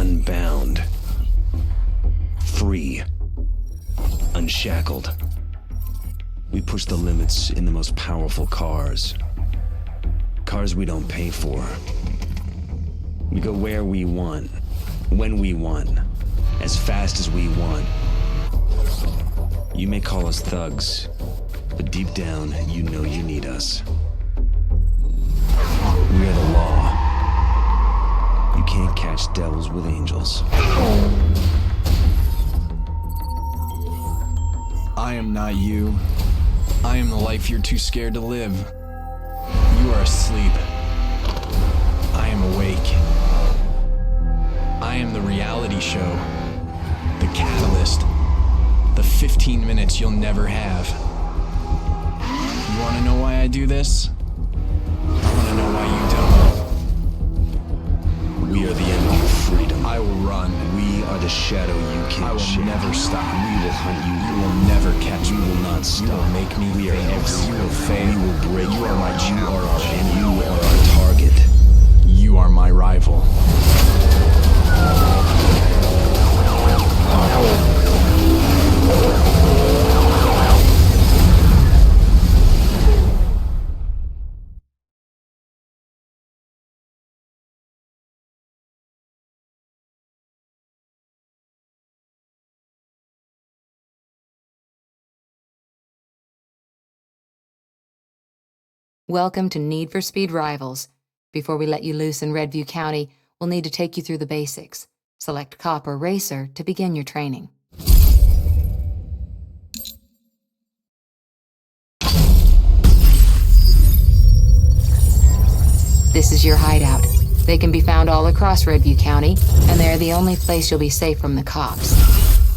unbound, free, unshackled. We push the limits in the most powerful cars. Cars we don't pay for. We go where we want, when we want, as fast as we want. You may call us thugs, but deep down, you know you need us. We are the law. You can't catch devils with angels. I am not you. I am the life you're too scared to live. You are asleep. I am awake. I am the reality show. The catalyst. The 15 minutes you'll never have. You want to know why I do this? I want to know why you don't. We are the enemy of freedom. I will run. We are the shadow you can't I will shake. never stop. We will hunt you. You will never catch me. We will not stop. You will make me We are famous. You everywhere. will fail. We will break. You are my You are our challenge. enemy. You are our target. You are my rival. Welcome to Need for Speed Rivals. Before we let you loose in Redview County, we'll need to take you through the basics. Select Cop or Racer to begin your training. This is your hideout. They can be found all across Redview County, and they are the only place you'll be safe from the cops.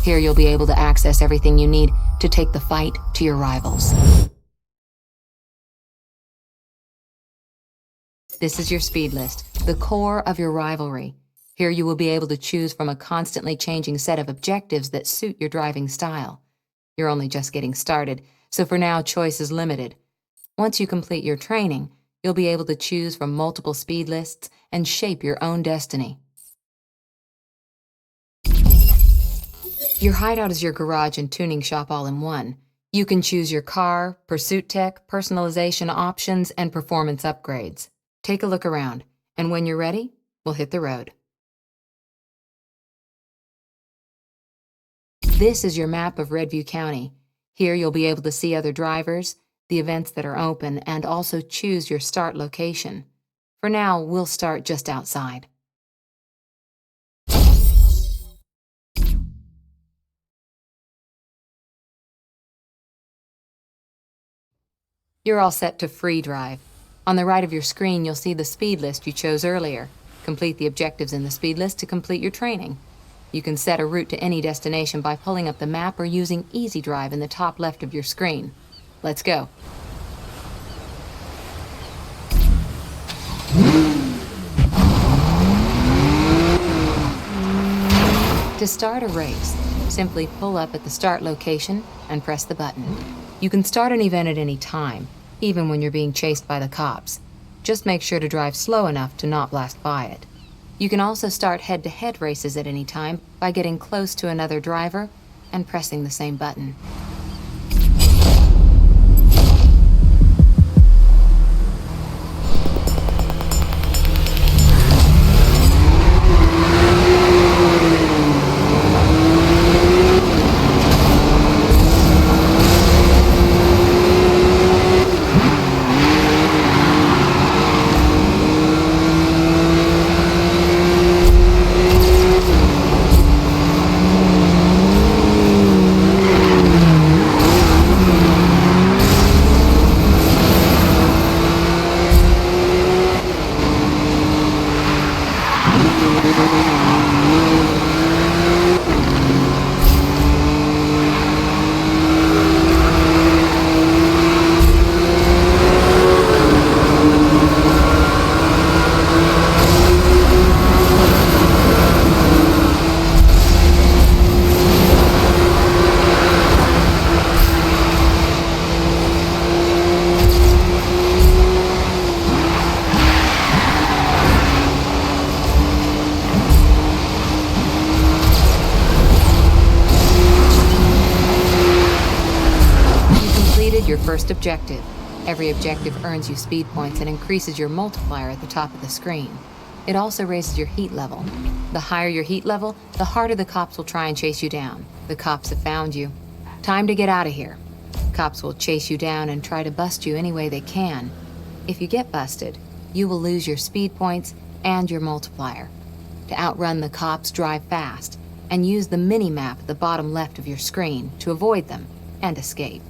Here you'll be able to access everything you need to take the fight to your rivals. This is your speed list, the core of your rivalry. Here you will be able to choose from a constantly changing set of objectives that suit your driving style. You're only just getting started, so for now choice is limited. Once you complete your training, you'll be able to choose from multiple speed lists and shape your own destiny. Your hideout is your garage and tuning shop all in one. You can choose your car, pursuit tech, personalization options, and performance upgrades. Take a look around, and when you're ready, we'll hit the road. This is your map of Redview County. Here you'll be able to see other drivers, the events that are open, and also choose your start location. For now, we'll start just outside. You're all set to free drive. On the right of your screen, you'll see the speed list you chose earlier. Complete the objectives in the speed list to complete your training. You can set a route to any destination by pulling up the map or using Easy Drive in the top left of your screen. Let's go. To start a race, simply pull up at the start location and press the button. You can start an event at any time, even when you're being chased by the cops. Just make sure to drive slow enough to not blast by it. You can also start head-to-head races at any time by getting close to another driver and pressing the same button. First objective. Every objective earns you speed points and increases your multiplier at the top of the screen. It also raises your heat level. The higher your heat level, the harder the cops will try and chase you down. The cops have found you. Time to get out of here. Cops will chase you down and try to bust you any way they can. If you get busted, you will lose your speed points and your multiplier. To outrun the cops, drive fast, and use the mini-map at the bottom left of your screen to avoid them and escape.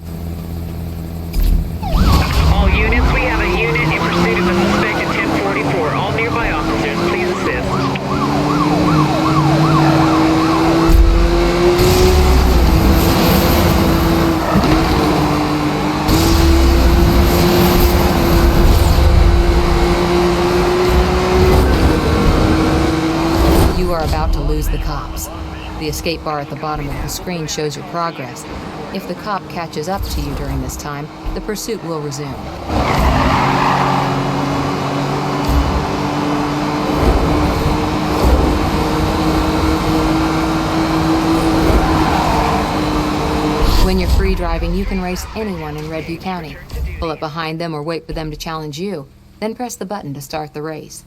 All units, we have a unit in pursuit of a suspect at 1044. All nearby officers, please assist. You are about to lose the cops. The escape bar at the bottom of the screen shows your progress. If the cop catches up to you during this time, the pursuit will resume. When you're free driving, you can race anyone in Redview County. Pull up behind them or wait for them to challenge you, then press the button to start the race.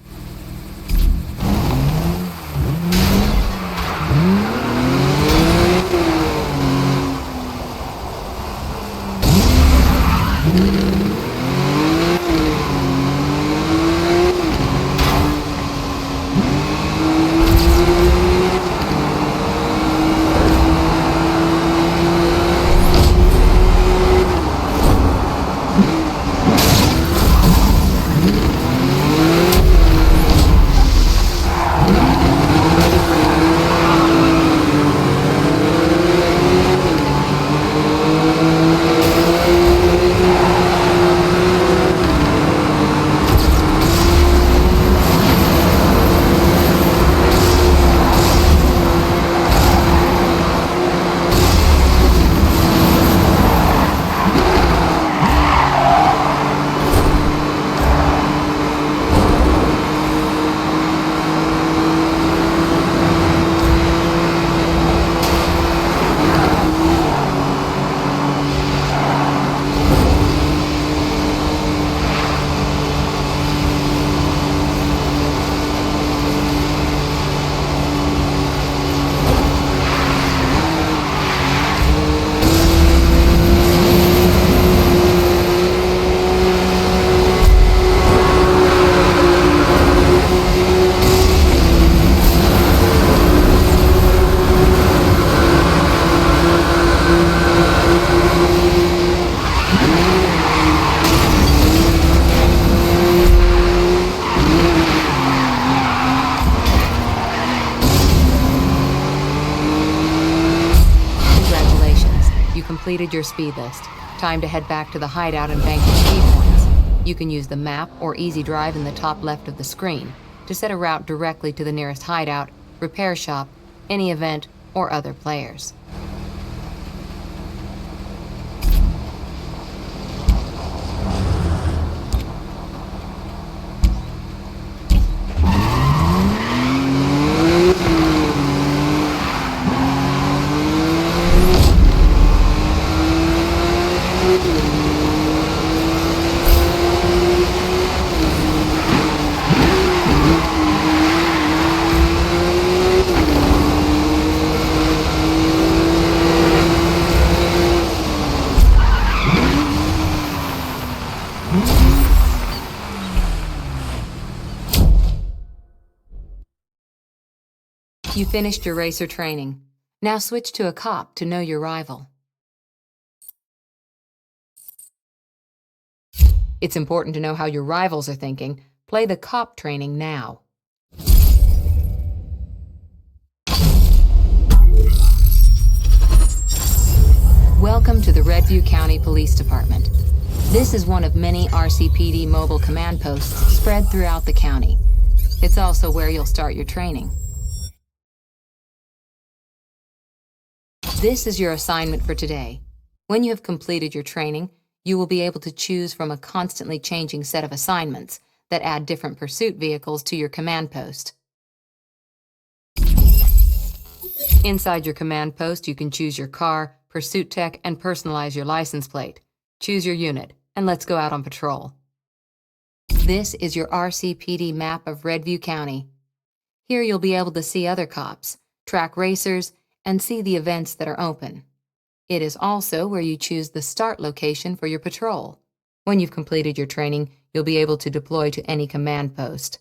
Completed your speed list. Time to head back to the hideout and bank your speed points. You can use the map or easy drive in the top left of the screen to set a route directly to the nearest hideout, repair shop, any event, or other players. You finished your racer training. Now switch to a cop to know your rival. It's important to know how your rivals are thinking. Play the cop training now. Welcome to the Redview County Police Department. This is one of many RCPD mobile command posts spread throughout the county. It's also where you'll start your training. This is your assignment for today. When you have completed your training, you will be able to choose from a constantly changing set of assignments that add different pursuit vehicles to your command post. Inside your command post, you can choose your car, pursuit tech, and personalize your license plate. Choose your unit, and let's go out on patrol. This is your RCPD map of Redview County. Here you'll be able to see other cops, track racers, and see the events that are open. It is also where you choose the start location for your patrol. When you've completed your training, you'll be able to deploy to any command post.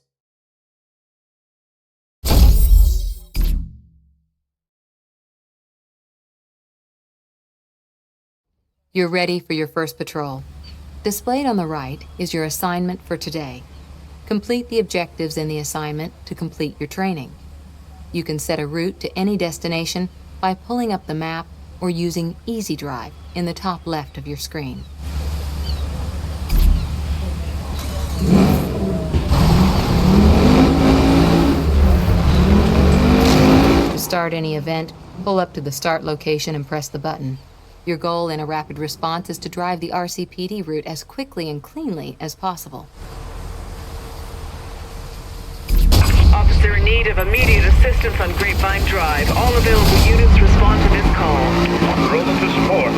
You're ready for your first patrol. Displayed on the right is your assignment for today. Complete the objectives in the assignment to complete your training. You can set a route to any destination by pulling up the map or using Easy Drive in the top left of your screen. To start any event, pull up to the start location and press the button. Your goal in a rapid response is to drive the RCPD route as quickly and cleanly as possible. Officer in need of immediate assistance on Grapevine Drive. All available units respond to this call. Rolling to support.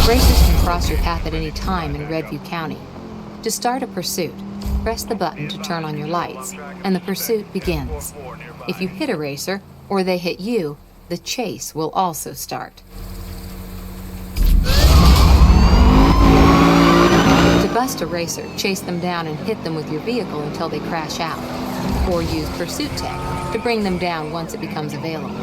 Racers can cross your path at any time in Redview County. To start a pursuit, press the button to turn on your lights, and the pursuit begins. If you hit a racer, or they hit you, the chase will also start. To bust a racer, chase them down and hit them with your vehicle until they crash out, or use pursuit tech to bring them down once it becomes available.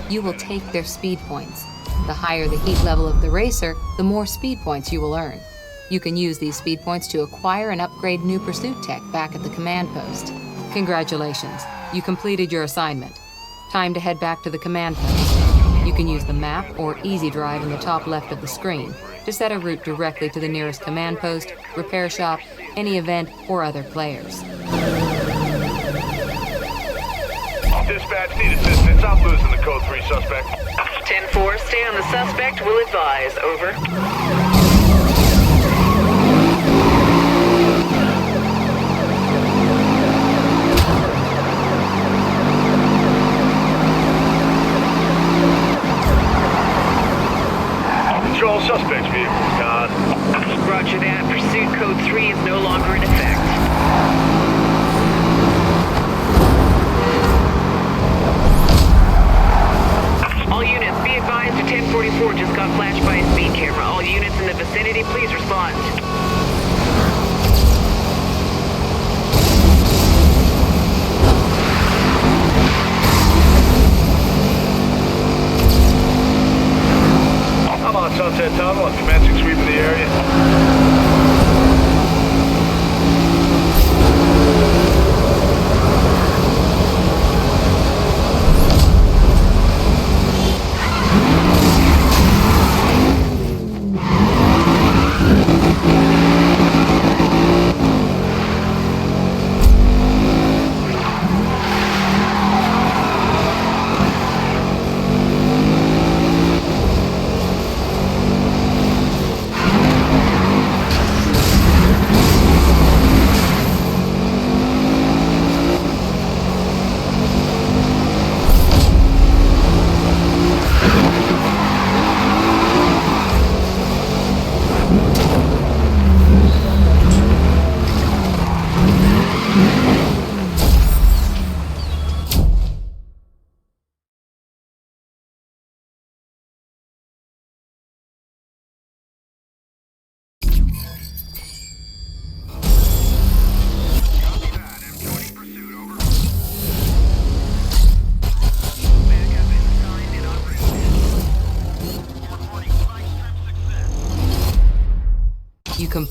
You will take their speed points. The higher the heat level of the racer, the more speed points you will earn. You can use these speed points to acquire and upgrade new pursuit tech back at the command post. Congratulations, you completed your assignment. Time to head back to the command post. You can use the map or Easy Drive in the top left of the screen to set a route directly to the nearest command post, repair shop, any event, or other players. Dispatch, need assistance. I'm losing the code 3 suspect. 10-4, stay on the suspect. Will advise. Over. Control, suspect's vehicle gone. Roger that. Pursuit code 3 is no longer in effect. All units, be advised a 1044 just got flashed by a speed camera. All units in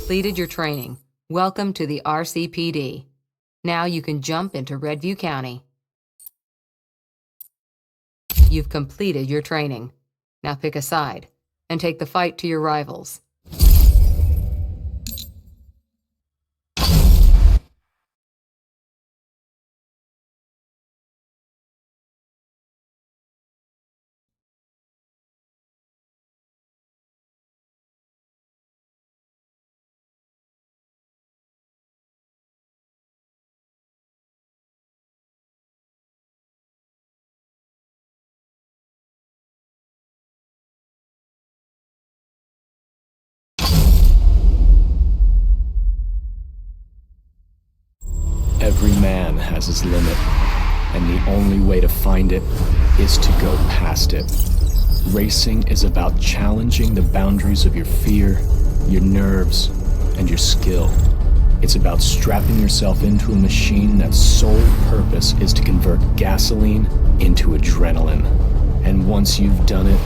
completed your training. Welcome to the RCPD. Now you can jump into Redview County. You've completed your training. Now pick a side and take the fight to your rivals. Every man has his limit, and the only way to find it is to go past it. Racing is about challenging the boundaries of your fear, your nerves, and your skill. It's about strapping yourself into a machine that's sole purpose is to convert gasoline into adrenaline. And once you've done it,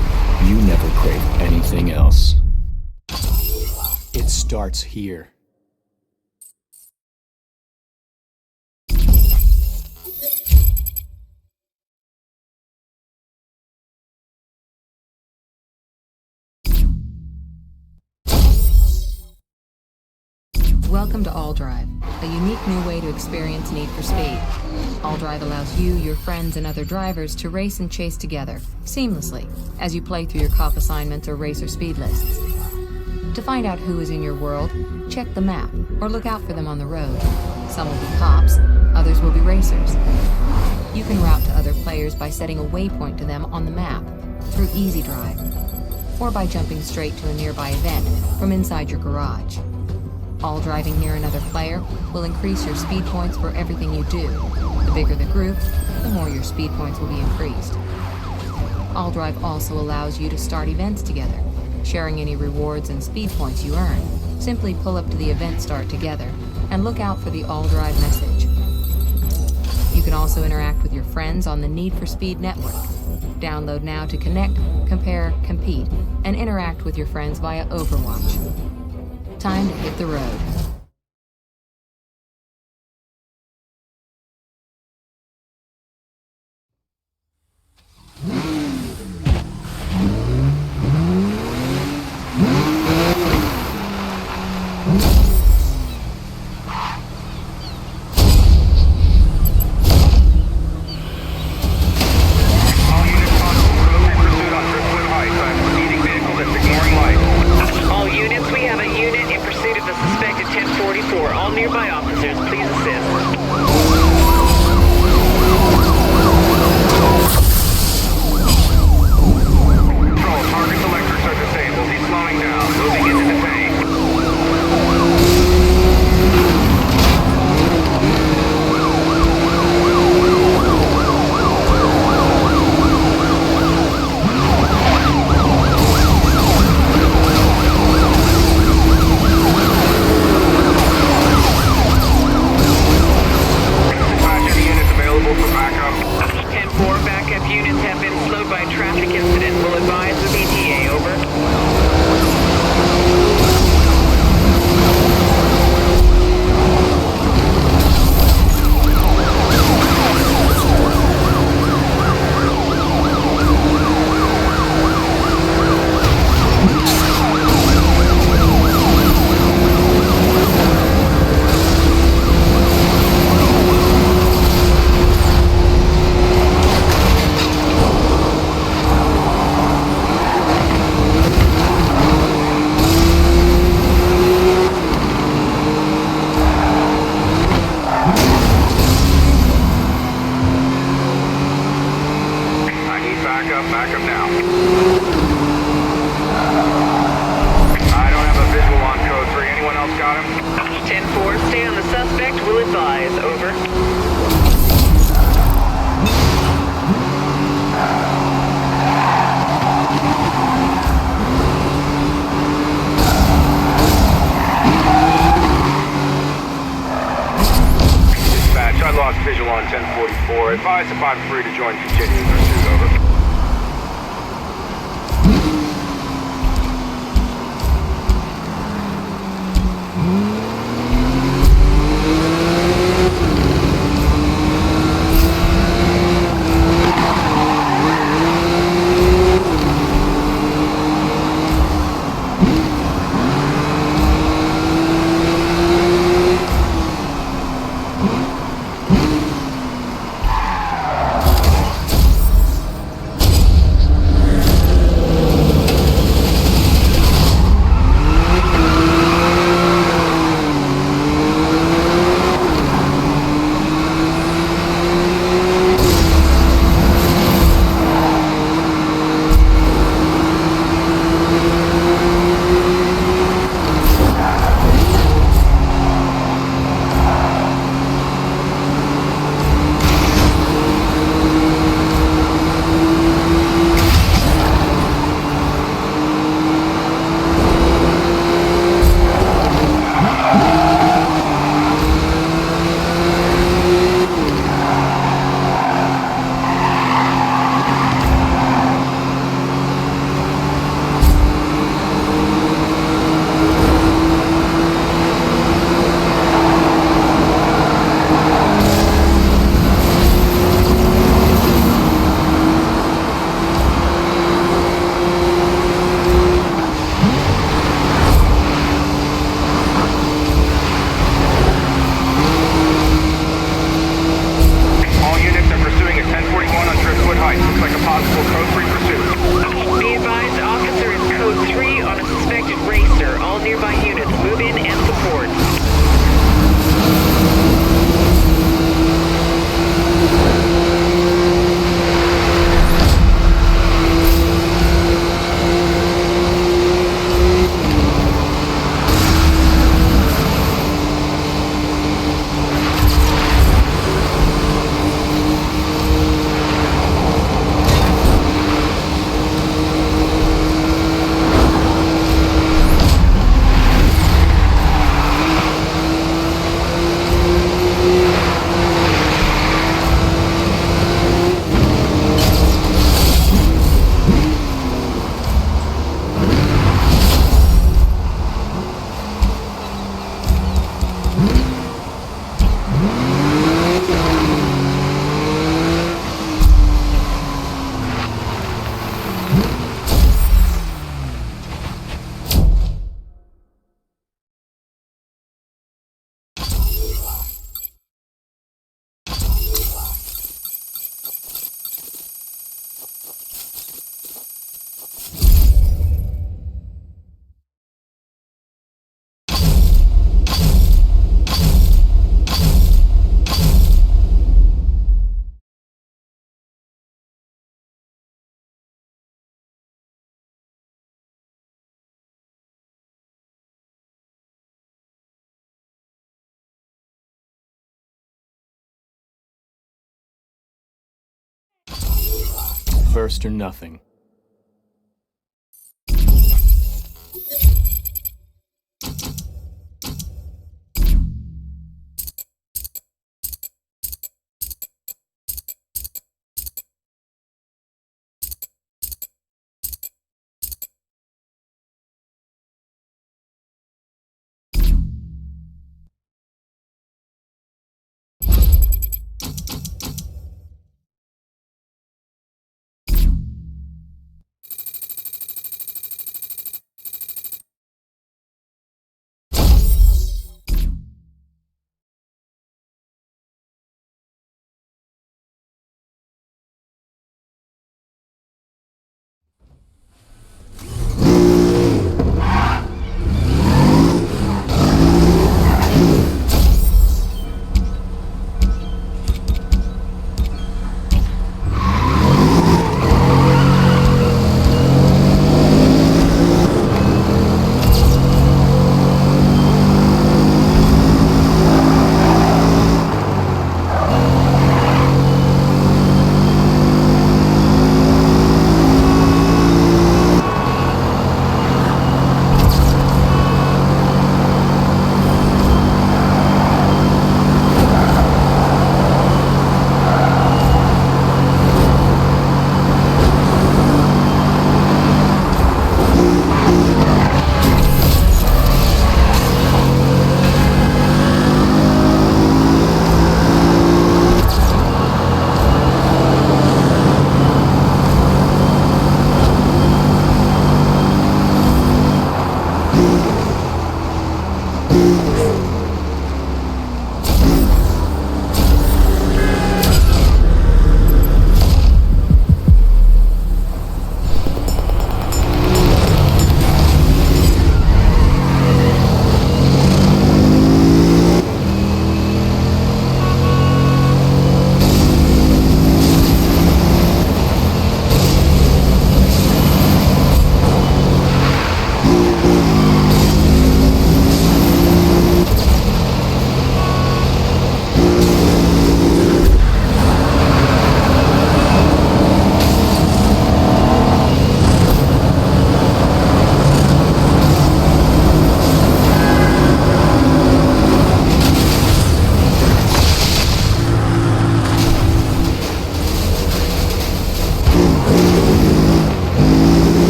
you never crave anything else. It starts here. Welcome to All Drive, a unique new way to experience Need for Speed. All Drive allows you, your friends, and other drivers to race and chase together, seamlessly, as you play through your cop assignments or RACER speed lists. To find out who is in your world, check the map, or look out for them on the road. Some will be cops, others will be racers. You can route to other players by setting a waypoint to them on the map, through Easy Drive, or by jumping straight to a nearby event from inside your garage. All driving near another player will increase your speed points for everything you do. The bigger the group, the more your speed points will be increased. All Drive also allows you to start events together, sharing any rewards and speed points you earn. Simply pull up to the event start together and look out for the All Drive message. You can also interact with your friends on the Need for Speed network. Download now to connect, compare, compete, and interact with your friends via Overwatch. Time to hit the road. All units, we have a unit in pursuit of the suspected 1044. All nearby officers, please assist. Control, target's electrics are disabled. He's slowing down. Moving into the tank. Dispatch, any units available for backup? 10-4, backup units have been slowed by traffic incident. Will advise with ETA, over. I need backup now. I don't have a visual on code 3. Anyone else got him? 10-4, stay on the suspect. Will advise, over. Dispatch, I lost visual on 1044. Advise if I'm free to join continuing pursuit, over. first or nothing.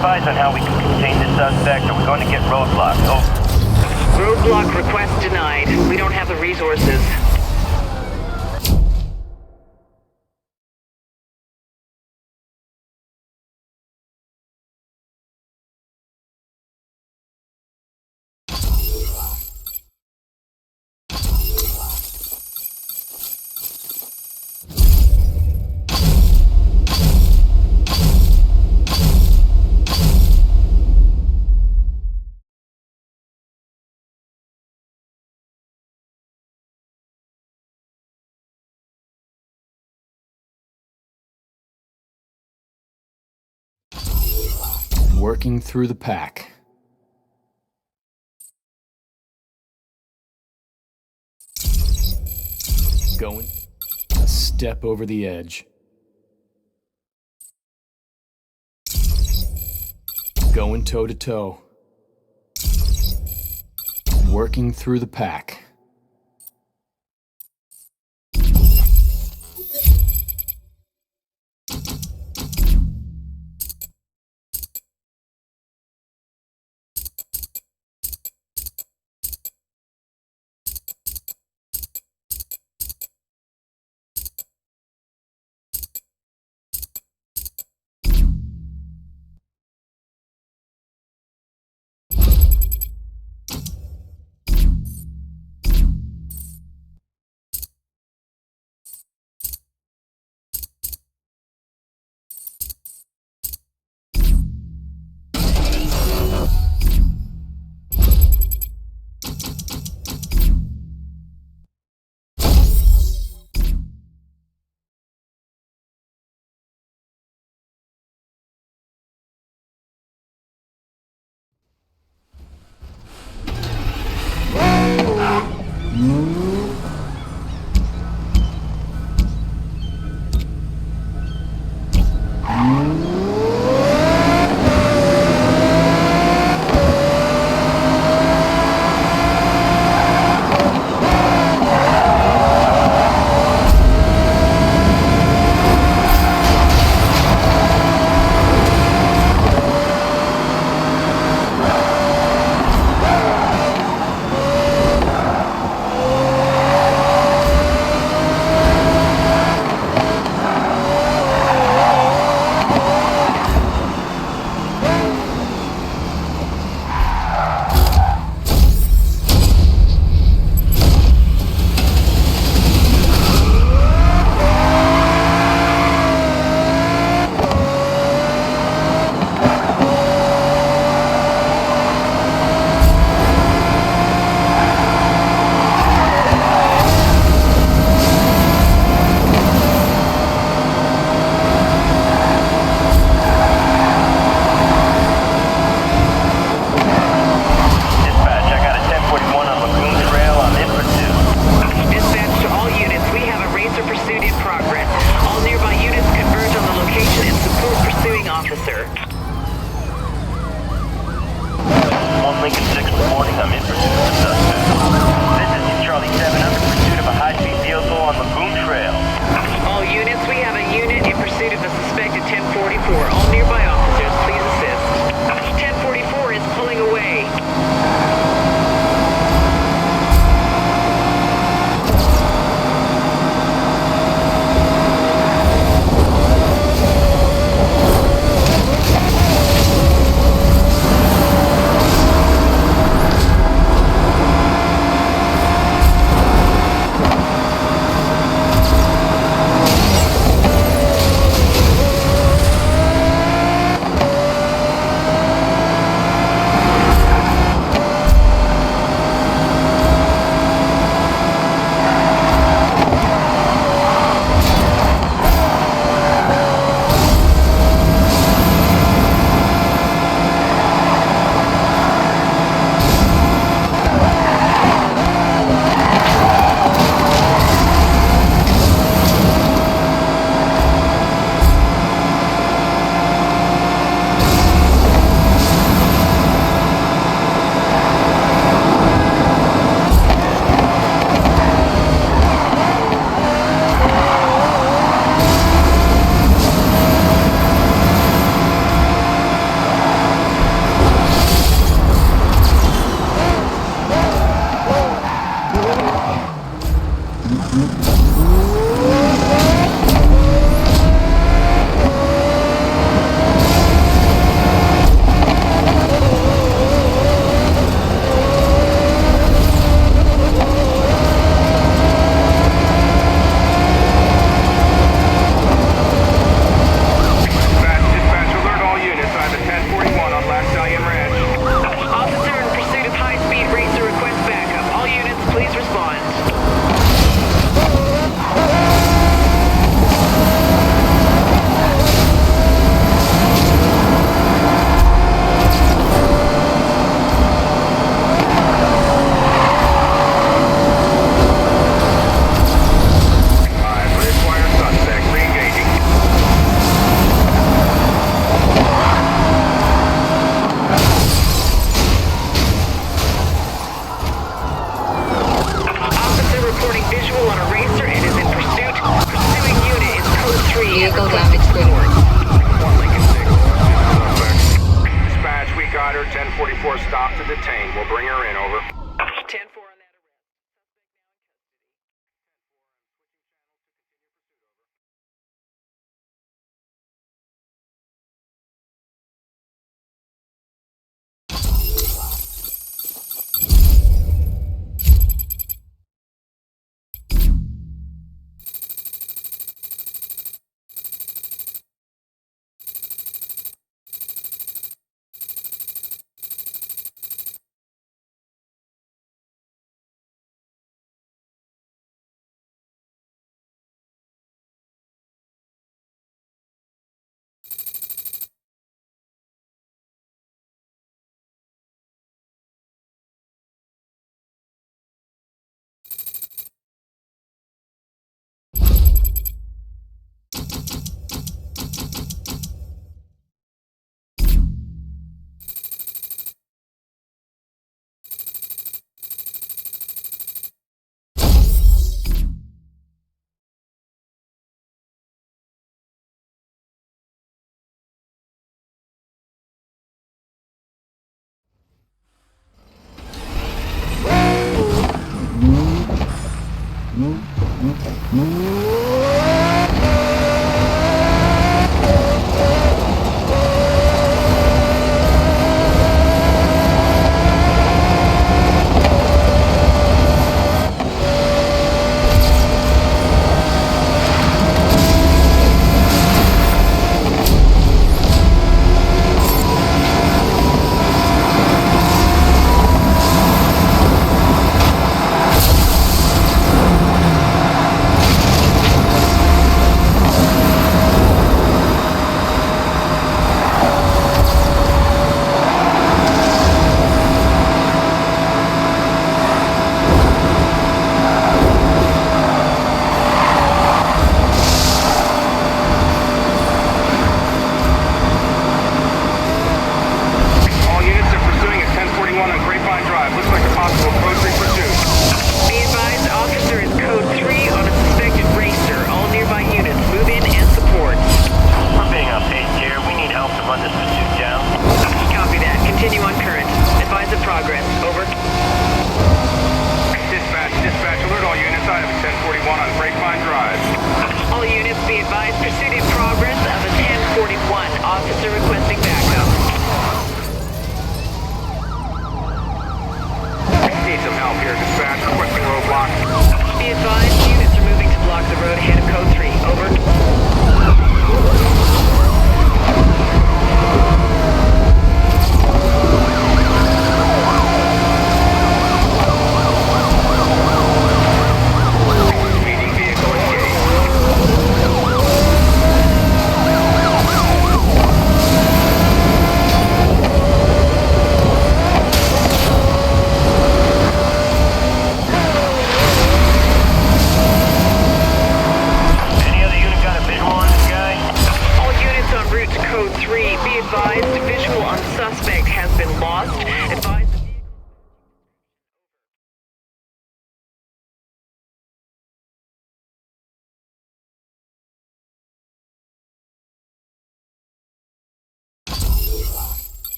advise on how we can contain the suspect, or we're going to get roadblocked. Over. Roadblock request denied. We don't have the resources. Working through the pack. Going a step over the edge. Going toe to toe. Working through the pack. damage critical. Dispatch, we got her. 1044 stopped to detain. We'll bring her in, over. 10-4 on that arrest.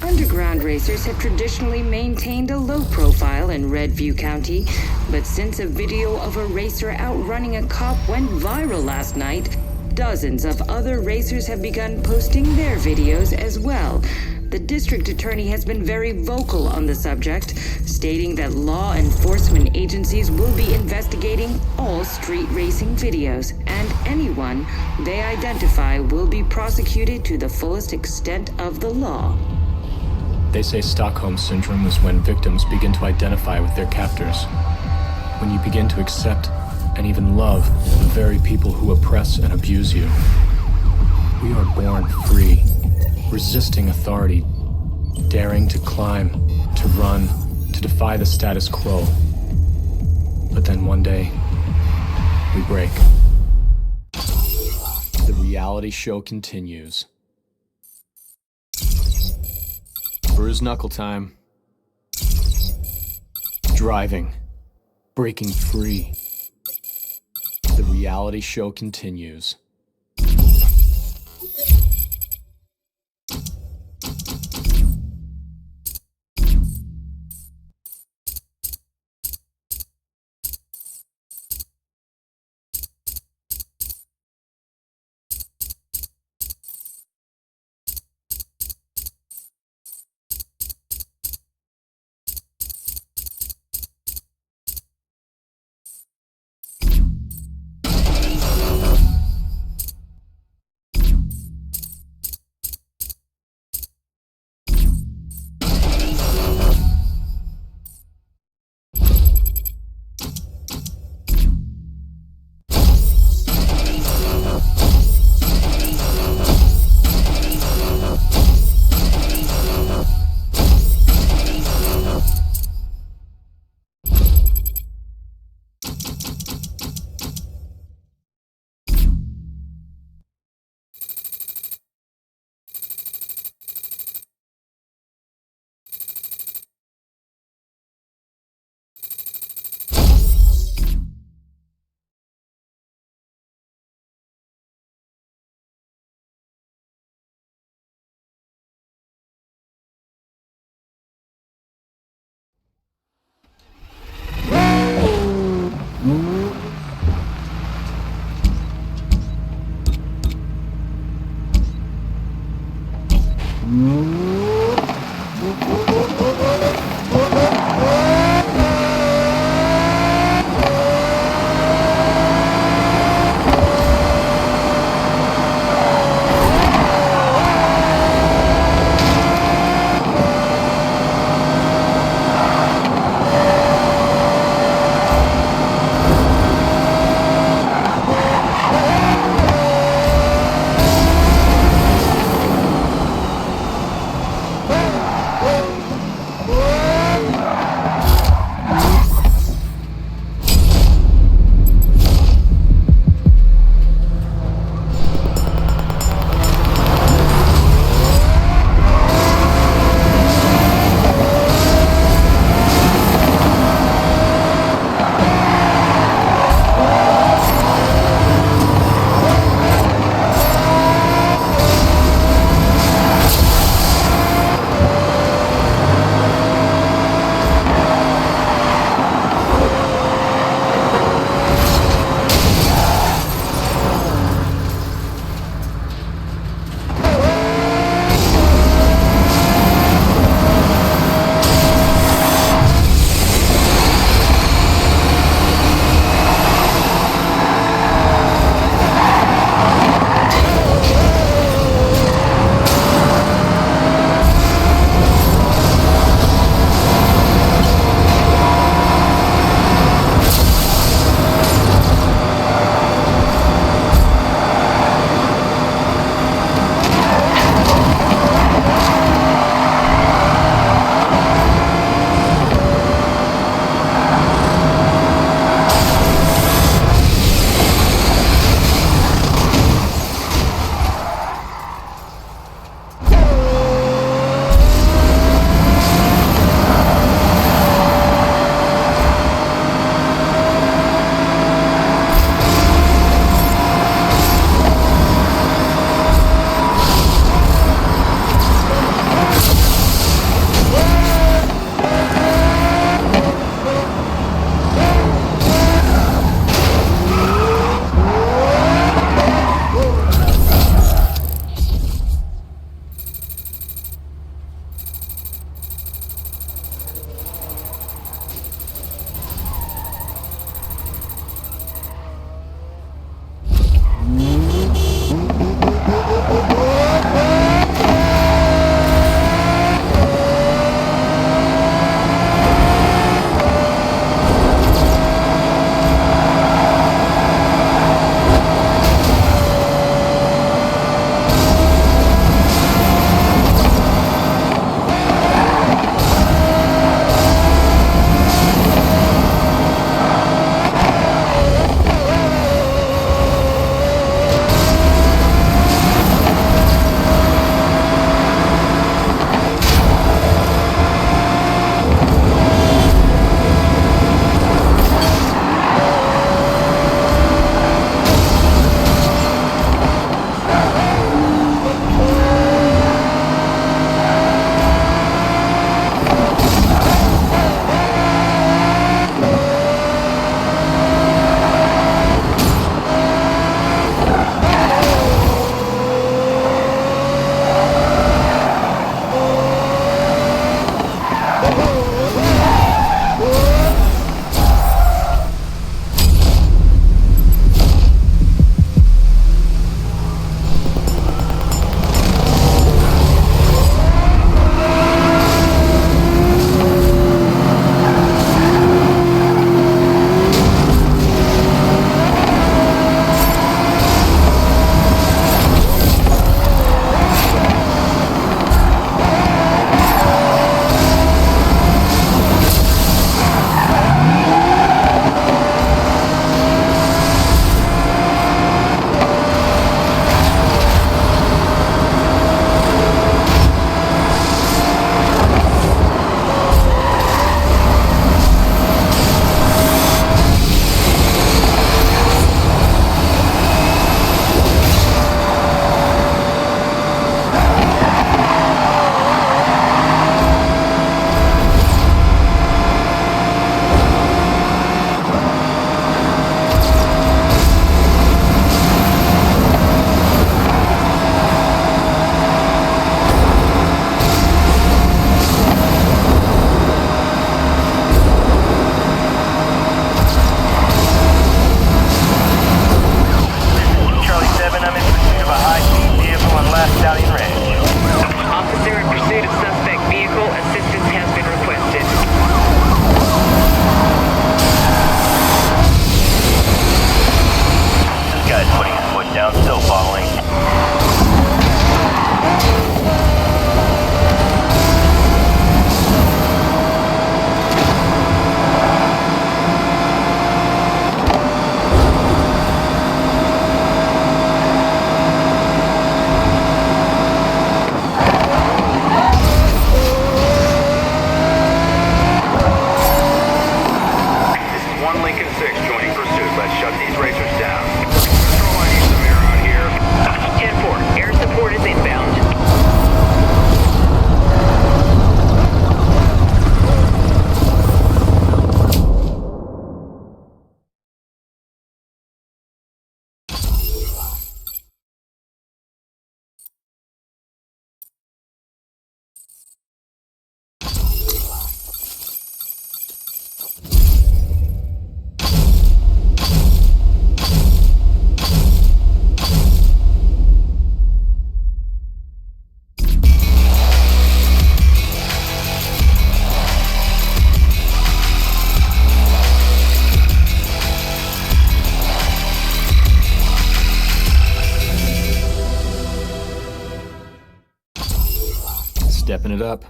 Underground racers have traditionally maintained a low profile in Redview County, but since a video of a racer outrunning a cop went viral last night, dozens of other racers have begun posting their videos as well. The district attorney has been very vocal on the subject, stating that law enforcement agencies will be investigating all street racing videos, and anyone they identify will be prosecuted to the fullest extent of the law. They say Stockholm Syndrome is when victims begin to identify with their captors. When you begin to accept and even love the very people who oppress and abuse you. We are born free, resisting authority, daring to climb, to run, to defy the status quo. But then one day, we break. The reality show continues. Bruise knuckle time. Driving. Breaking free. The reality show continues. stepping it up.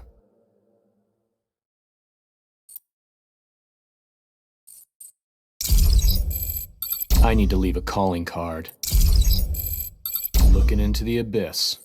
I need to leave a calling card. Looking into the abyss.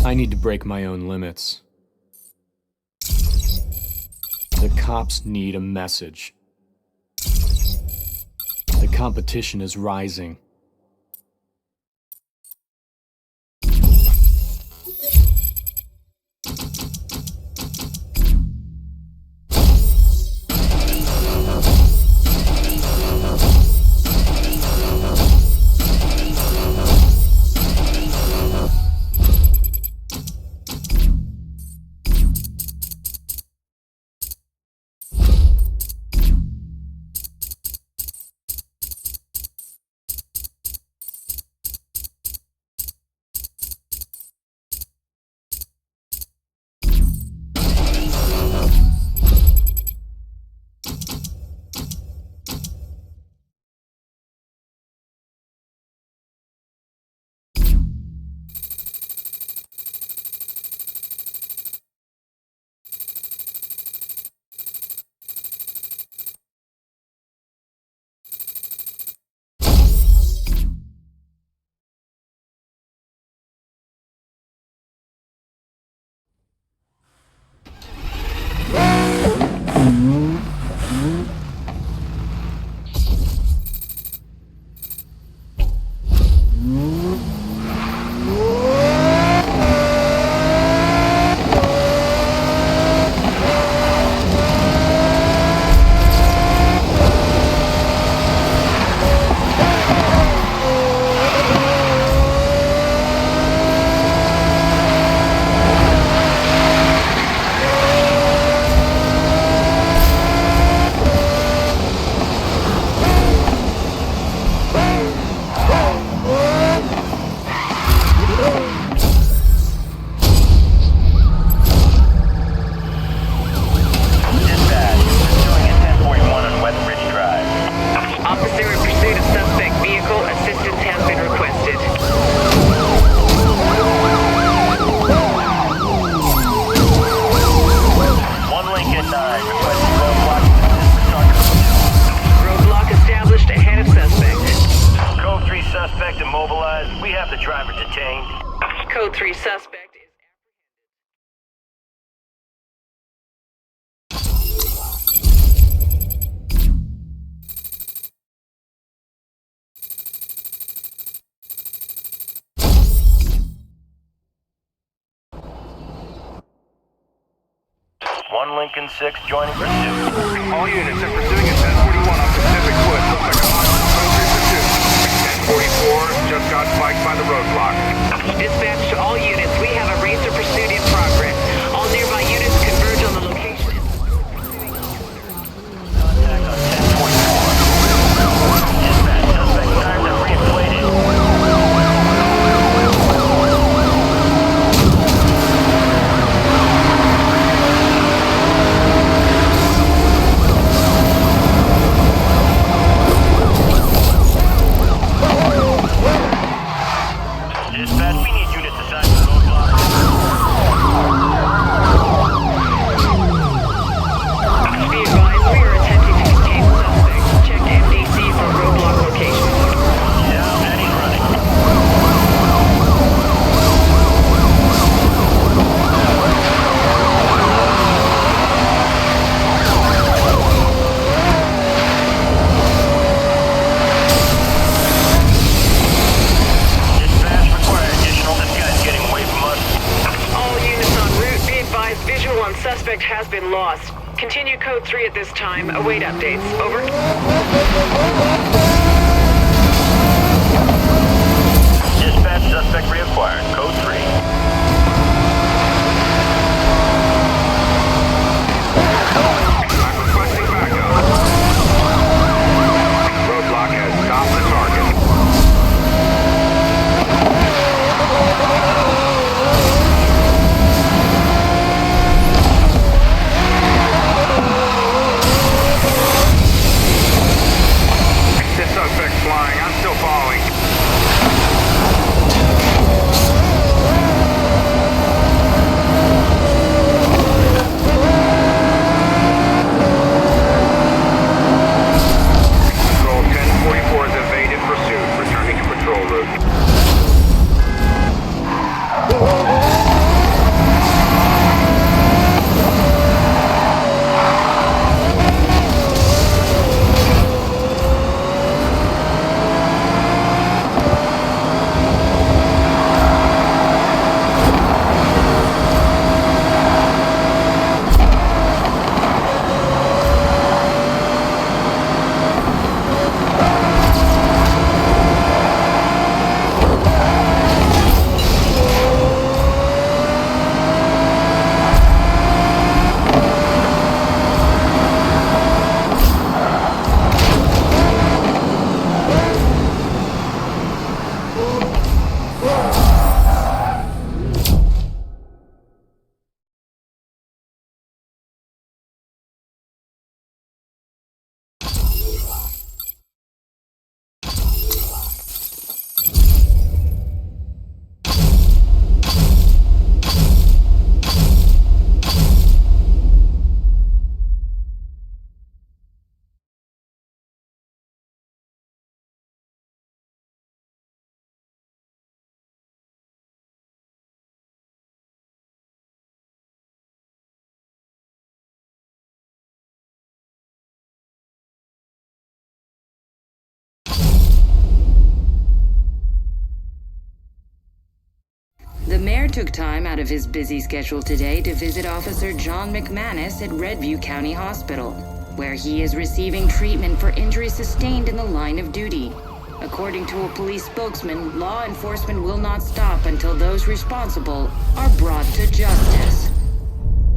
I need to break my own limits. The cops need a message. The competition is rising. Code 3 suspect is... One Lincoln 6 joining pursuit. All units in pursuing at 1041 on Pacific Woods. Looks like a hostile code 3 pursuit. 1044 just got spiked by the roadblock. Dispatch to all units. We have a RACER pursuit in progress. All nearby units converge on the location. Contact on 1044. Dispatch, suspect tires are reinflated. Dispatch, we need units assigned to the roadblock. Be advised, we are attempting to contain the suspect. Check MDC for roadblock location. Yeah, and he's running. Dispatch required additional. This guy's getting away from us. All units en route. Be advised, visual on suspect has been lost. Continue code 3 at this time. Await updates. Over. Dispatch, suspect reacquired. Code 3. I'm requesting backup. Roadblock has stopped the target. This suspect mayor took time out of his busy schedule today to visit Officer John McManus at Redview County Hospital, where he is receiving treatment for injuries sustained in the line of duty. According to a police spokesman, law enforcement will not stop until those responsible are brought to justice.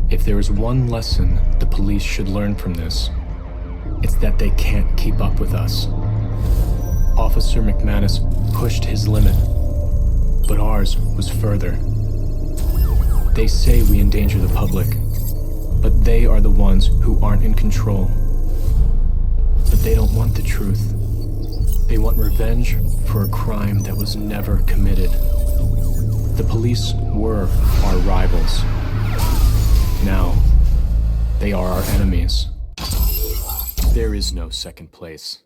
If there is one lesson the police should learn from this, it's that they can't keep up with us. Officer McManus pushed his limit, but ours was further. They say we endanger the public, but they are the ones who aren't in control. But they don't want the truth. They want revenge for a crime that was never committed. The police were our rivals. Now, they are our enemies. There is no second place.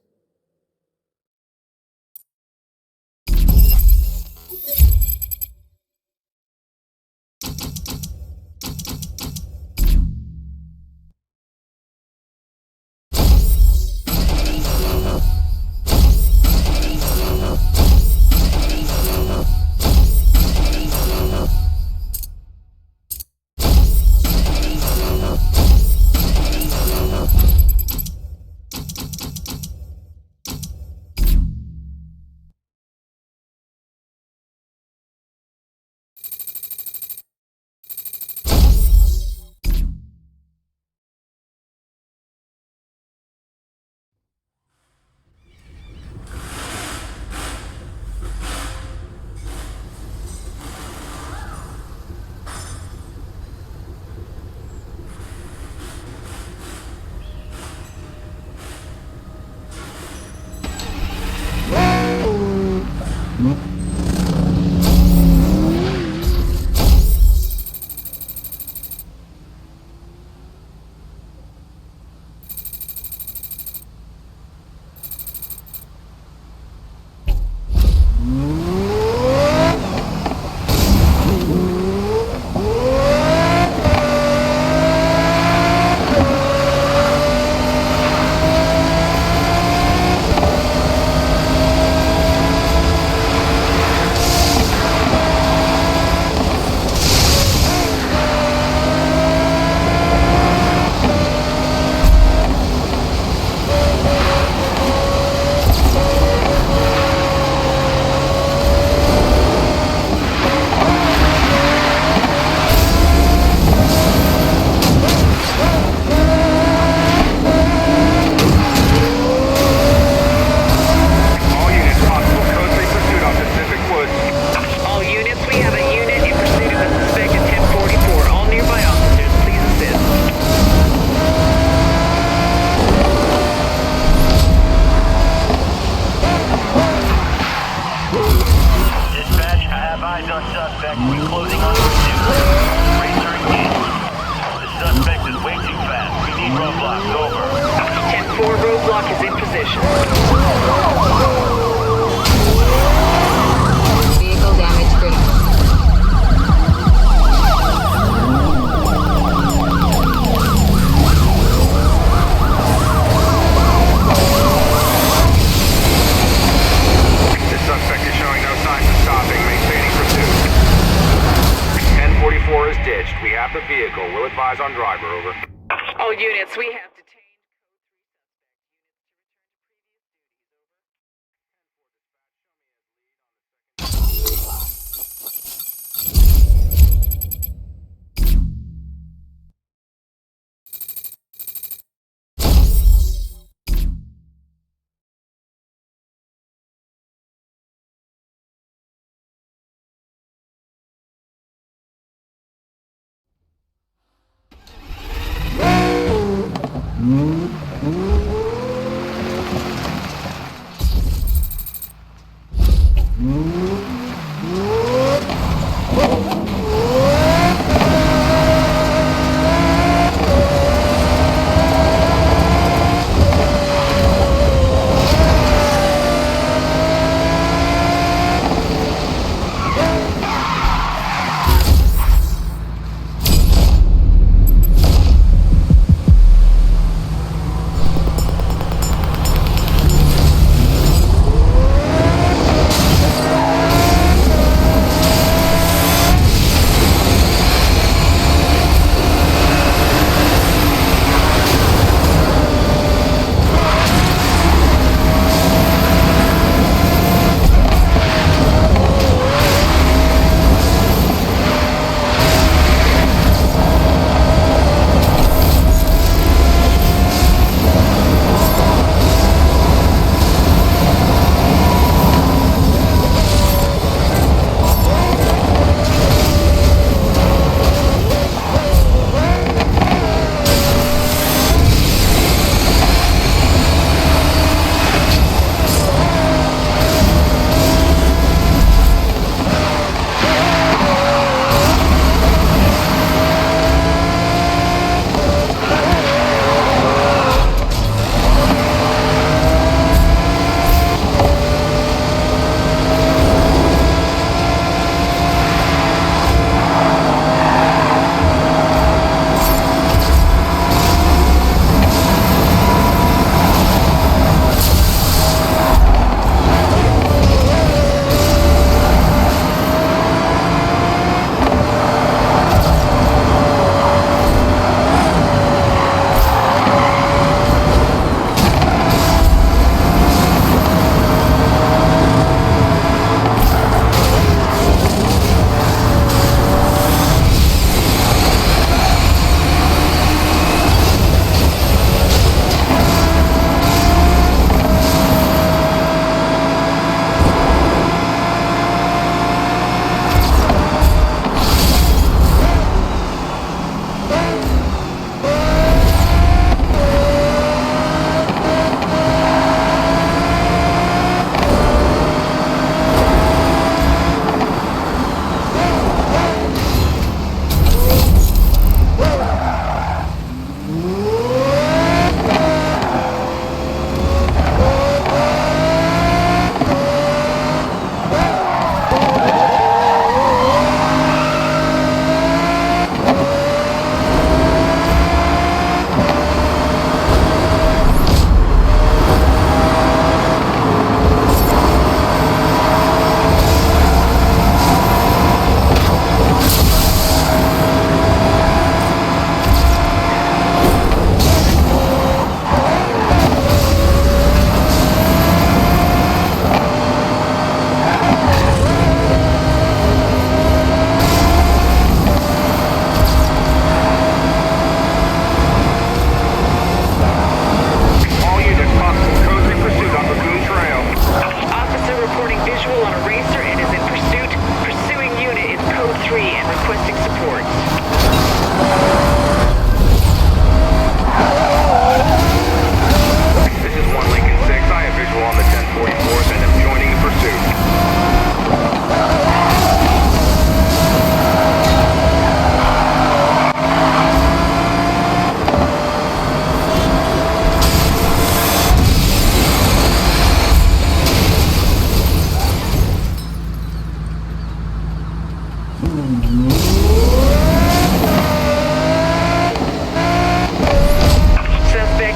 Suspect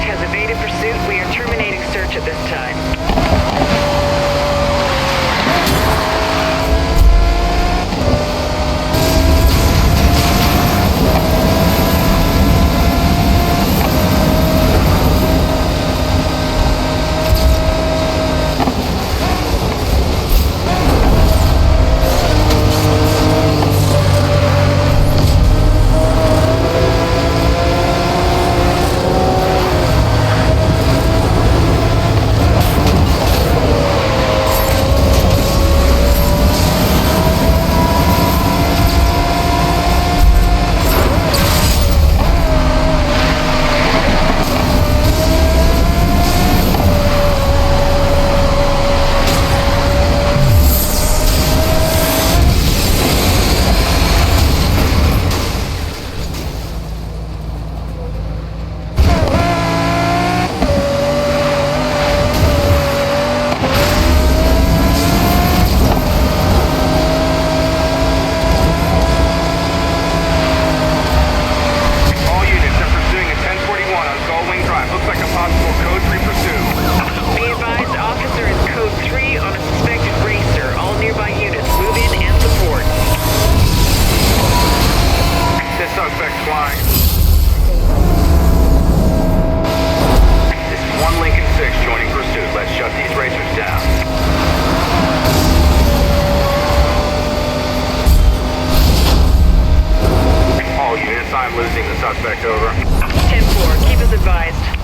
has evaded pursuit. We are terminating search at this time. suspect, over. 10-4, keep us advised.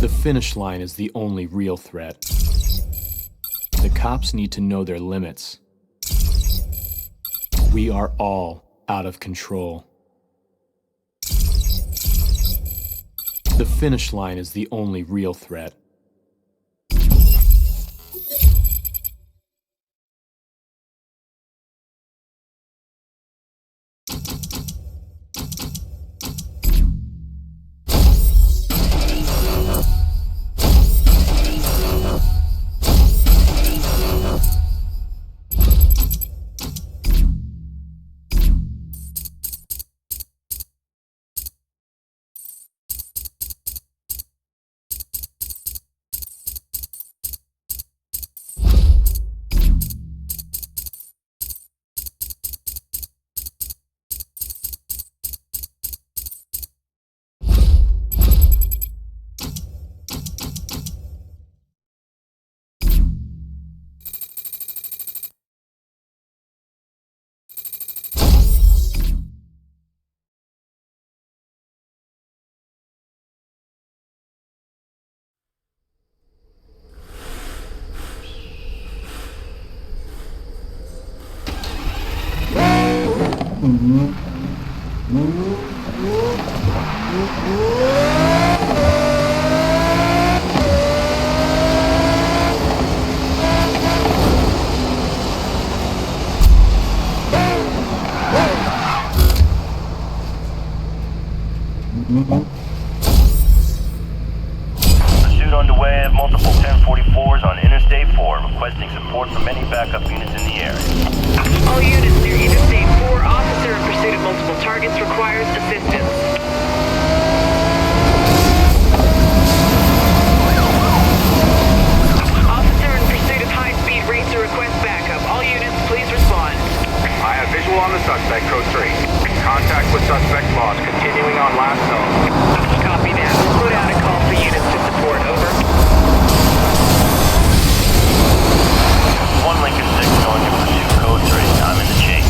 The finish line is the only real threat. The cops need to know their limits. We are all out of control. The finish line is the only real threat. Pursuit underway of multiple 1044s on Interstate 4, requesting support from any backup units in the area. All units near Interstate 4, officer in pursuit of multiple targets requires assistance. Officer in pursuit of high-speed racer requests backup. All units, please respond. I have visual on the suspect, code 3. Contact with suspect lost, continuing on last zone. Copy that. Put out a call for units to support. Over. 1 Lincoln 6 going to pursuit code 3. I'm in the chase.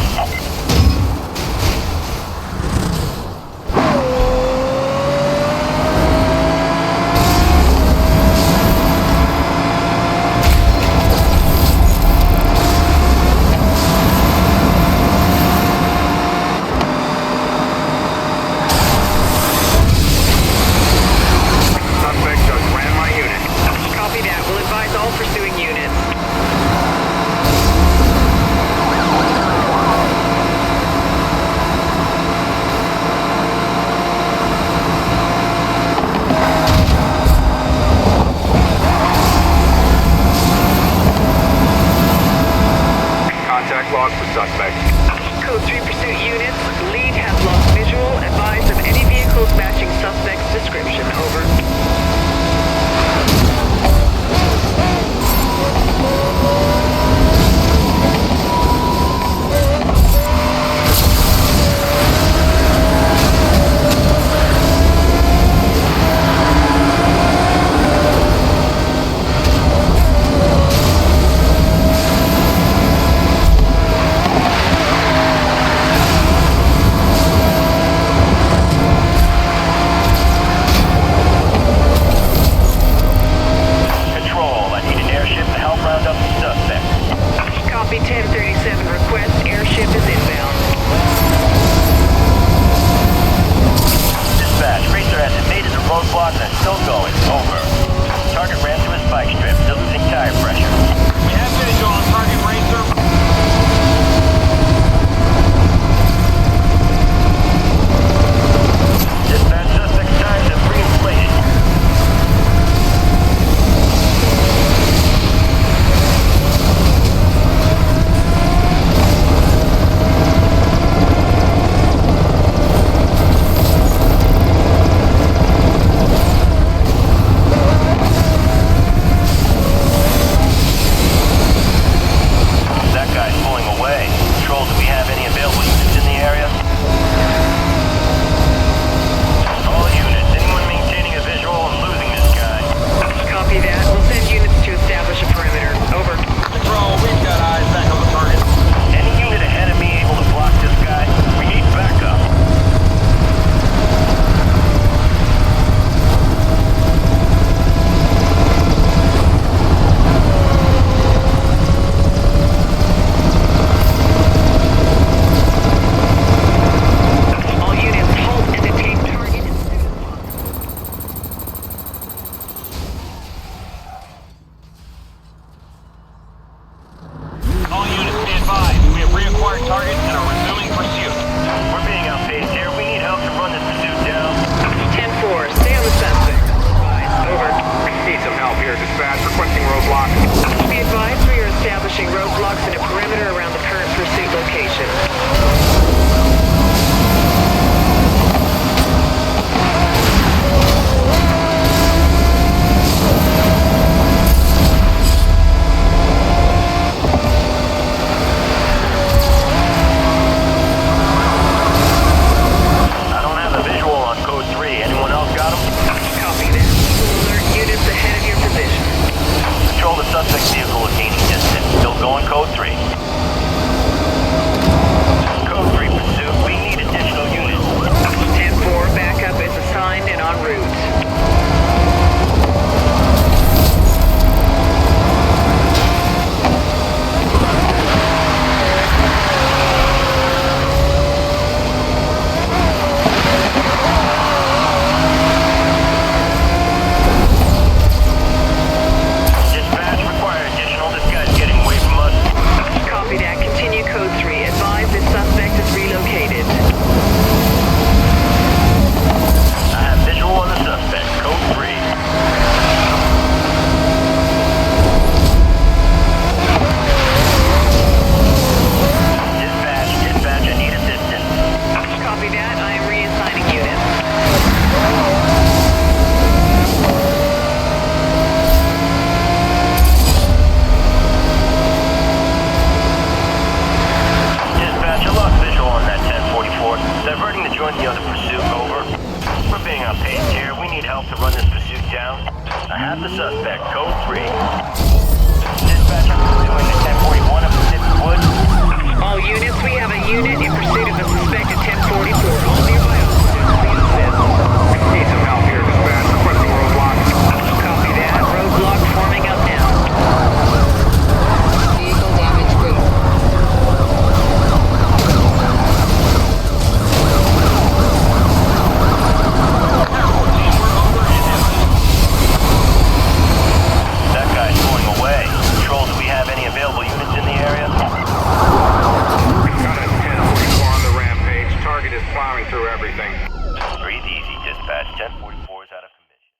plowing through everything. Breathe easy, dispatch. 1044 is out of commission.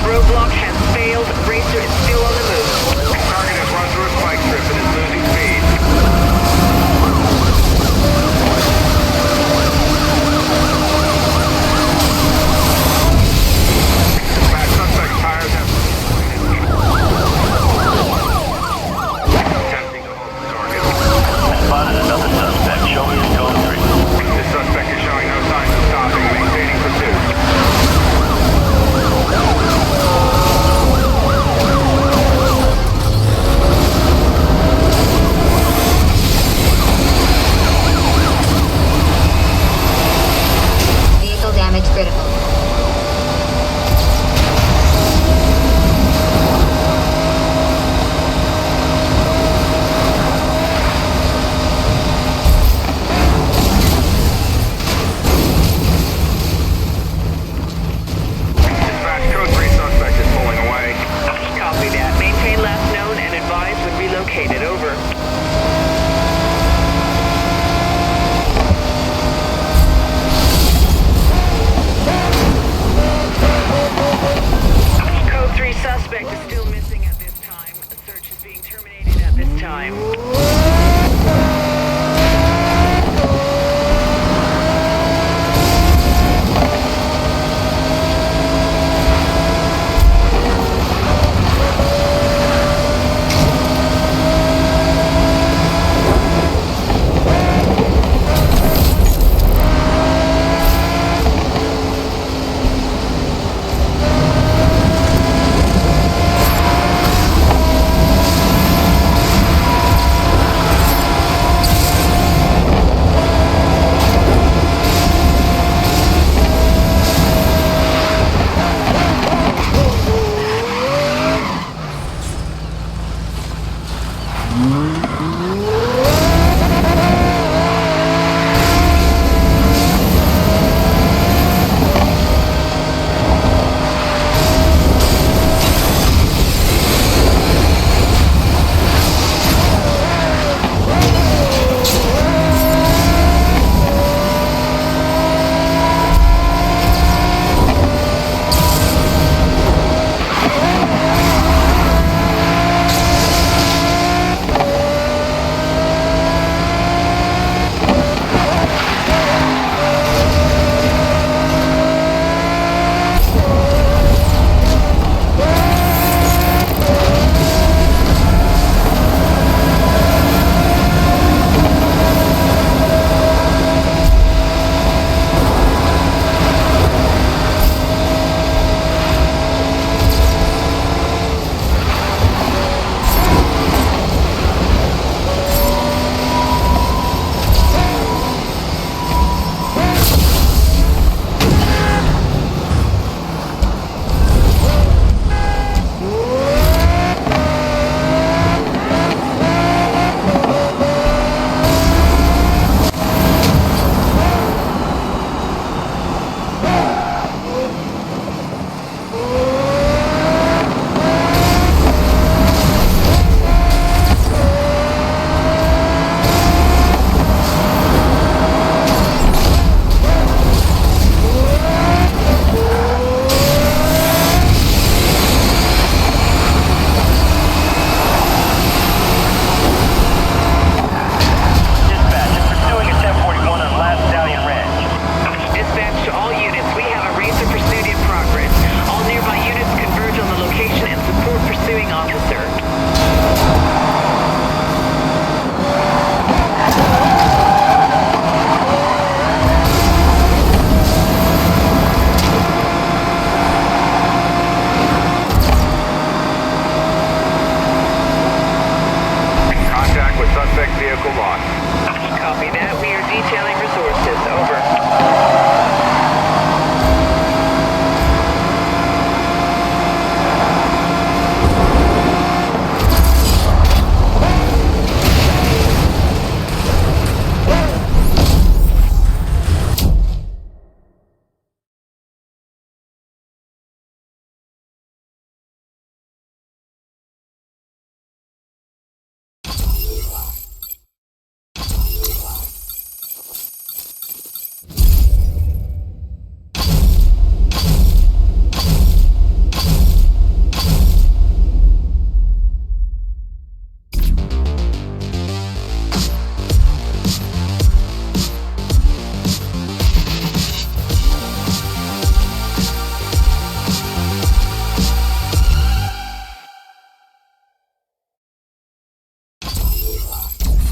Roadblock has failed. RACER is still on the move.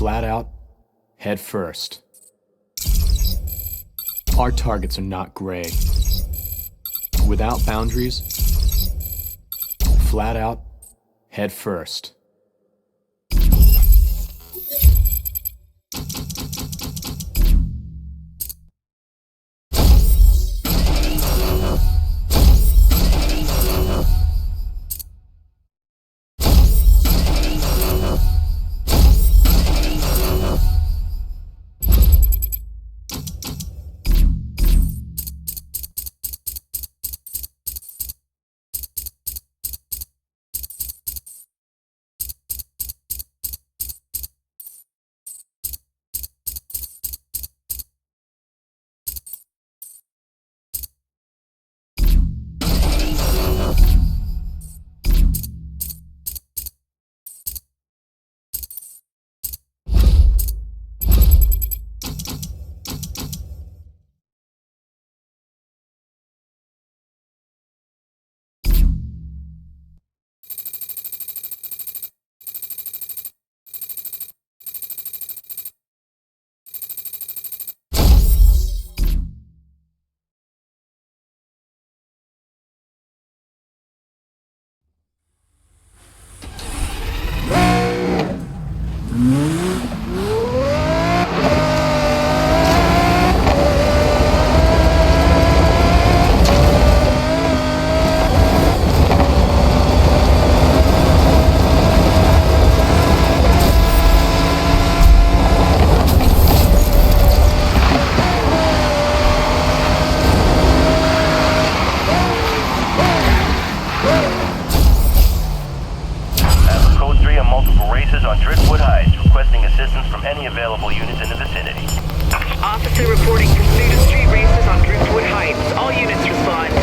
flat out, head first. Our targets are not gray. Without boundaries, flat out, head first. On Driftwood Heights, requesting assistance from any available units in the vicinity. Officer reporting pursuit of street racers on Driftwood Heights. All units respond.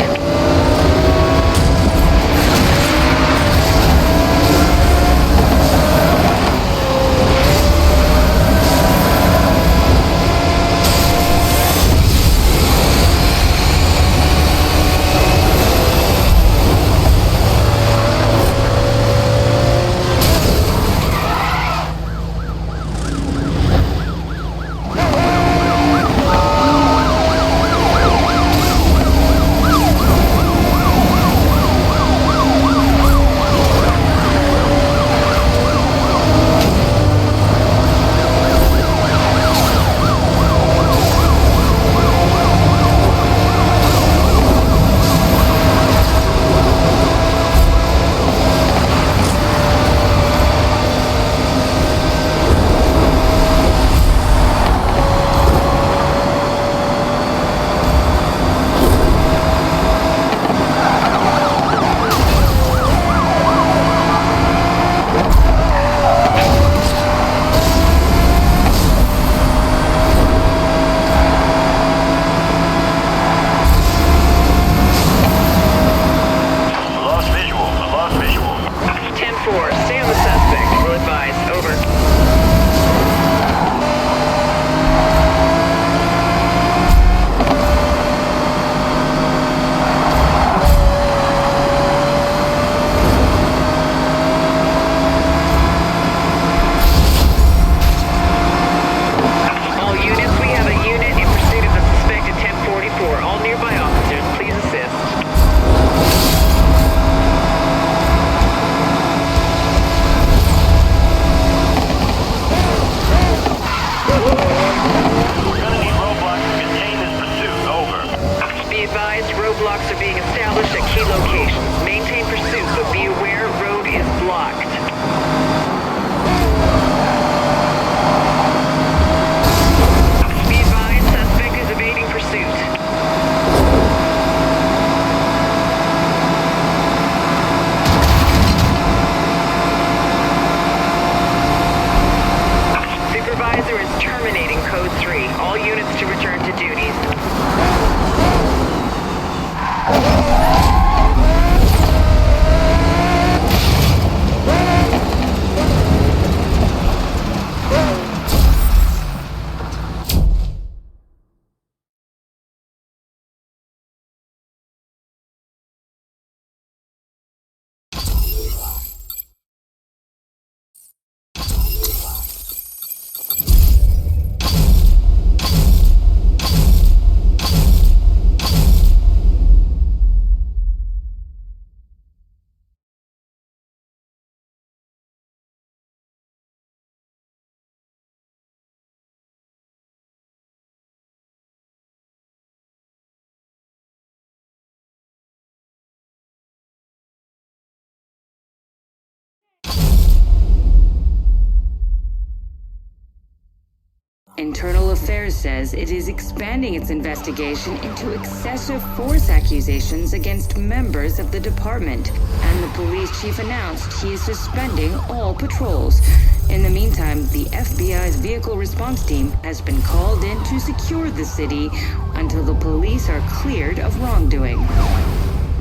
Internal Affairs says it is expanding its investigation into excessive force accusations against members of the department, and the police chief announced he is suspending all patrols. In the meantime, the FBI's vehicle response team has been called in to secure the city until the police are cleared of wrongdoing.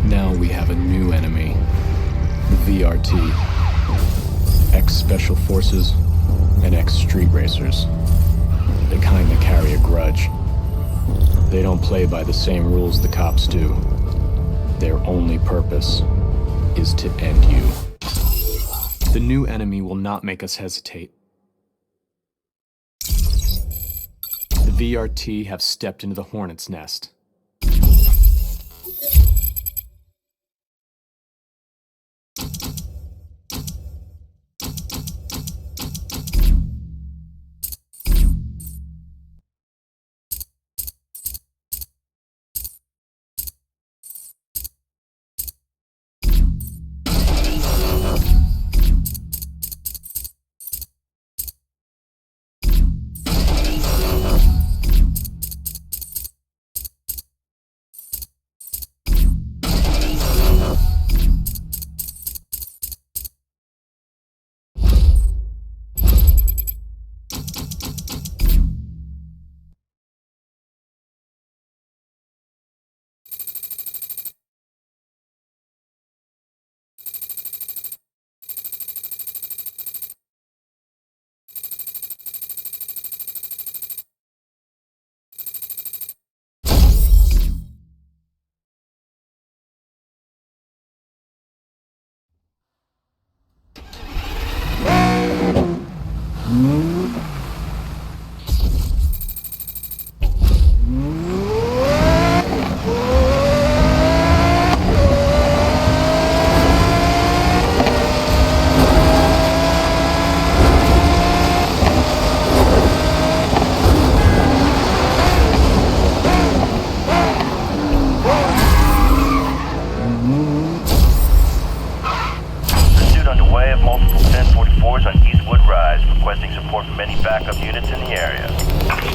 Now we have a new enemy. The VRT. Ex-Special Forces and ex-Street Racers. The kind that carry a grudge. They don't play by the same rules the cops do. Their only purpose is to end you. The new enemy will not make us hesitate. The VRT have stepped into the hornet's nest.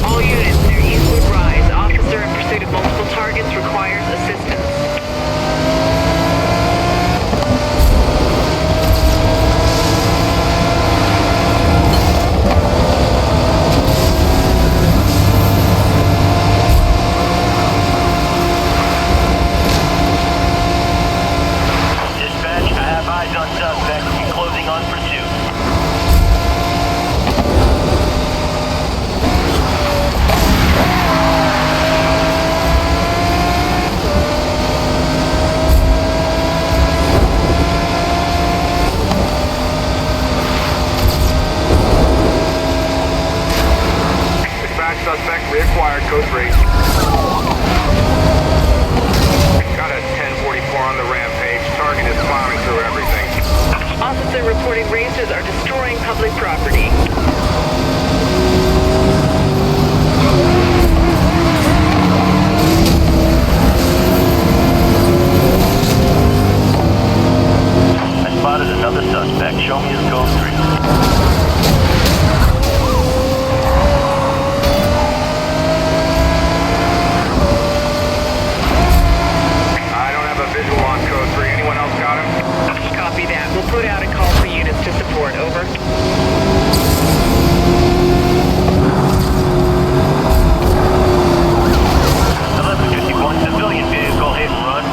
All units near Eastwood Rise. Officer in pursuit of multiple targets requires assistance. Dispatch, I have eyes on suspects and closing on pursuit. Suspect reacquired, code 3. Got a 1044 on the rampage. Target is plowing through everything. Officer reporting racers are destroying public property. I spotted another suspect. Show me his code 3. Visual on code 3. Anyone else got him? Copy that. We'll put out a call for units to support. Over. 1151 civilian vehicle hit and run.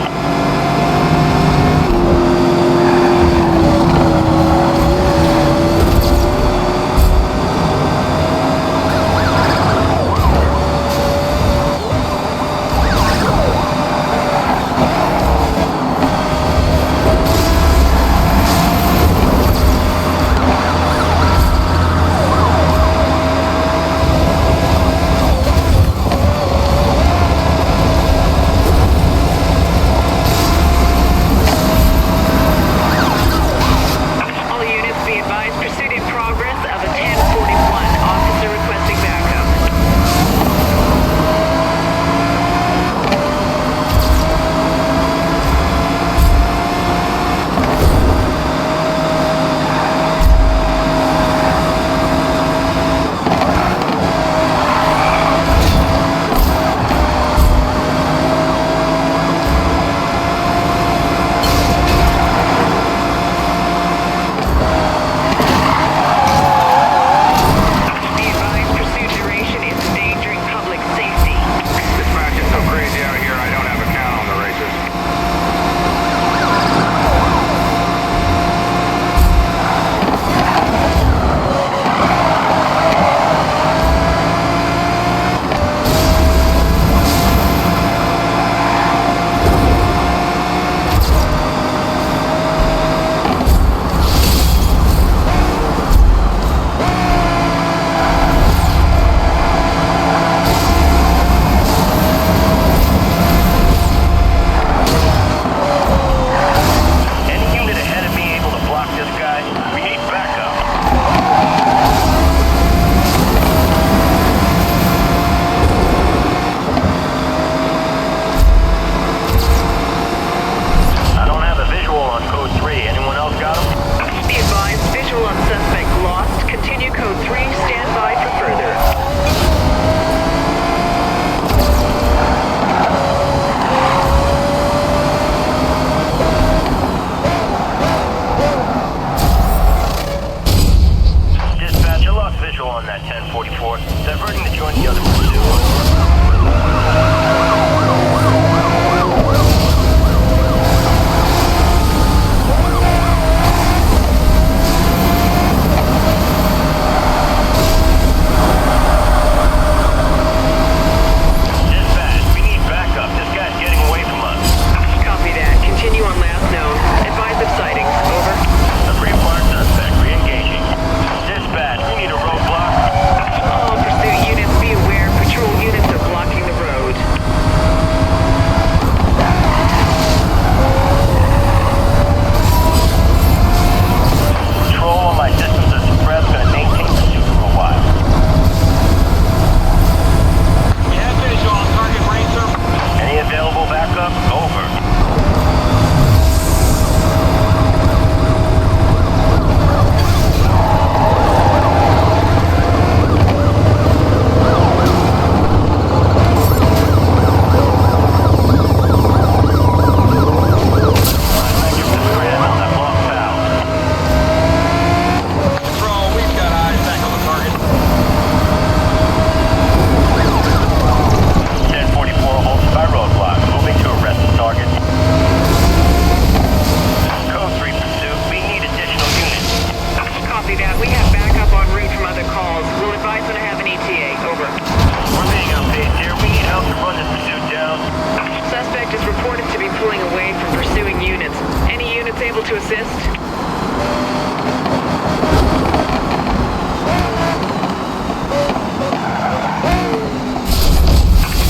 to assist?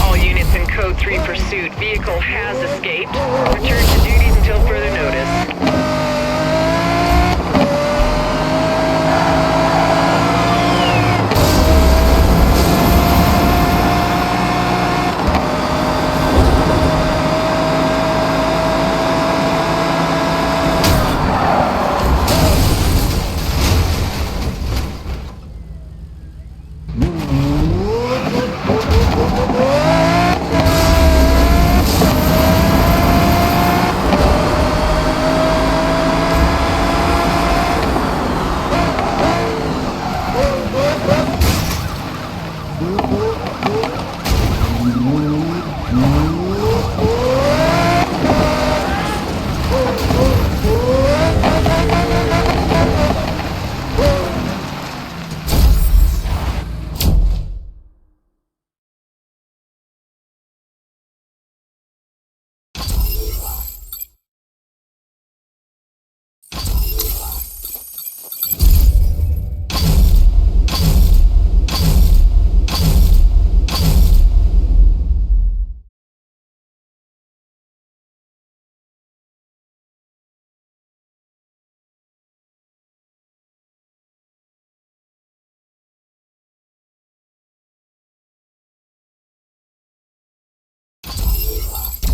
All units in Code 3 pursuit. Vehicle has escaped. Return to duties until further notice.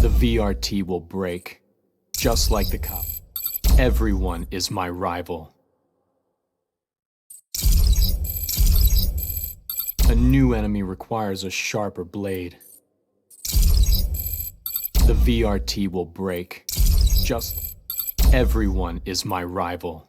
The VRT will break, just like the cop. Everyone is my rival. A new enemy requires a sharper blade. The VRT will break, just everyone is my rival.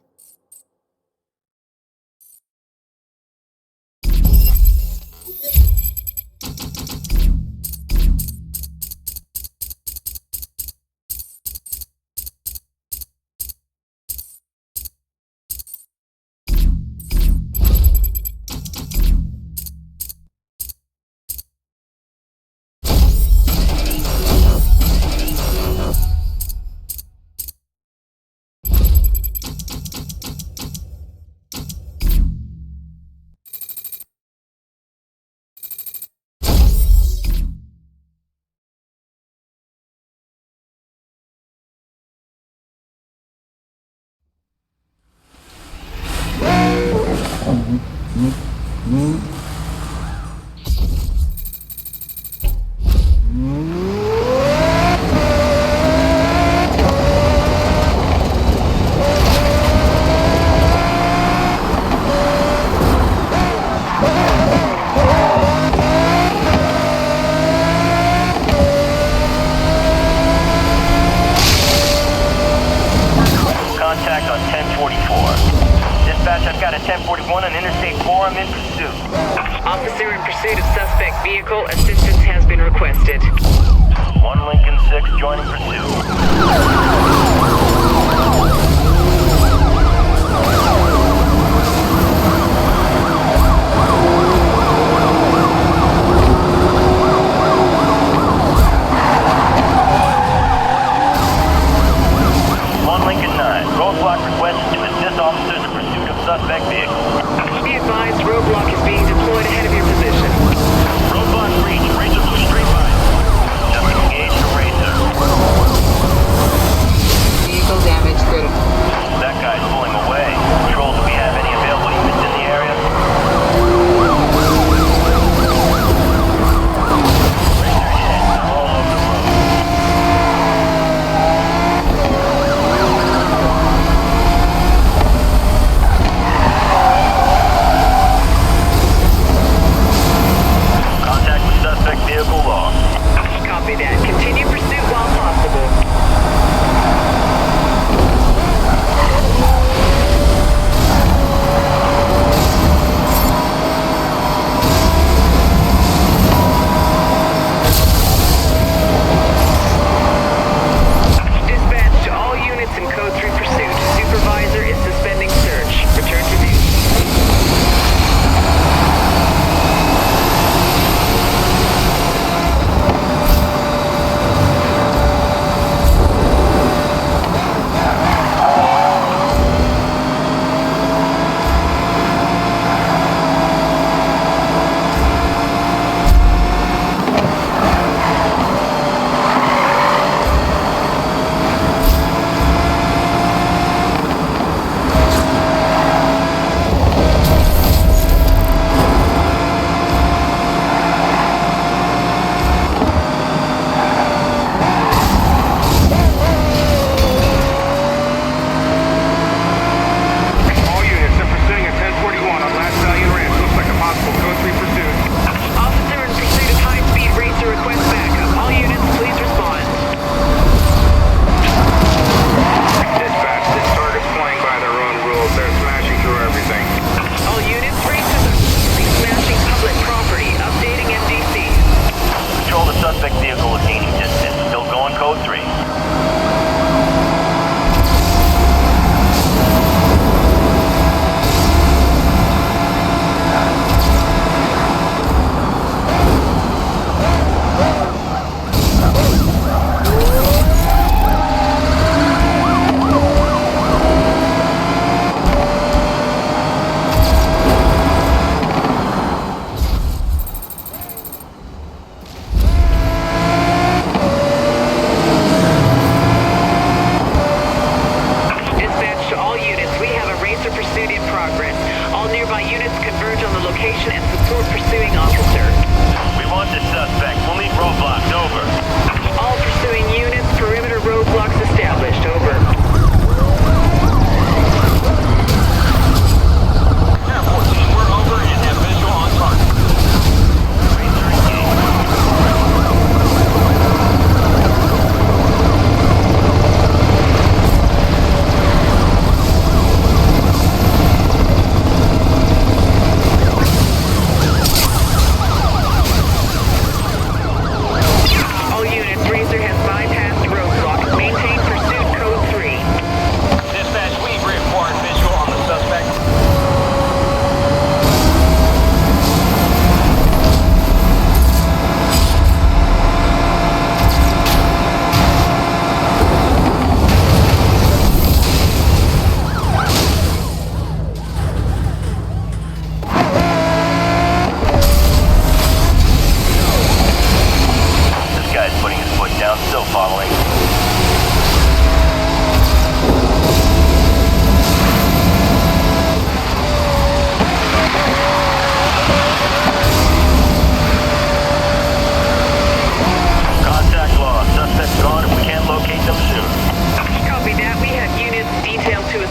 Contact on 1044. Dispatch, I've got a 1041 on Interstate 4. I'm in pursuit. Officer in pursuit of suspect vehicle. Assistance has been requested. 1 Lincoln 6 joining pursuit. Suspect vehicle. Be advised, roadblock is being deployed ahead of your position. Roadblock breach. RACER blue straight line. Just engaged the RACER. Vehicle damage critical. That guy's pulling away. Patrol, do we have any available units in the area? RACER hit. They're all over the road.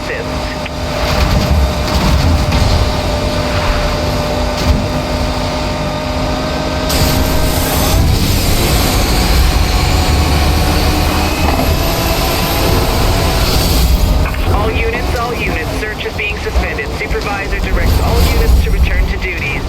assist. All units, search is being suspended. Supervisor directs all units to return to duties.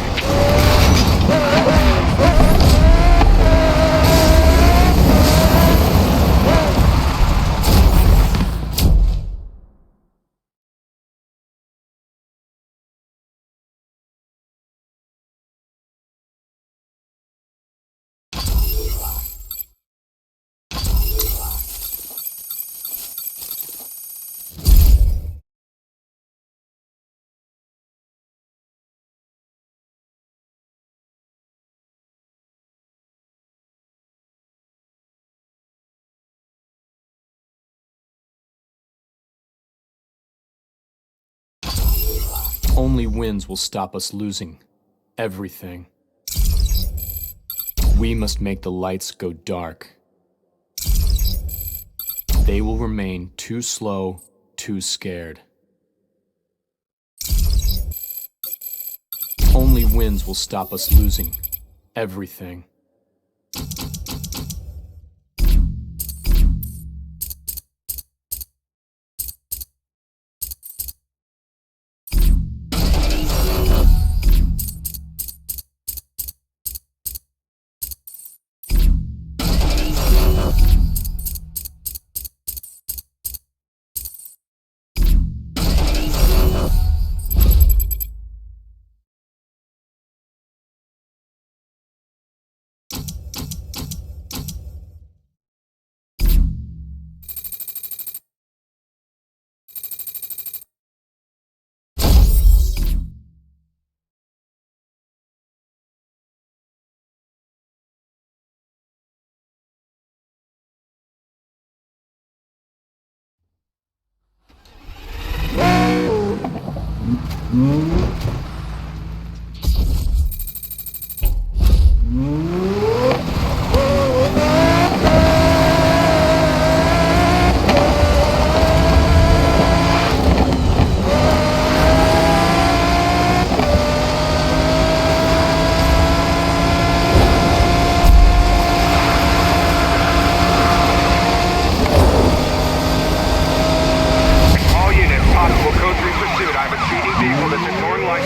Only wins will stop us losing everything. We must make the lights go dark. They will remain too slow, too scared. Only wins will stop us losing everything. Code 3 pursuit. I have a speeding vehicle that's ignoring lights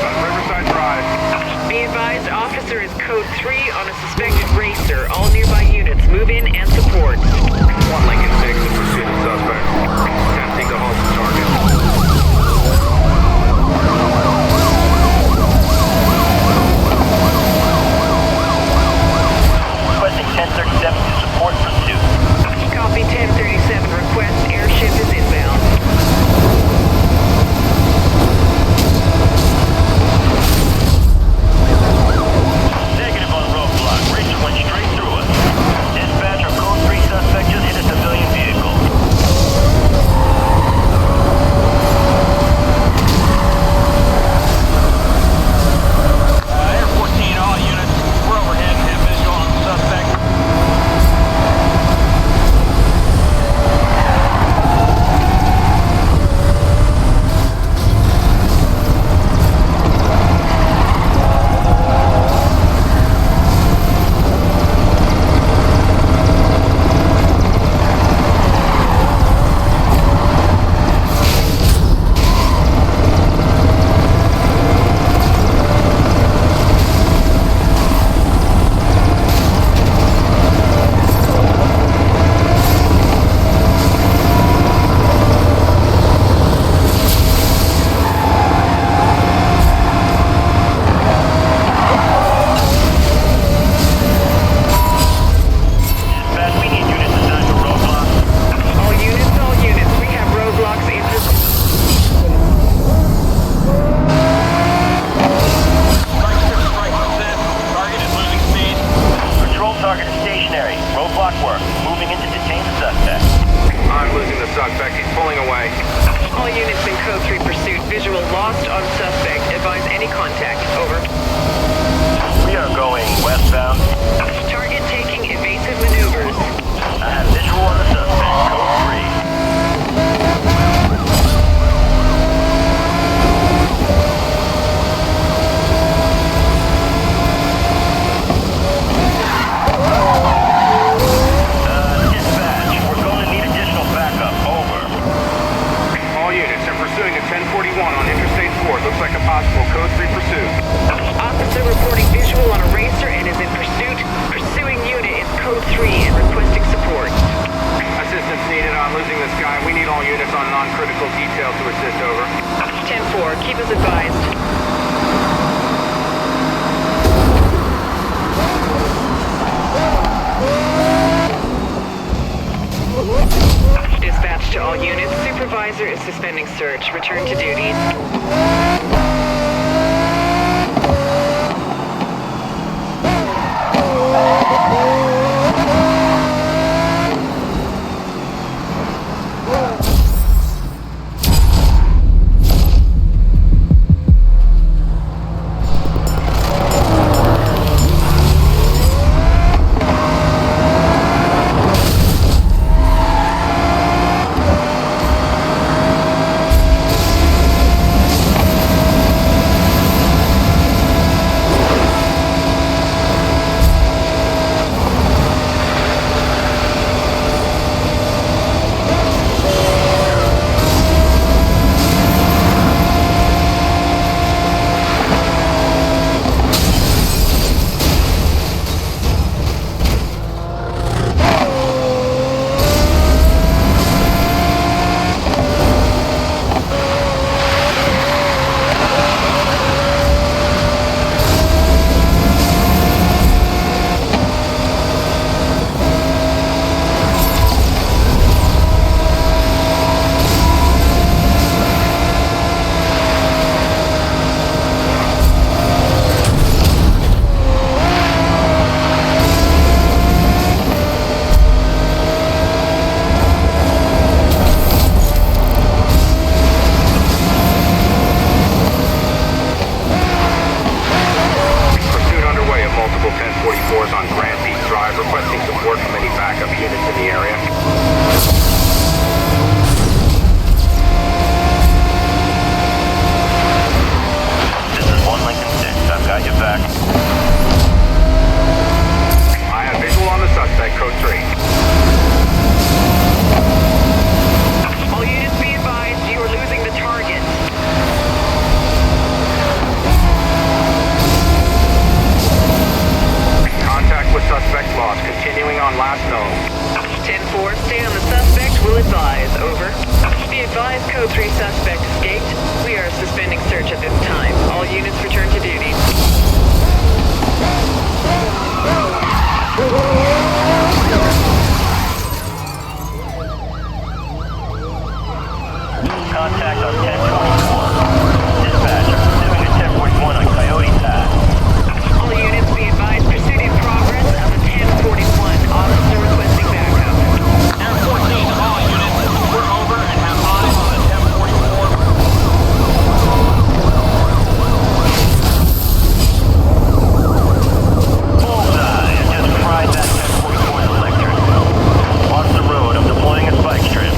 to assist, over. 10-4, keep us advised. Dispatch to all units. Supervisor is suspending search. Return to duty. Contact on 1044. Dispatch, pursuing at 1041 on Coyote Path. All units be advised, pursuit in progress of a 1041. Officer requesting backup. 1014, all units, we're over and have eyes on the 1044. Bullseye, I just fried that 1044 selector. Watch the road, I'm deploying a spike strip.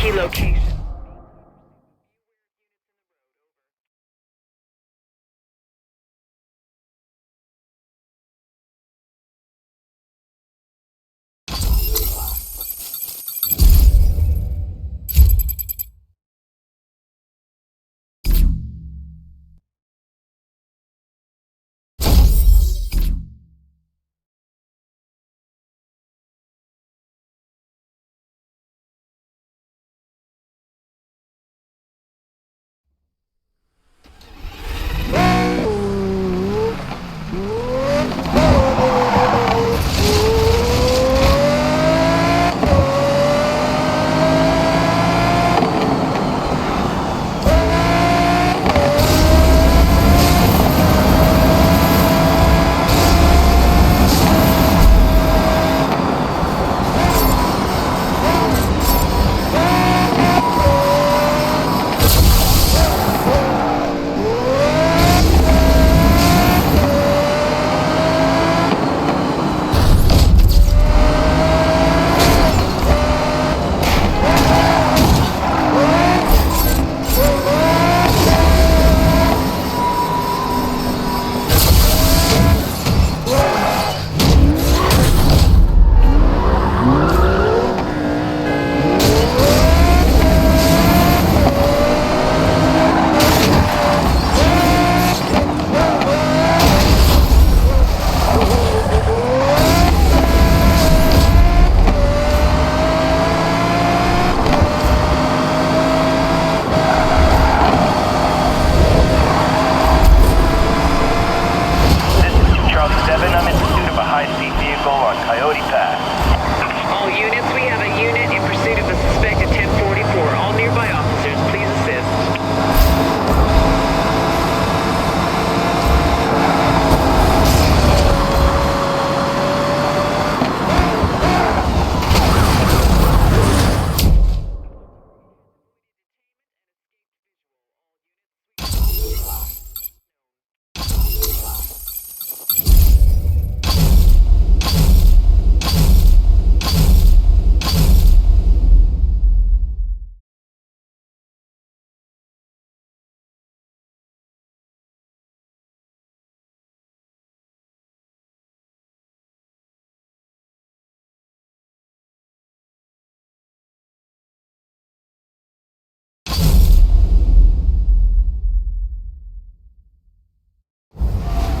key location.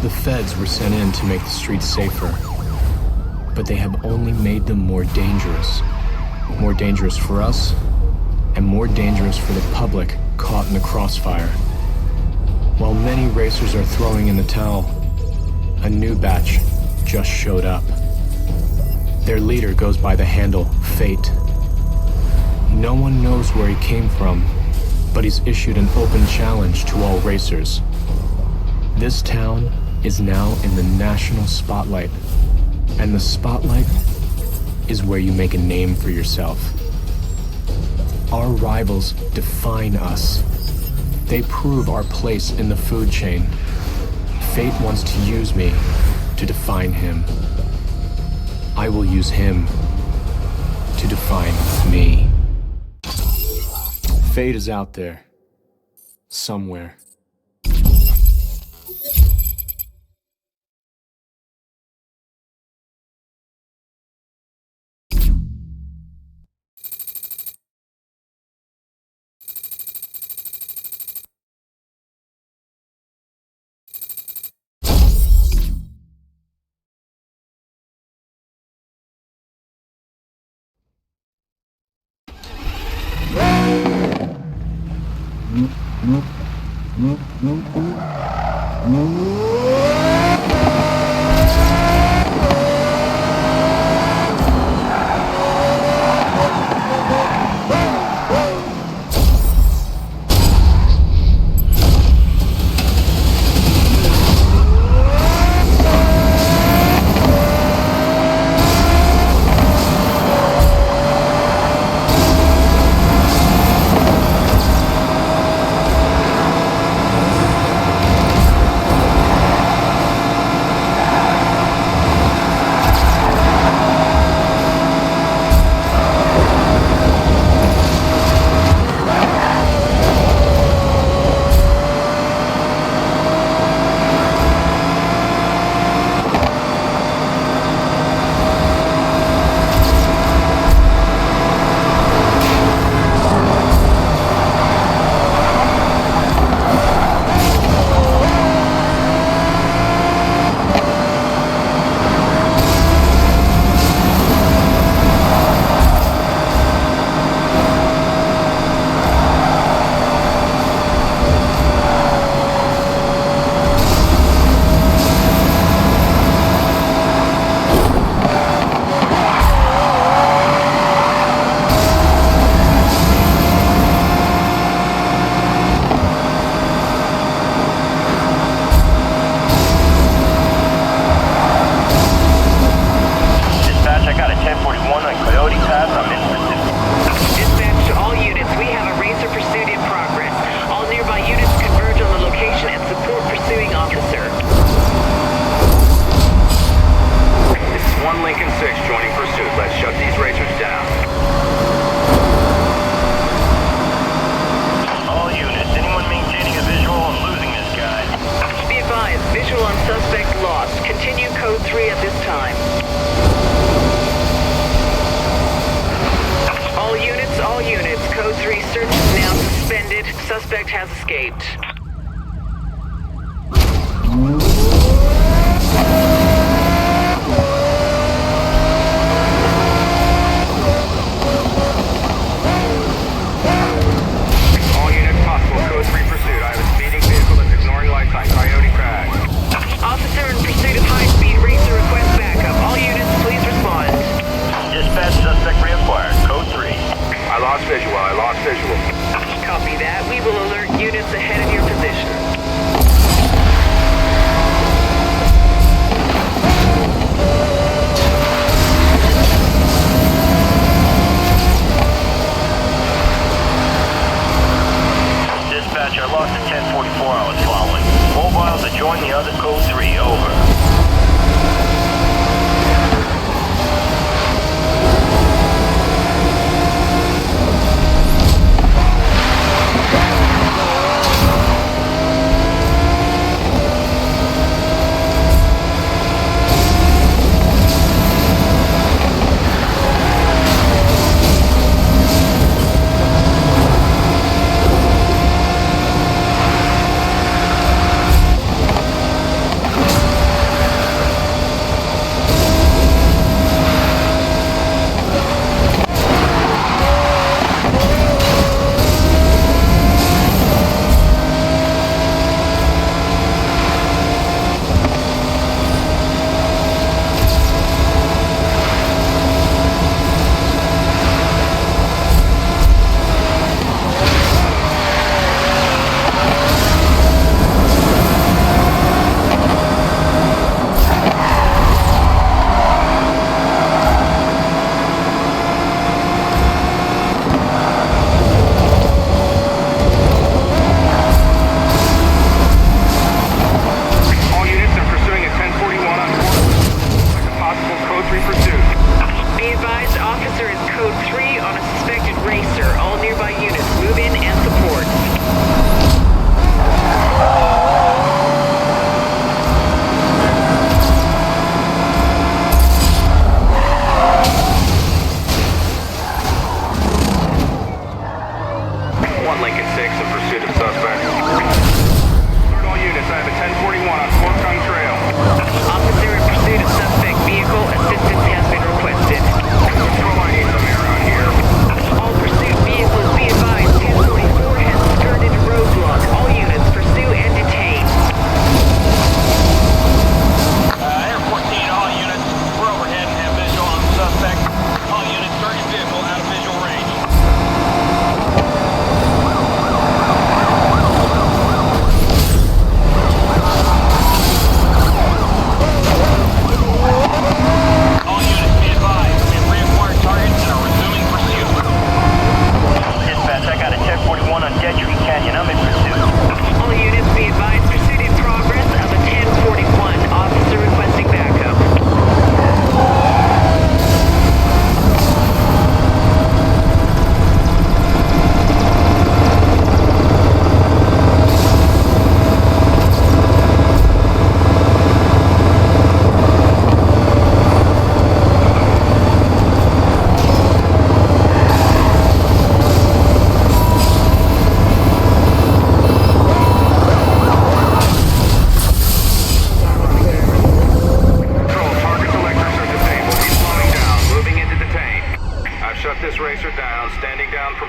The feds were sent in to make the streets safer, but they have only made them more dangerous. More dangerous for us, and more dangerous for the public caught in the crossfire. While many racers are throwing in the towel, a new batch just showed up. Their leader goes by the handle Fate. No one knows where he came from, but he's issued an open challenge to all racers. This town is now in the national spotlight, and the spotlight is where you make a name for yourself. Our rivals define us. They prove our place in the food chain. Fate wants to use me to define him. I will use him to define me. Fate is out there, somewhere. joining pursuit. Let's shut these racers down. All units, anyone maintaining a visual? I'm losing this guy. Be advised, visual on suspect lost. Continue code 3 at this time. All units, code 3 search is now suspended. Suspect has escaped. All units possible, code 3 pursuit. I have a speeding vehicle that's ignoring lights on Coyote Crash. Officer in pursuit of high-speed racer request backup. All units, please respond. Dispatch suspect reacquired. Code 3. I lost visual. Copy that. We will alert units ahead of your position. Dispatch, I lost the 1044 I was following. Mobiles to join the other code 3. Over.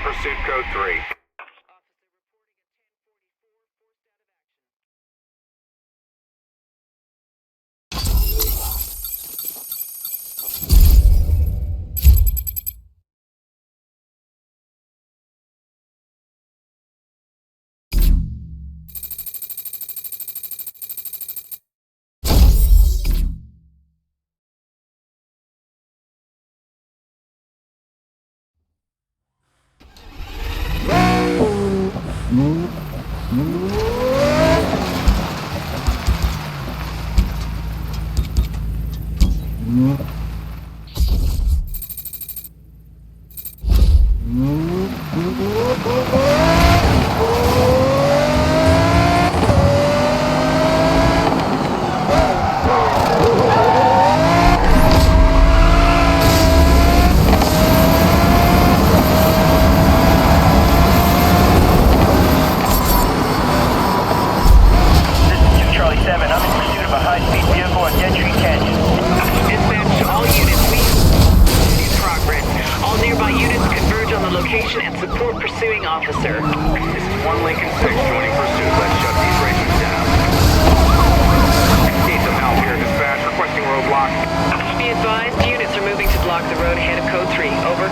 pursuit code 3. Run! road ahead of code 3. Over.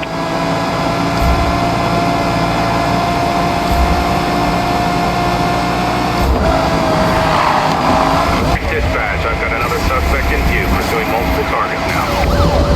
Dispatch, I've got another suspect in view, pursuing multiple targets now.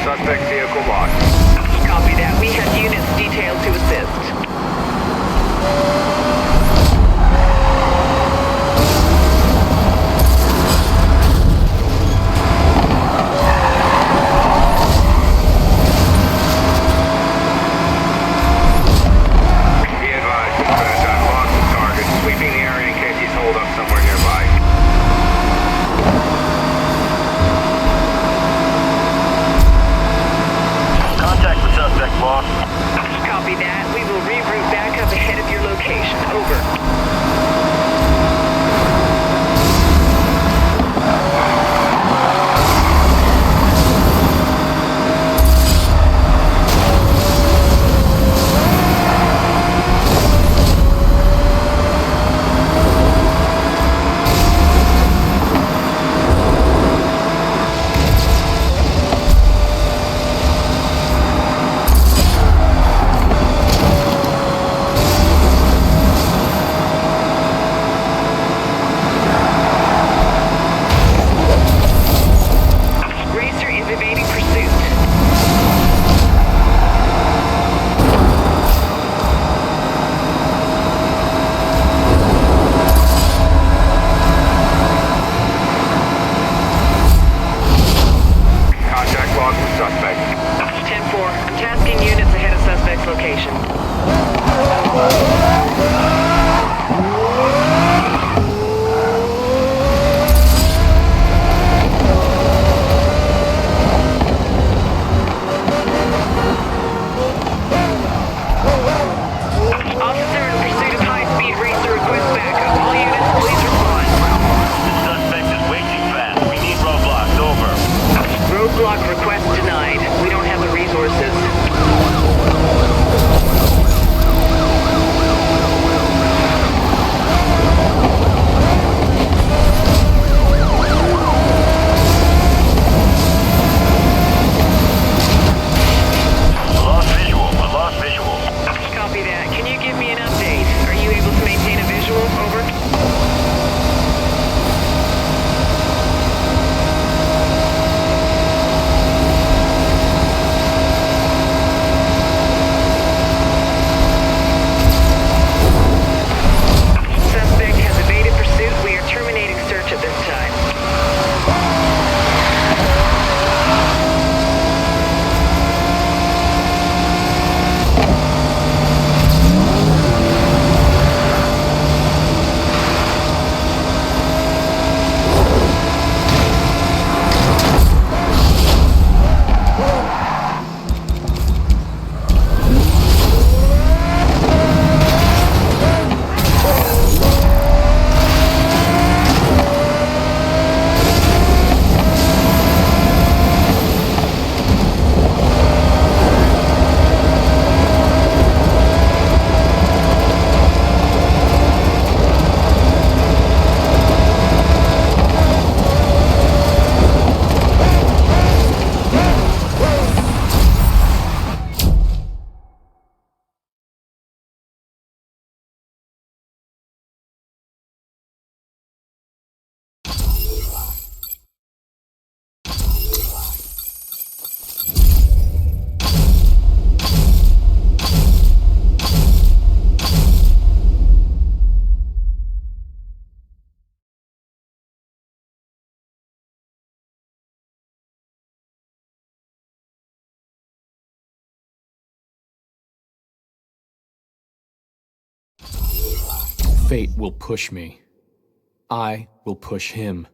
Suspect vehicle lost. Copy that. We have units detailed to assist. Be advised, dispatch, I've lost the target. Sweeping the area in case he's holed up somewhere nearby. Suspect lost. Copy that. We will reroute back up ahead of your location. Over. Fate will push me. I will push him.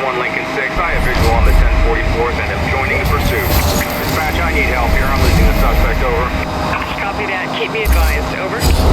1 Lincoln 6. I have visual on the 1044th and am joining the pursuit. Dispatch, I need help here. I'm losing the suspect. Over. Copy that. Keep me advised. Over.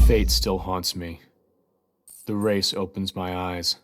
Fate still haunts me. The race opens my eyes.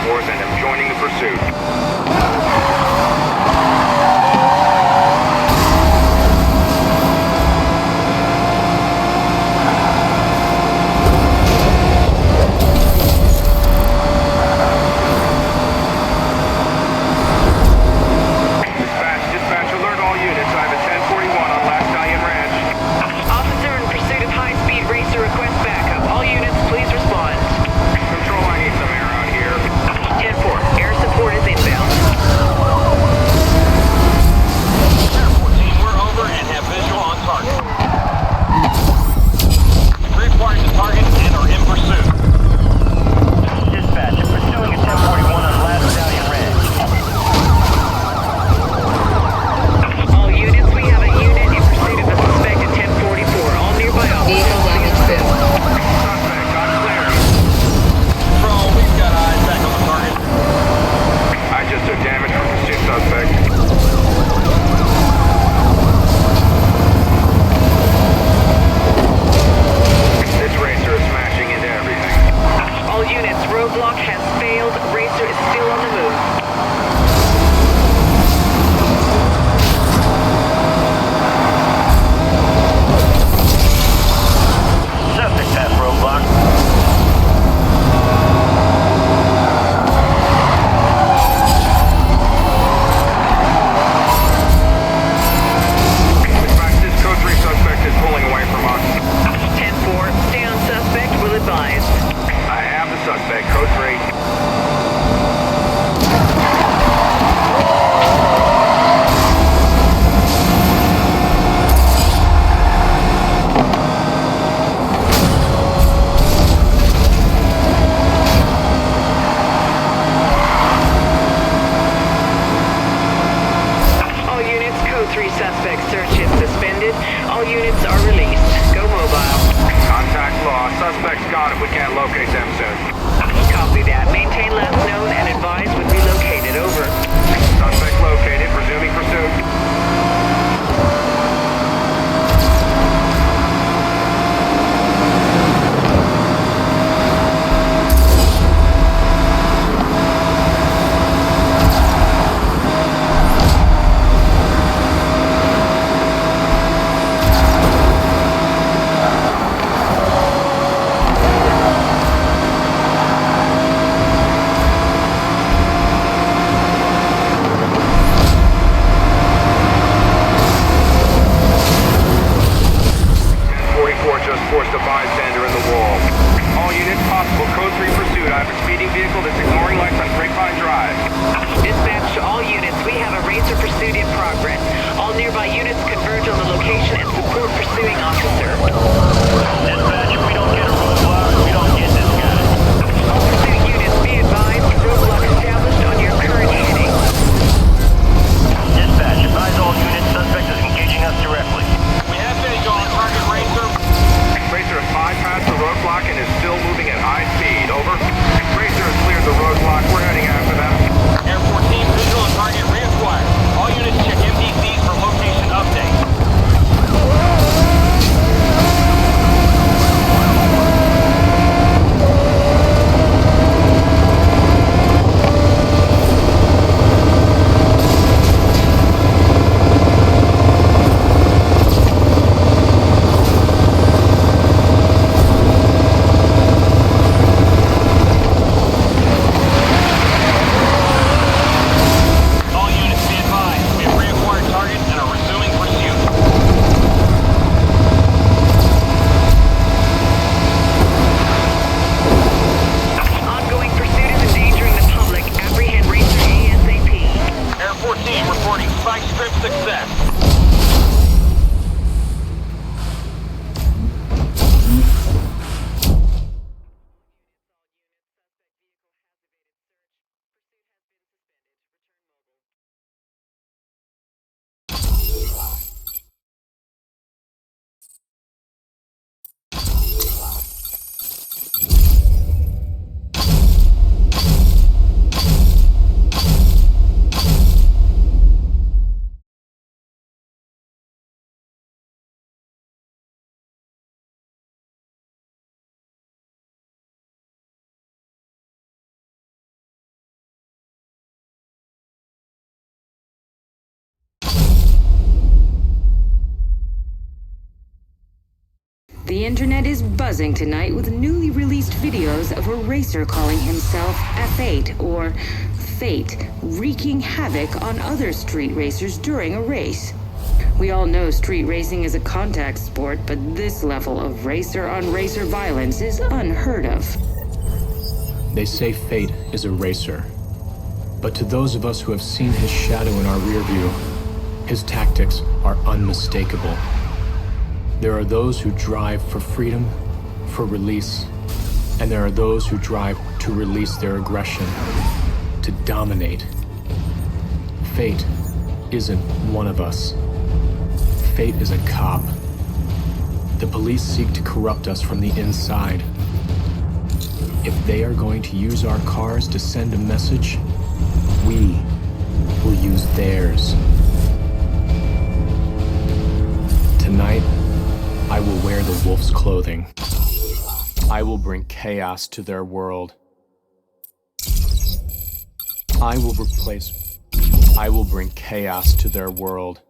1044s and am joining the pursuit. Dispatch, alert all units. I have a 1041 on Last Stallion Ranch. Officer in pursuit of high-speed racer request backup. All units, please respond. Control, I need some air out here. 10-4, air support is inbound. Air 14, we're over and have visual on target. We've reacquired the target and are in pursuit. Dispatch, I'm pursuing a 1041 on Last Stallion Ranch. All units, we have a unit in pursuit of a suspect at 1044. All nearby Vehicle officers, please damage respond. boom. Suspect, I'm clear. Control, we've got eyes back on the target. I just took damage from pursuit suspect. This racer is smashing into everything. All units, roadblock has failed. Racer is still on the move. Suspect past roadblock. Dispatch, this code 3 suspect is pulling away from us. 10-4, stay on suspect, will advise. I have the suspect, code 3. All units, code 3 suspect search is suspended. All units are released. Go mobile. Contact lost. Suspects got him. We can't locate them soon. Copy that. Maintain last known and advise when relocated. Over. Suspect located. Resuming pursuit. Just forced a bystander in the wall. All units, possible code 3 pursuit. I have a speeding vehicle that's ignoring lights on Grapevine Drive. Dispatch to all units. We have a racer pursuit in progress. All nearby units converge on the location and support pursuing officer. Dispatch, if we don't get a roadblock, we don't get this guy. All pursuit units, be advised. Roadblock established on your current heading. Dispatch, advise all units, suspect is engaging us directly. We have visual on target, Racer. Racer has bypassed the roadblock and is still moving at high speed. Over. Racer has cleared the roadblock. We're heading after them. Air 14, visual on target reacquired. All units check MDCs for location update. The internet is buzzing tonight with newly released videos of a racer calling himself F8, or Fate, wreaking havoc on other street racers during a race. We all know street racing is a contact sport, but this level of racer-on-racer violence is unheard of. They say Fate is a racer. But to those of us who have seen his shadow in our rear view, his tactics are unmistakable. There are those who drive for freedom, for release, and there are those who drive to release their aggression, to dominate. Fate isn't one of us. Fate is a cop. The police seek to corrupt us from the inside. If they are going to use our cars to send a message, we will use theirs. Tonight, I will wear the wolf's clothing. I will bring chaos to their world. I will bring chaos to their world.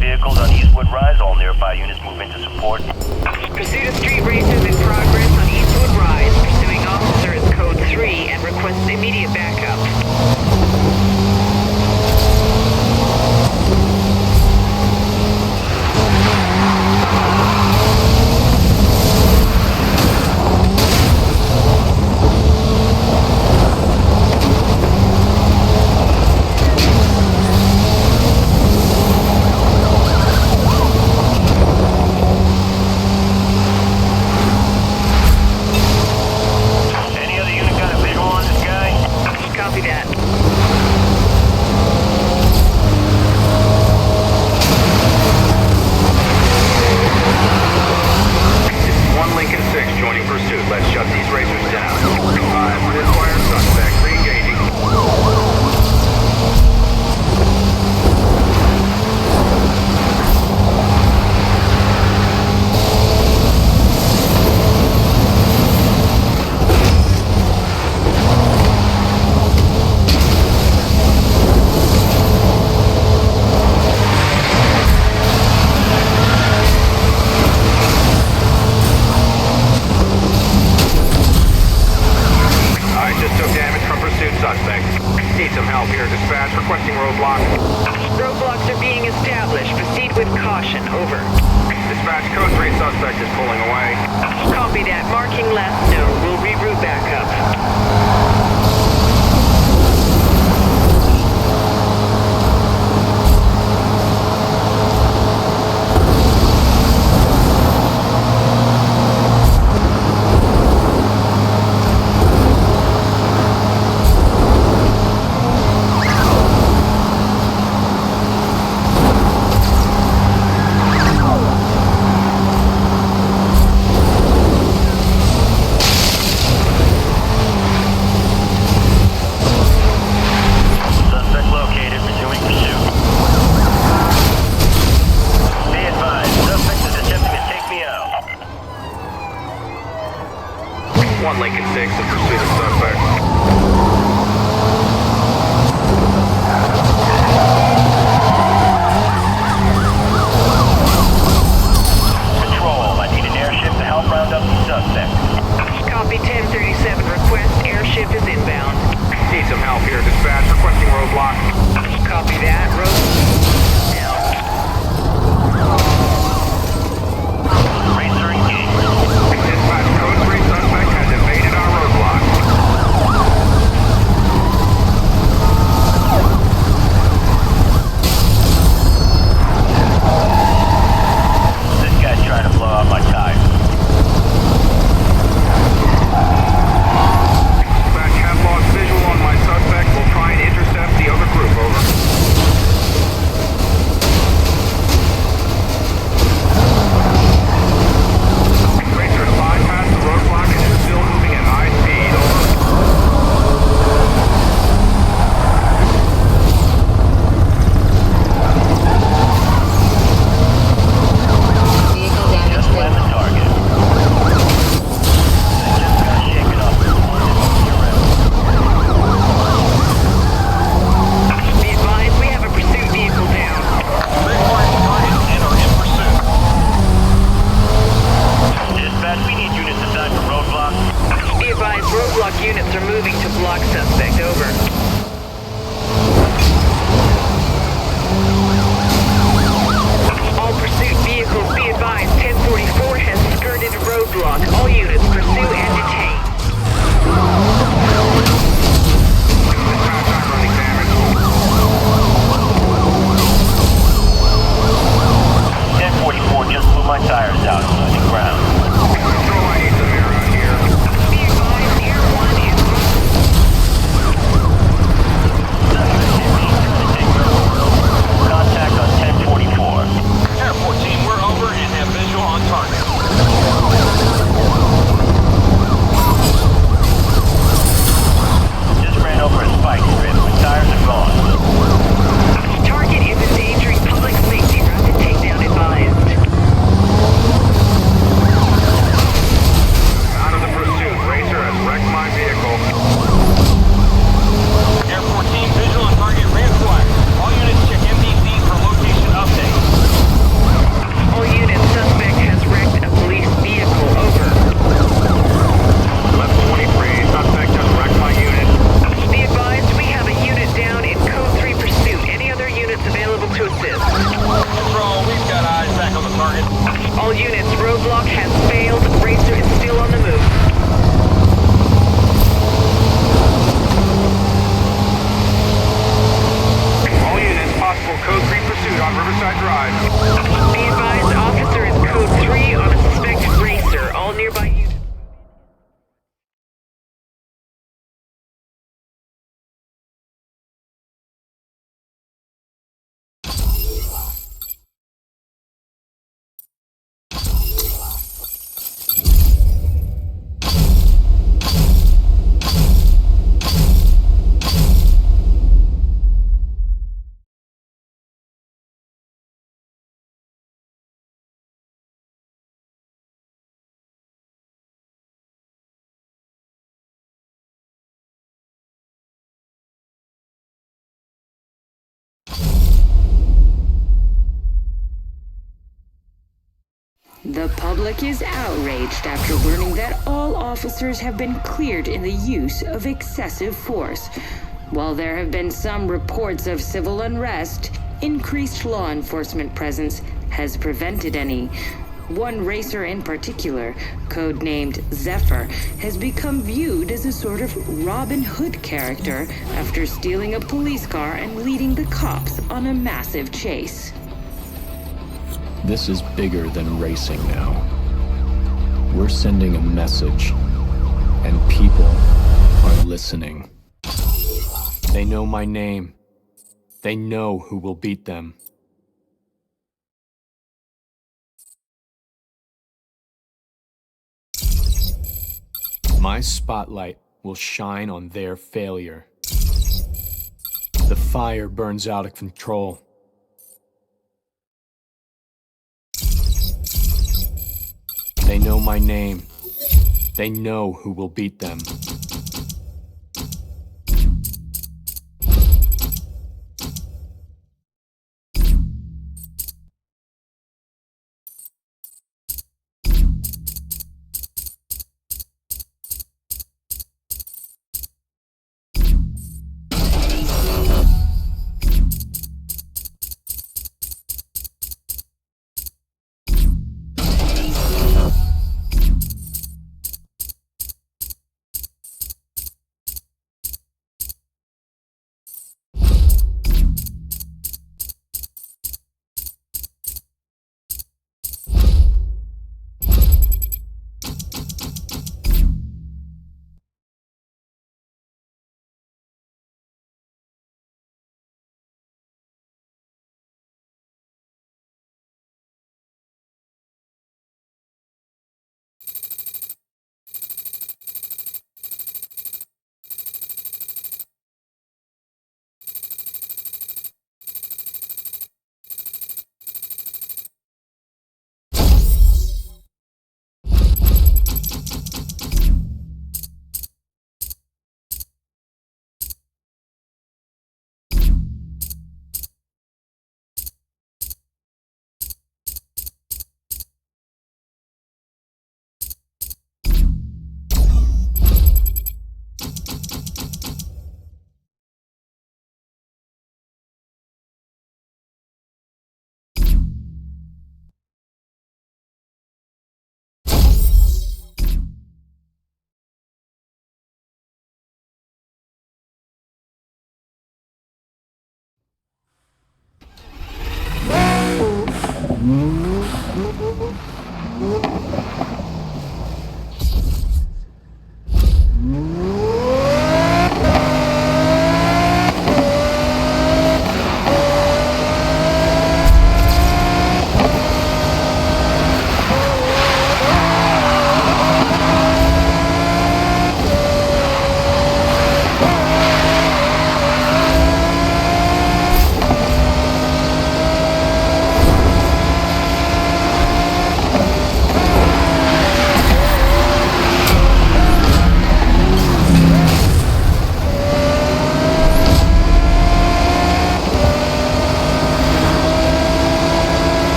Vehicles on Eastwood Rise, all nearby units move into support. Pursuit of street racers in progress on Eastwood Rise. Pursuing officer is code 3 and requests immediate backup. Roadblocks are being established. Proceed with caution. Over. Dispatch, code 3 suspect is pulling away. Copy that. Marking last known. We'll reroute back up. Lincoln 6 in pursuit of suspect. Control, I need an airship to help round up the suspect. Copy 1037. Request airship is inbound. Need some help here, dispatch. Requesting roadblock. Copy that. Road. units are moving to block suspect. Over. All pursuit vehicles, be advised, 1044 has skirted a roadblock. All units pursue and detain. Time running damage. 1044 just blew my tires out, losing ground. Control, I need some air out here. Be advised, Air 1 is... Contact on 1044. Air 14, we're over and have visual on target. Just ran over a spike strip. My tires are gone. Target is endangering public safety. Rapid takedown advised. Out of the pursuit. Racer has wrecked my vehicle. Air 14, visual on target reacquired. All units check MDCs for location update. All units, suspect has wrecked a police vehicle. Over. 1123. Suspect has wrecked my unit. Be advised, we have a unit down in Code 3 pursuit. Any other units available to assist? Control, we've got eyes back on the target. All units, roadblock has failed. Racer is still on the move. All units, possible Code 3 pursuit on Riverside Drive. Be advised, officer is Code 3 on a suspected racer. All nearby units. The public is outraged after learning that all officers have been cleared in the use of excessive force. While there have been some reports of civil unrest, increased law enforcement presence has prevented any. One racer in particular, codenamed Zephyr, has become viewed as a sort of Robin Hood character after stealing a police car and leading the cops on a massive chase. This is bigger than racing now. We're sending a message, and people are listening. They know my name. They know who will beat them. My spotlight will shine on their failure. The fire burns out of control. They know my name. They know who will beat them.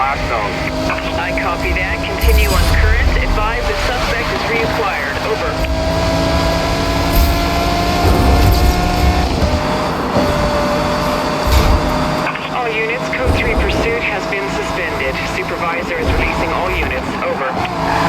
last known. I copy that. Continue on current. Advise the suspect is reacquired. Over. All units, Code 3 pursuit has been suspended. Supervisor is releasing all units. Over.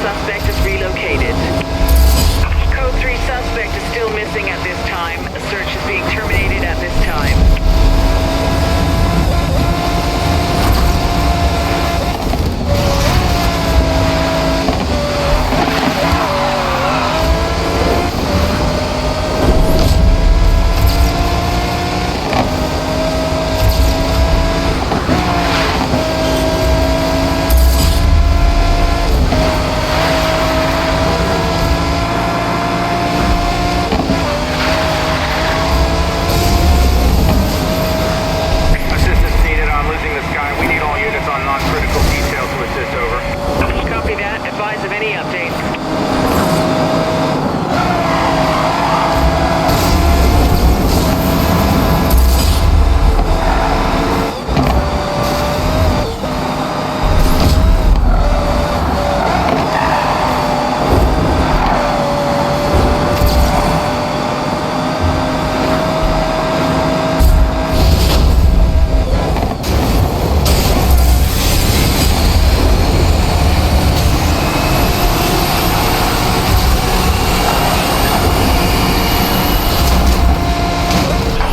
suspect is relocated. Code 3 suspect is still missing at this time. A search is being terminated at this time. Assistance needed on losing this guy. We need all units on non-critical detail to assist, over. Copy that. Advise of any updates.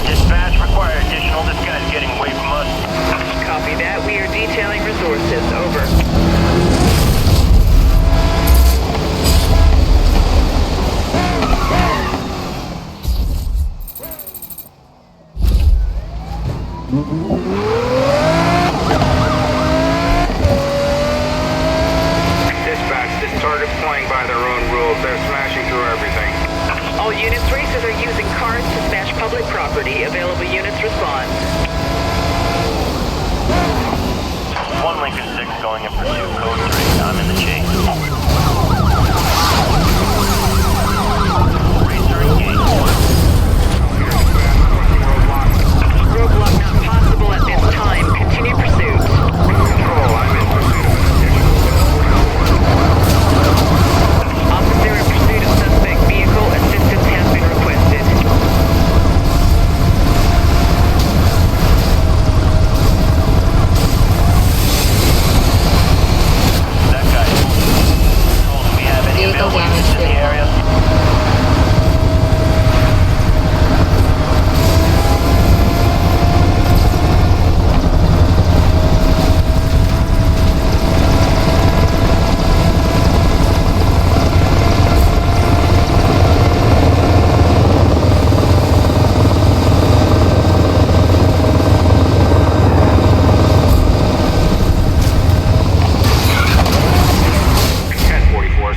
Dispatch required additional. This guy's getting away from us. Copy that. We are detailing resources. Over. Dispatch, this target's playing by their own rules. They're smashing through everything. All units, racers are using cars to smash public property. Available units respond. 1 Lincoln 6 going in pursuit. Code 3. I'm in the chase. Racer engaged. Roadblock not possible at this time. Continue pursuit. Control, I'm in pursuit of an additional. Officer in pursuit of suspect vehicle. Assistance has been requested. That guy. Control, do we have any Vehicle available damage units in the area?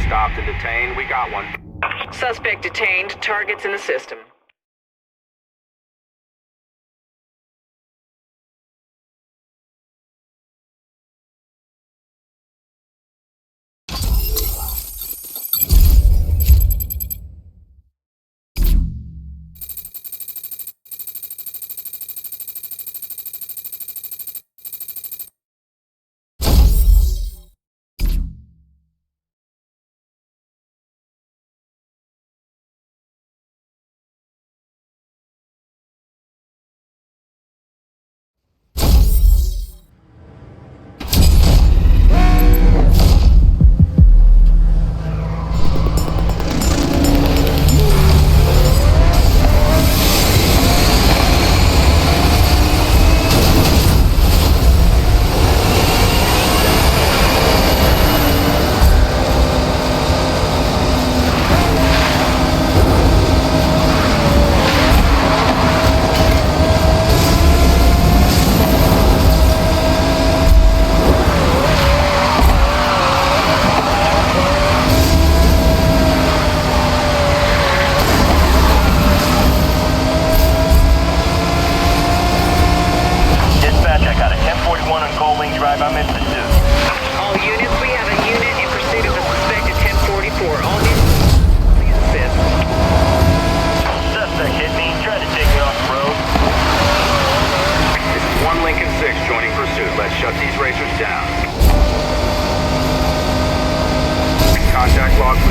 Stopped and detained. We got one. Suspect detained. Targets in the system.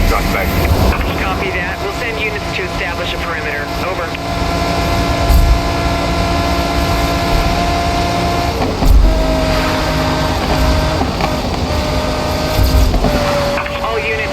suspect. Copy that. We'll send units to establish a perimeter. Over. All units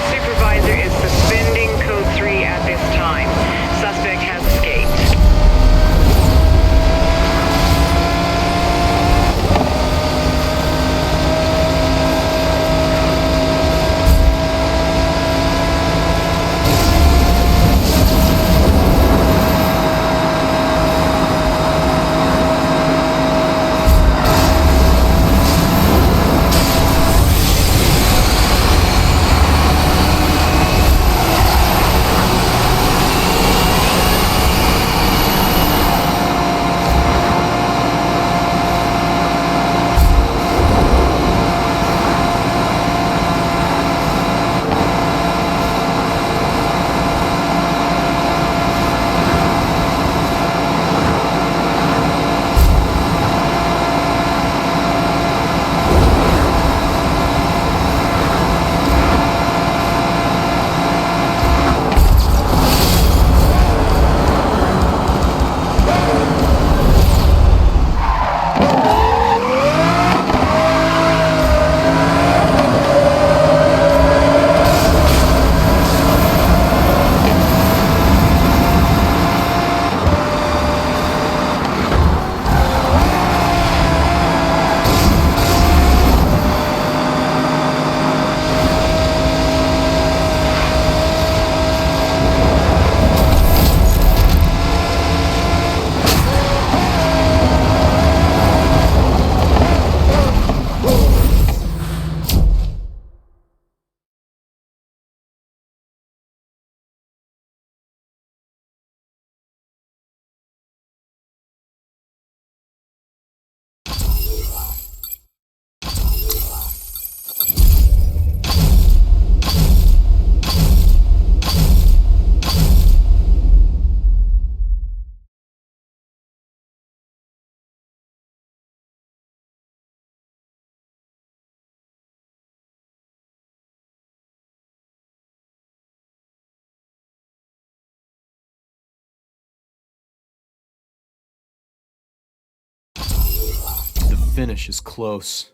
finish is close.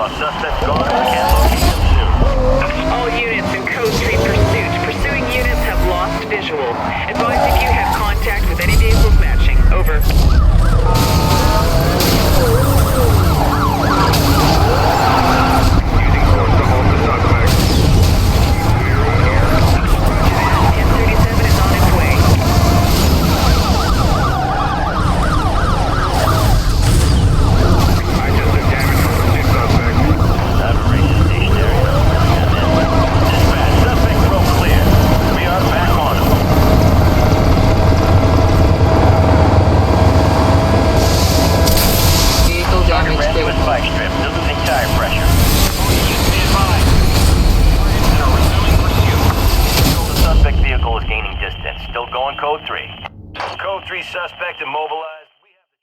All suspects gone and we can't locate them soon. All units in Code 3 pursuit. Pursuing units have lost visual. Advise if you have contact with any vehicles matching. Over. Using force to halt the suspect. Clearing here. 1037 is on its way. I just took damage from pursuit suspect. Not a racing station area. Dispatch, suspect broke clear. We are back on him. Vehicle Target damage ran through a critical. spike strip. Still losing tire pressure. Be advised. Targets are resuming pursuit. The suspect vehicle is gaining distance. Still going Code 3. Code 3 suspect immobilized. We have the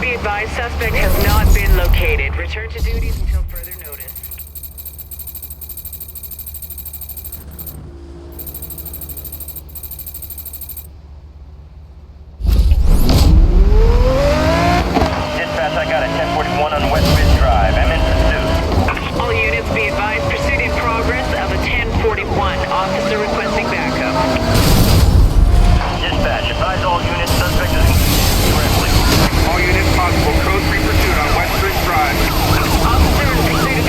be advised, suspect has not been located. Return to duties until further notice. Dispatch, I got a 1041 on West Ridge Drive. I'm in pursuit. All units be advised, pursuit in progress of a 1041. Officer requesting backup. Dispatch, advise all units, suspect is directly. All units possible, code 3 pursuit on West Ridge Drive. Officer in pursuit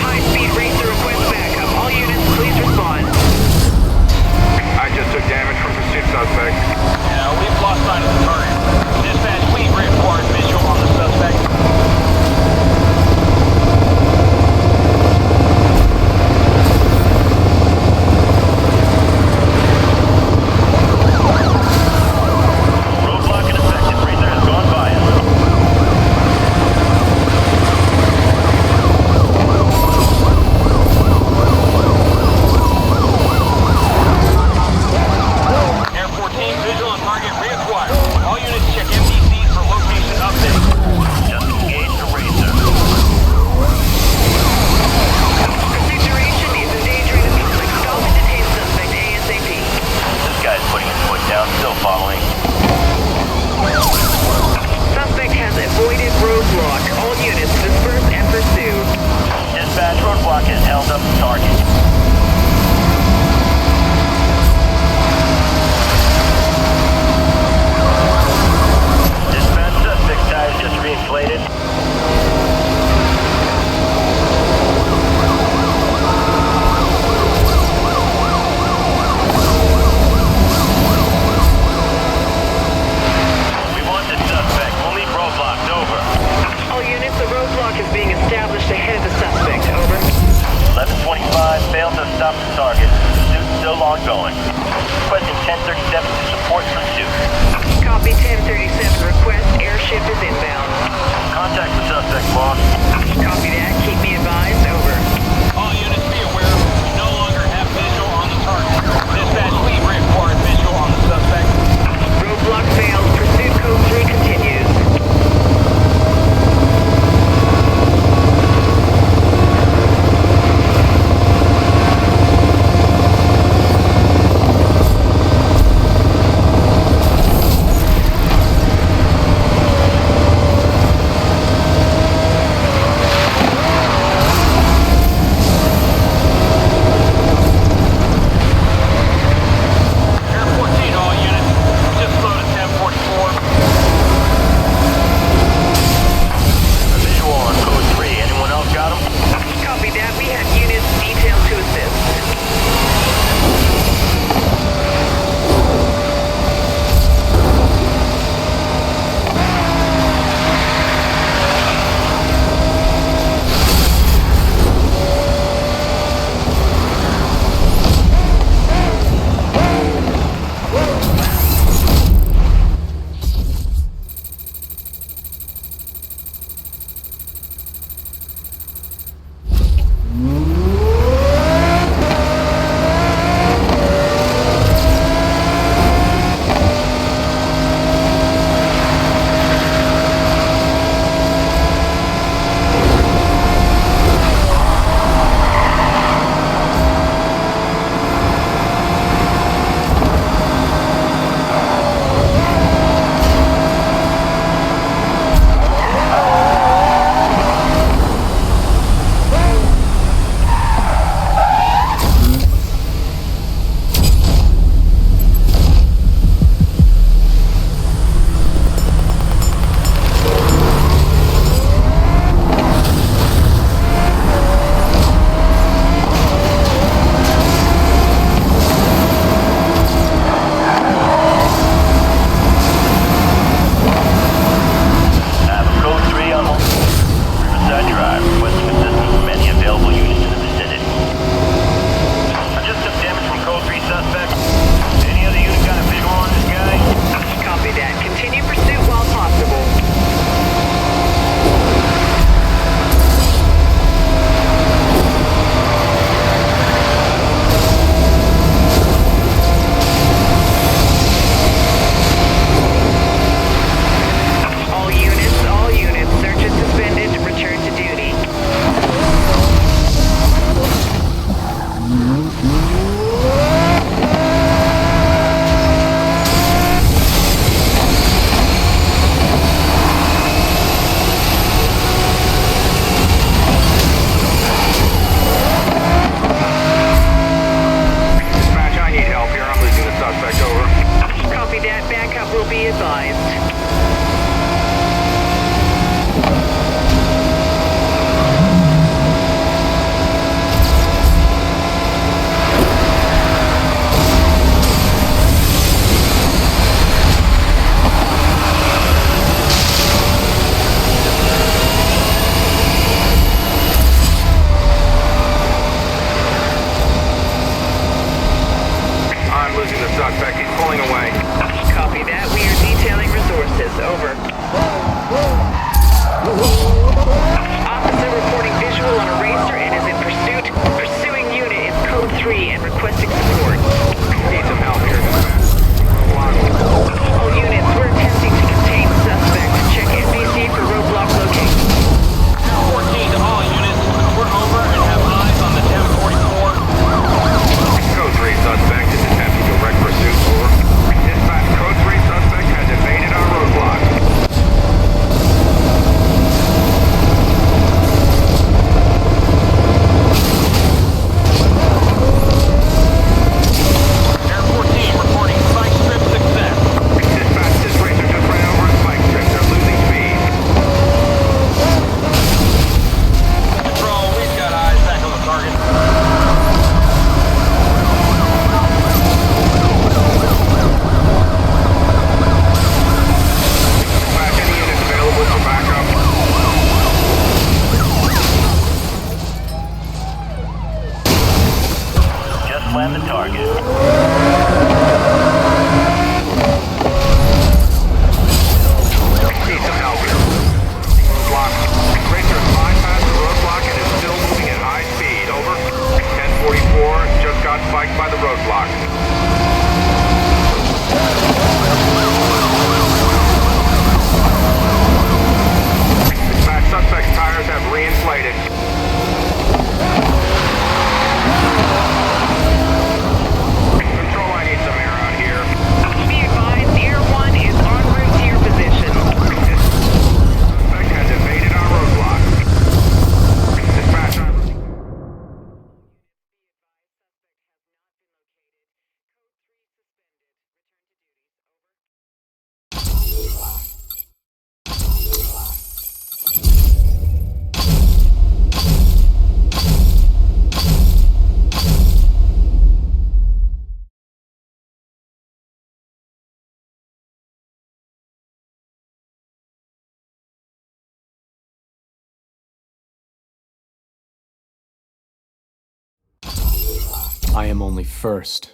I am only first,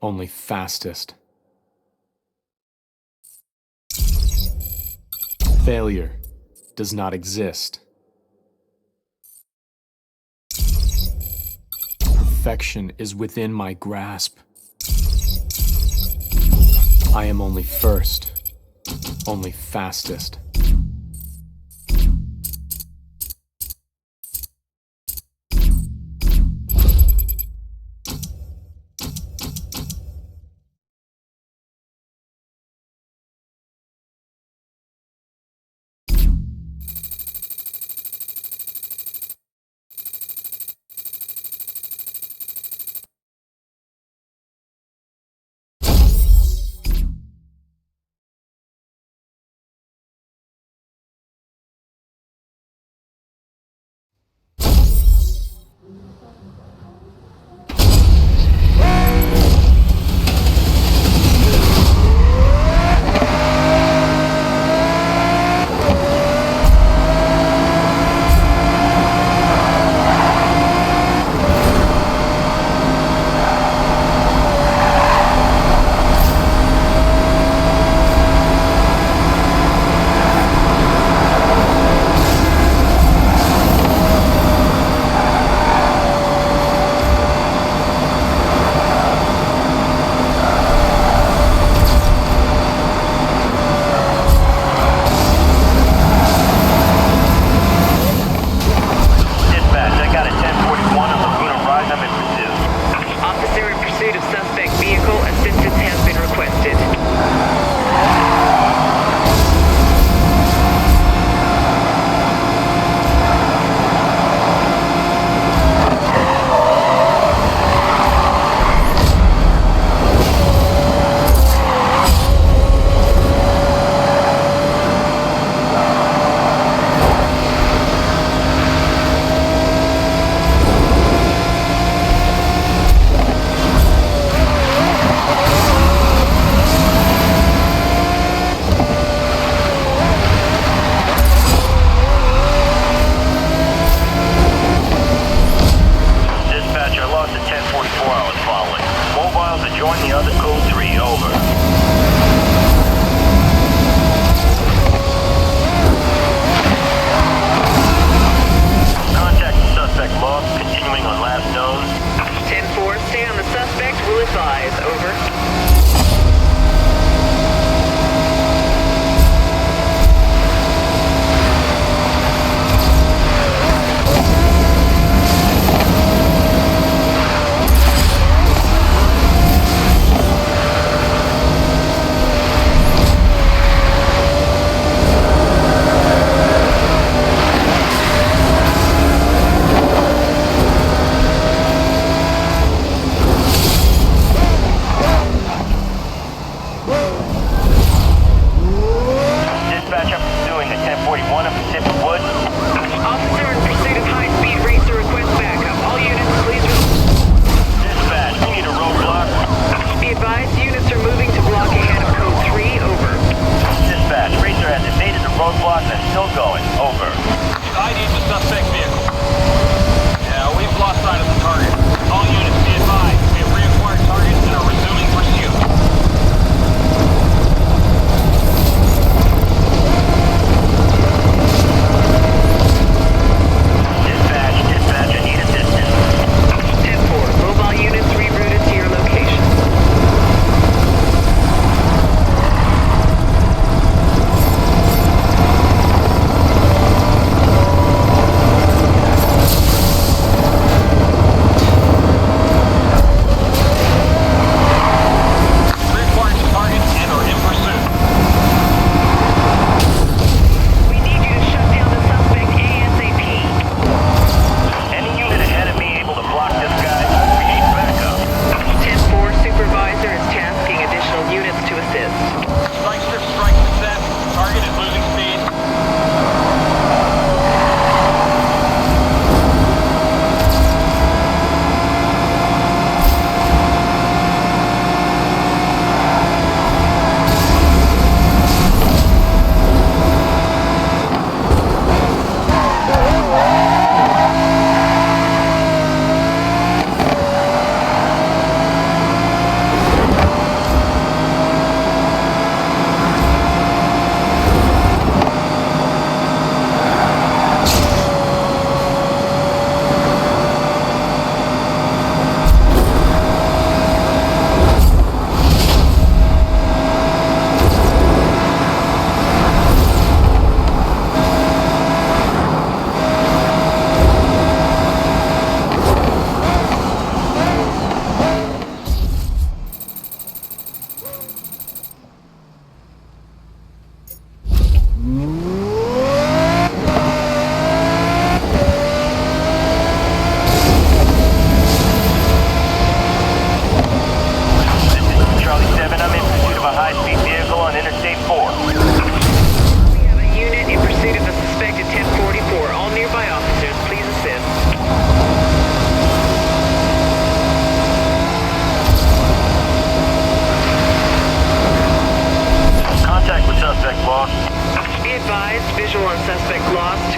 only fastest. Failure does not exist. Perfection is within my grasp. I am only first, only fastest.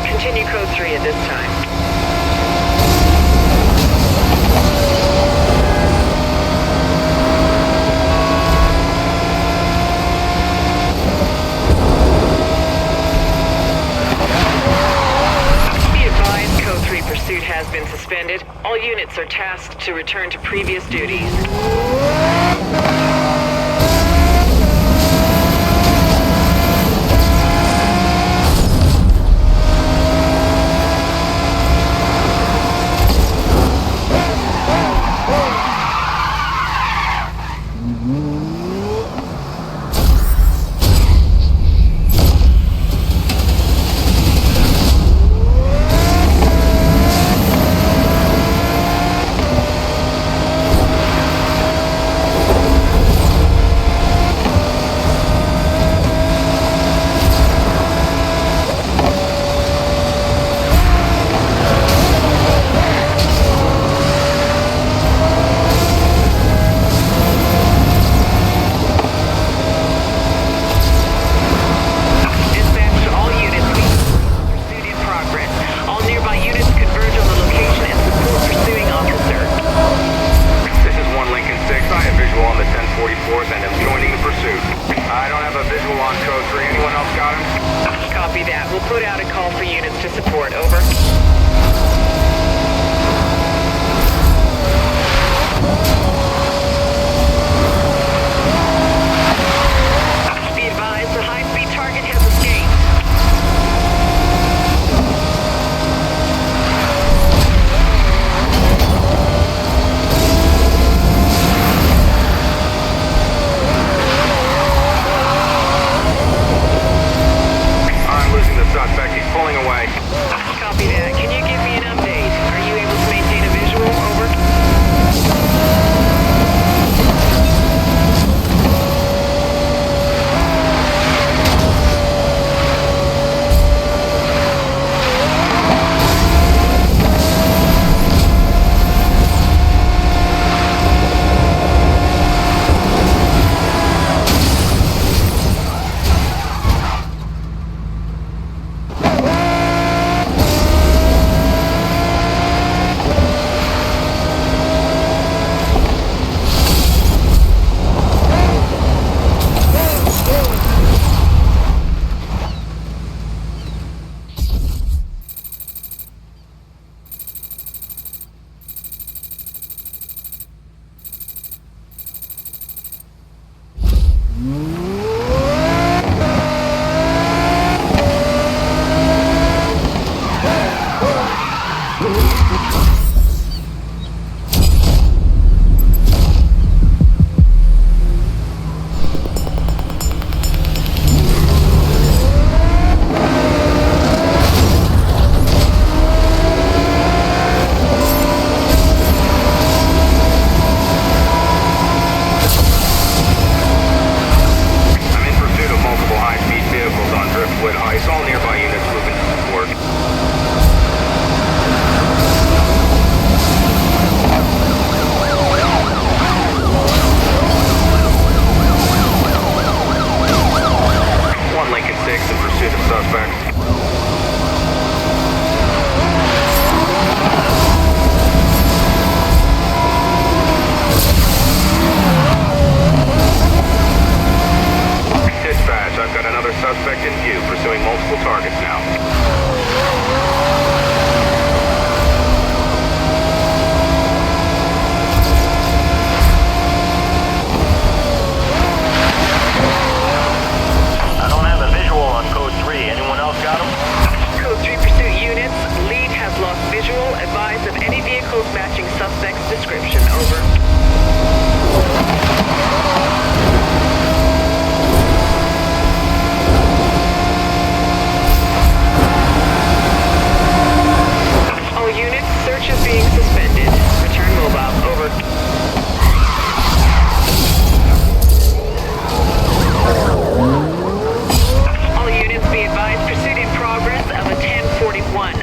Continue code 3 at this time. Pursuit has been suspended. All units are tasked to return to previous duties.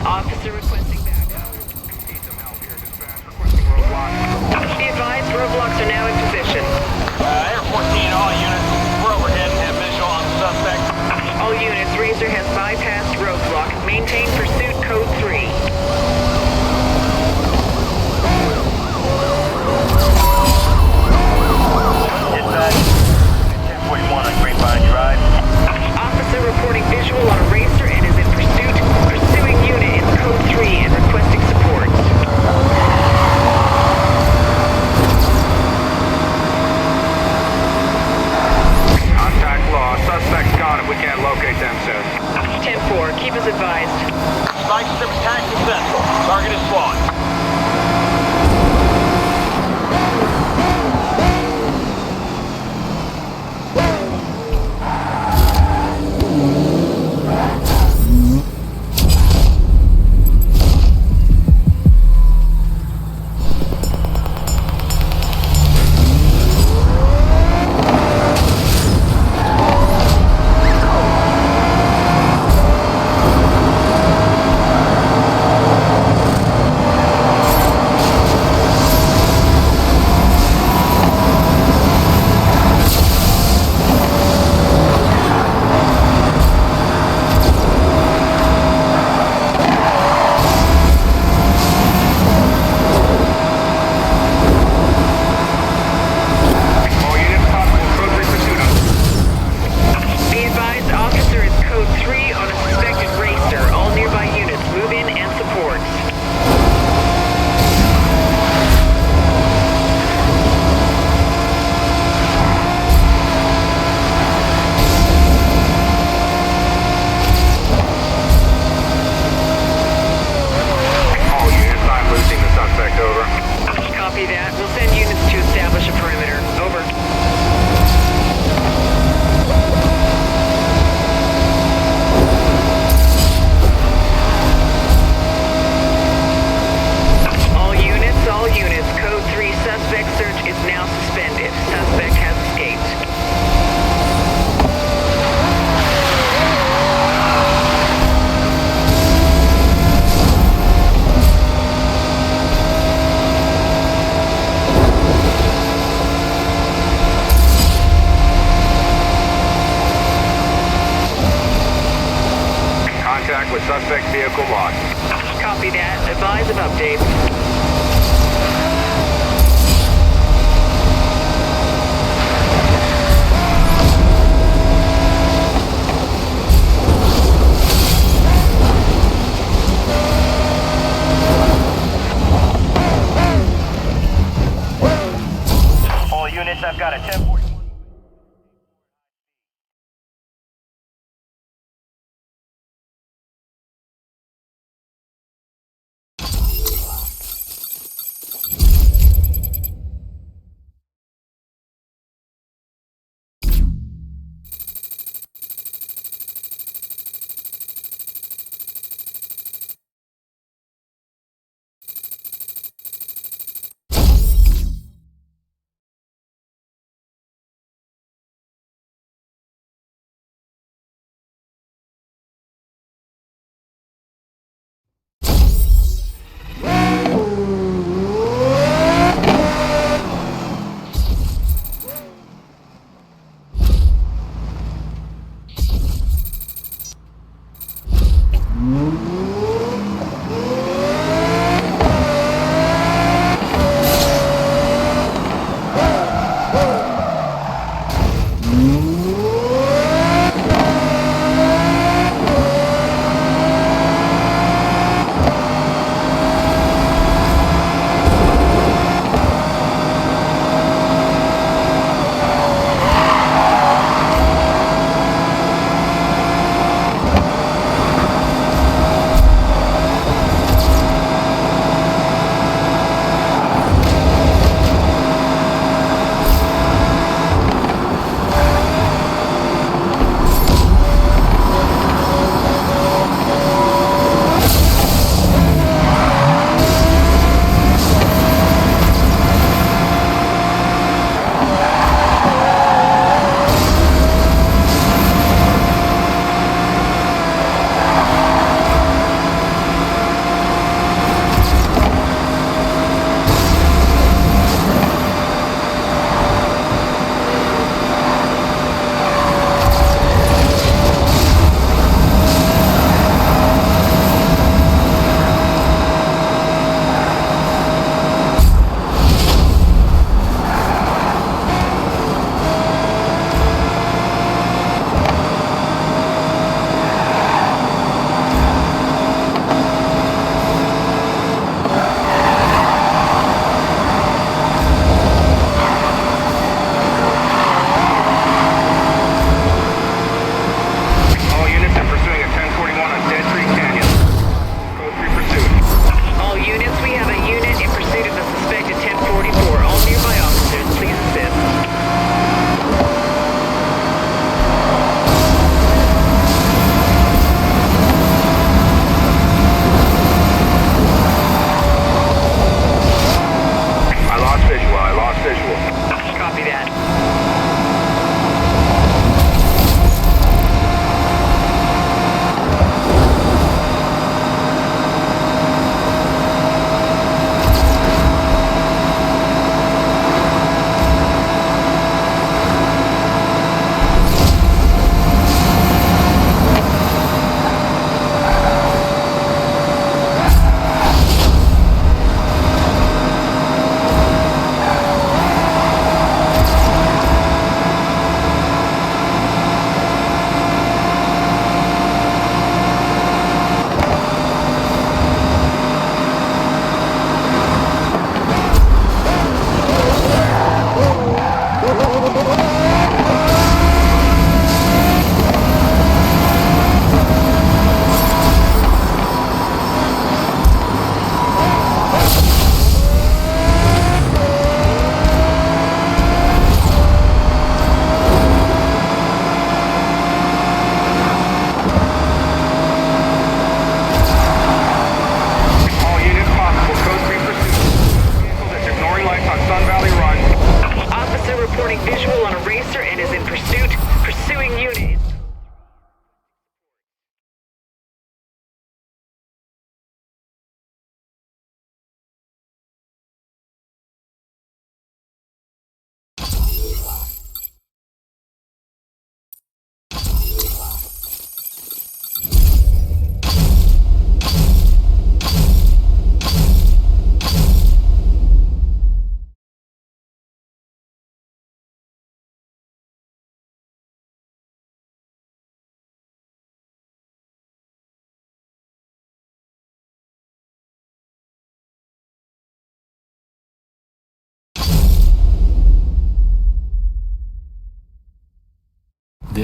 Officer requesting backup. Need some help here, dispatch. Requesting roadblock. Spike strip attack successful. Target is spawned. All units, possible code 3 pursuit on. Be advised, officer is code 3 on a suspected racer. All nearby units move in and support. All units, I'm losing the suspect, over. Copy that. We'll send units to establish a perimeter. Over. All units. Code 3 suspect search is now suspended. Suspect has escaped. Contact with suspect vehicle lost. Copy that. Advise of updates. All units, I've got a 1041.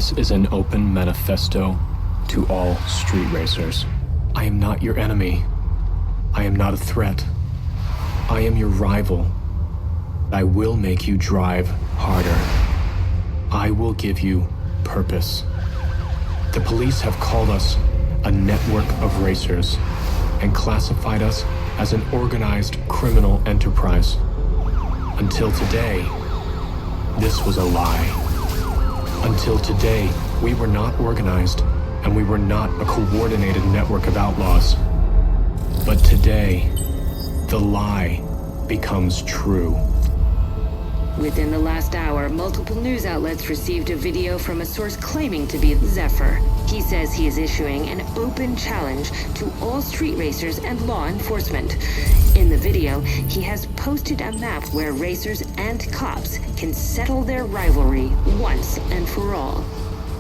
This is an open manifesto to all street racers. I am not your enemy. I am not a threat. I am your rival. I will make you drive harder. I will give you purpose. The police have called us a network of racers and classified us as an organized criminal enterprise. Until today, this was a lie. Until today, we were not organized and we were not a coordinated network of outlaws. But today, the lie becomes true. Within the last hour, multiple news outlets received a video from a source claiming to be Zephyr. He says he is issuing an open challenge to all street racers and law enforcement. In the video, he has posted a map where racers and cops can settle their rivalry once and for all.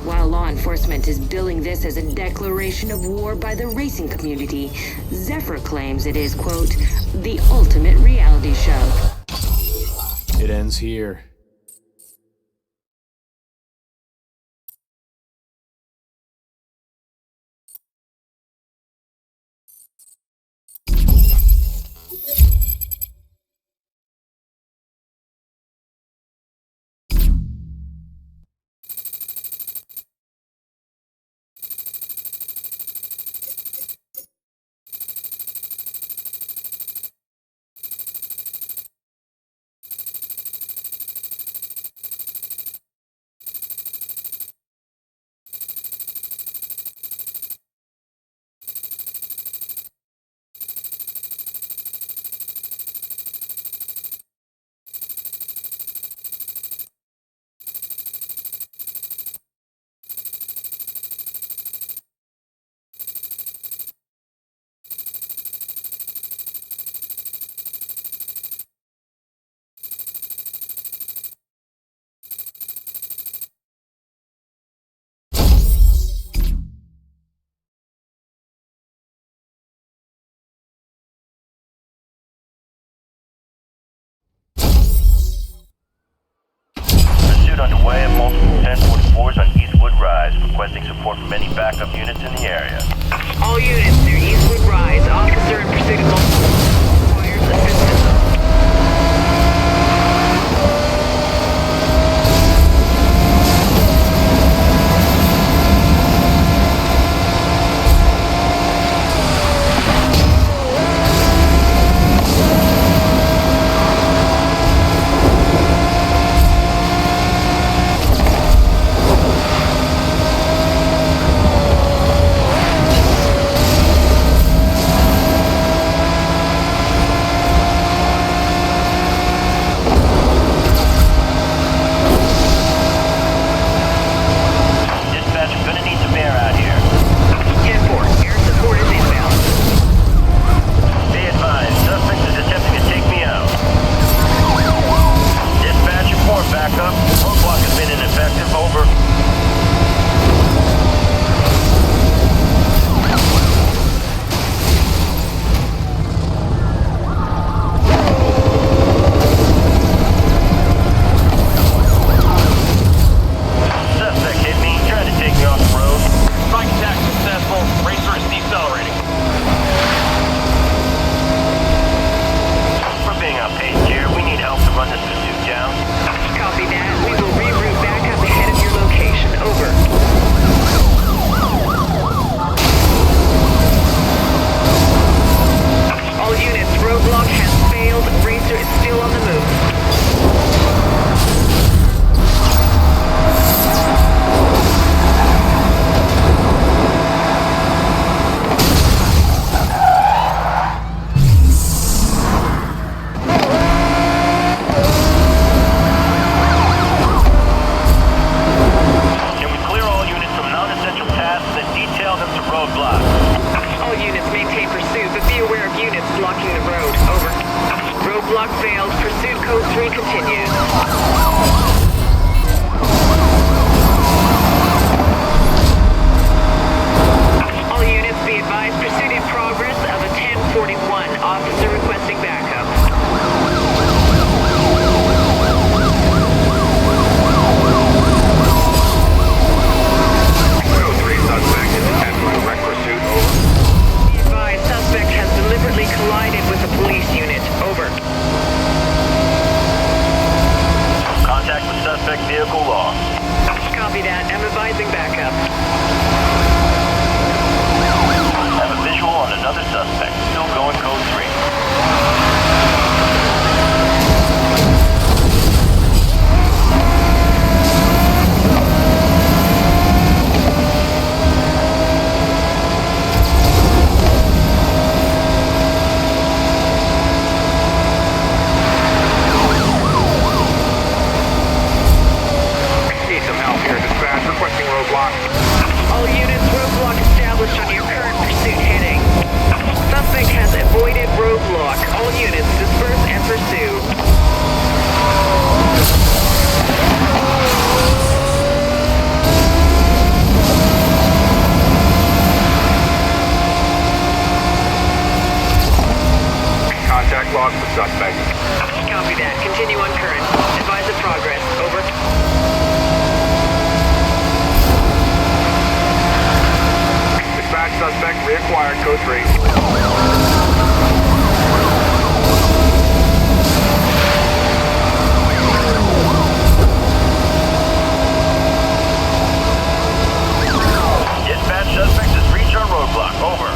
While law enforcement is billing this as a declaration of war by the racing community, Zephyr claims it is, quote, the ultimate reality show. It ends here. Underway at multiple 1044s on Eastwood Rise, requesting support from any backup units in the area. All units near Eastwood Rise, officer in pursuit of multiple requires assistance. lost the suspect. Copy that. Continue on current. Advise of progress. Over. Dispatch suspect reacquired. Code 3. Dispatch suspect has reached our roadblock. Over.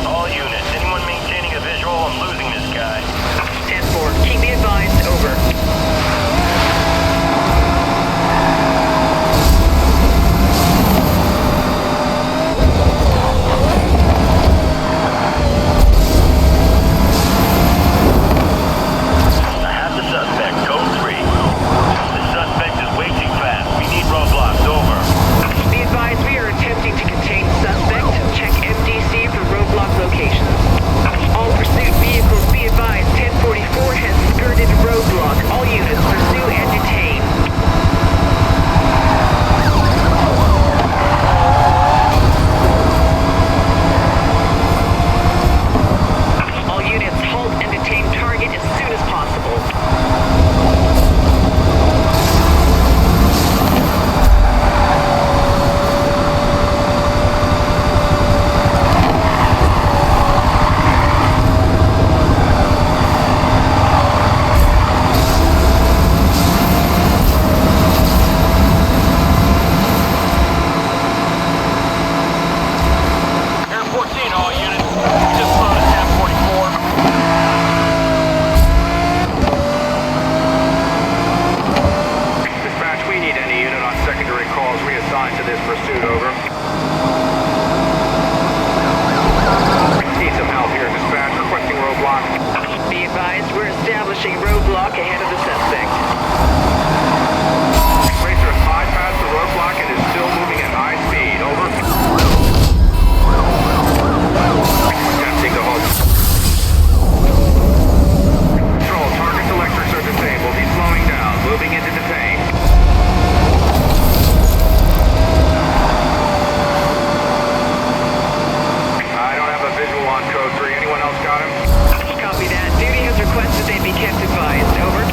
All units, anyone maintaining a visual? I'm losing this guy. 10-4. Keep me advised. Over. I have the suspect. Code 3. The suspect is way too fast. We need roadblocks. Over. Be advised we are attempting to contain suspect. Check MDC for roadblock locations. All pursuit vehicles be advised 1044 has skirted roadblock. All units pursue and detain. All units halt and detain target as soon as possible. Air 14, all units. Just loaded 1044. Dispatch, we need any unit on secondary calls reassigned to this pursuit. Over. Need some help here, dispatch. Requesting roadblock. Be advised we're establishing roadblock ahead of the suspect. Racer has bypassed the roadblock and is still moving at high speed. Over. Attempting to hold. Control, target's electrics are disabled. He's slowing down. Moving into detain. I don't have a visual on code 3. Anyone else got him? Copy that. Duty has requested they be kept advised. Over.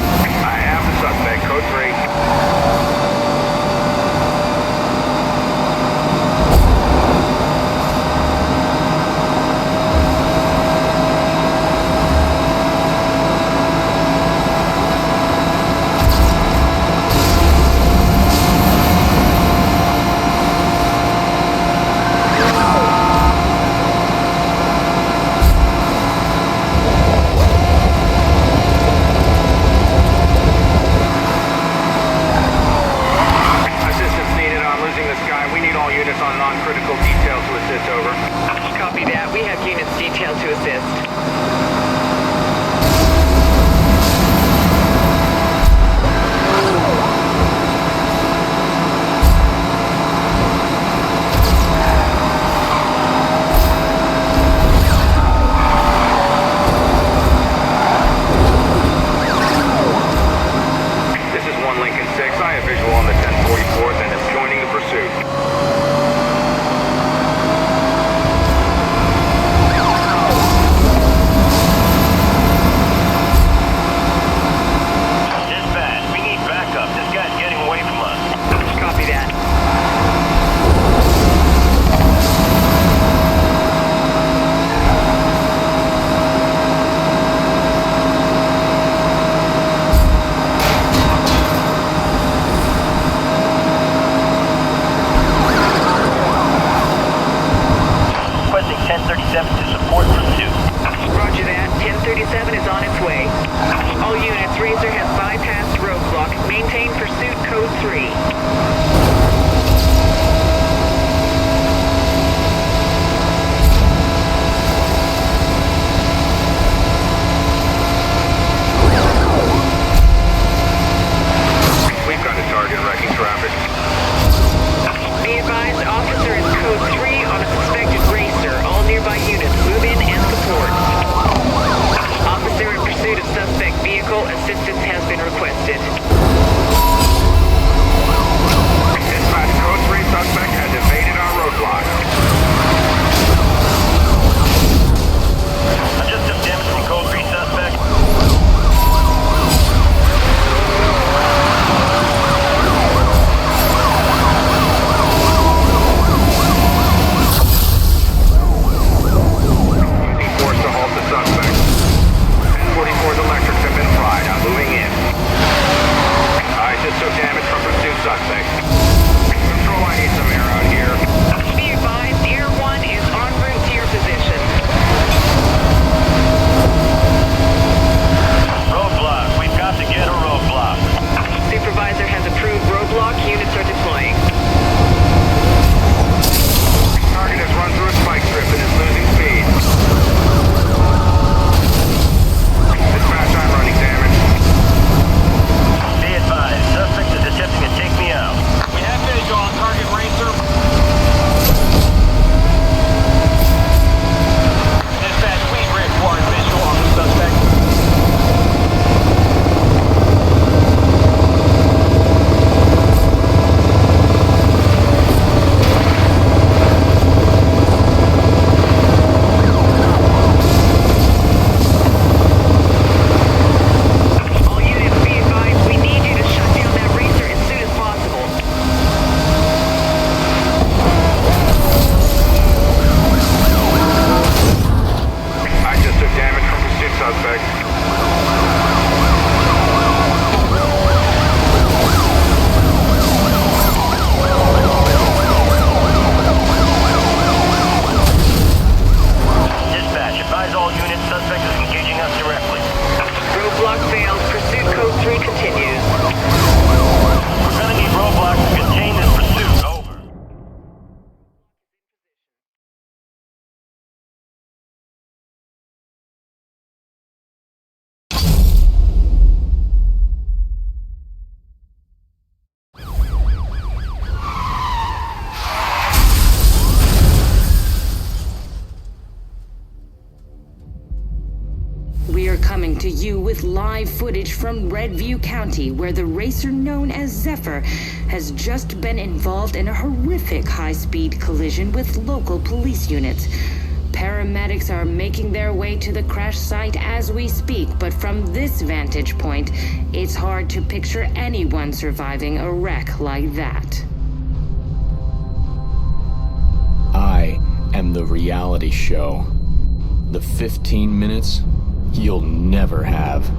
vehicle, assistance has been requested. Dispatch, code 3 suspect has evaded our roadblock. I just took damage from code 3 suspect. Using force to halt the suspect. 1044's electrics have been fried. I'm moving in. I just took damage from pursuit suspect. Control, I need some air out here. Be advised, Air 1 is en route to your position. Roadblock. We've got to get a roadblock. Supervisor has approved roadblock. Units are deploying. Target has run through a spike strip and is losing speed. Dispatch, I'm running damage. Be advised, suspect is attempting to take me out. We have visual on target RACER. Dispatch, we require visual on the suspect. All units, be advised, we need you to shut down that RACER as soon as possible. I just took damage from pursuit suspect. Dispatch, advise all units, suspect is engaging us directly. Roadblock failed. Pursuit code 3 continues. We're gonna need roadblocks to contain this pursuit. Over. We are coming to you with live footage from Redview County, where the racer known as Zephyr has just been involved in a horrific high-speed collision with local police units. Paramedics are making their way to the crash site as we speak, but from this vantage point, it's hard to picture anyone surviving a wreck like that. I am the reality show. The 15 minutes you'll never have.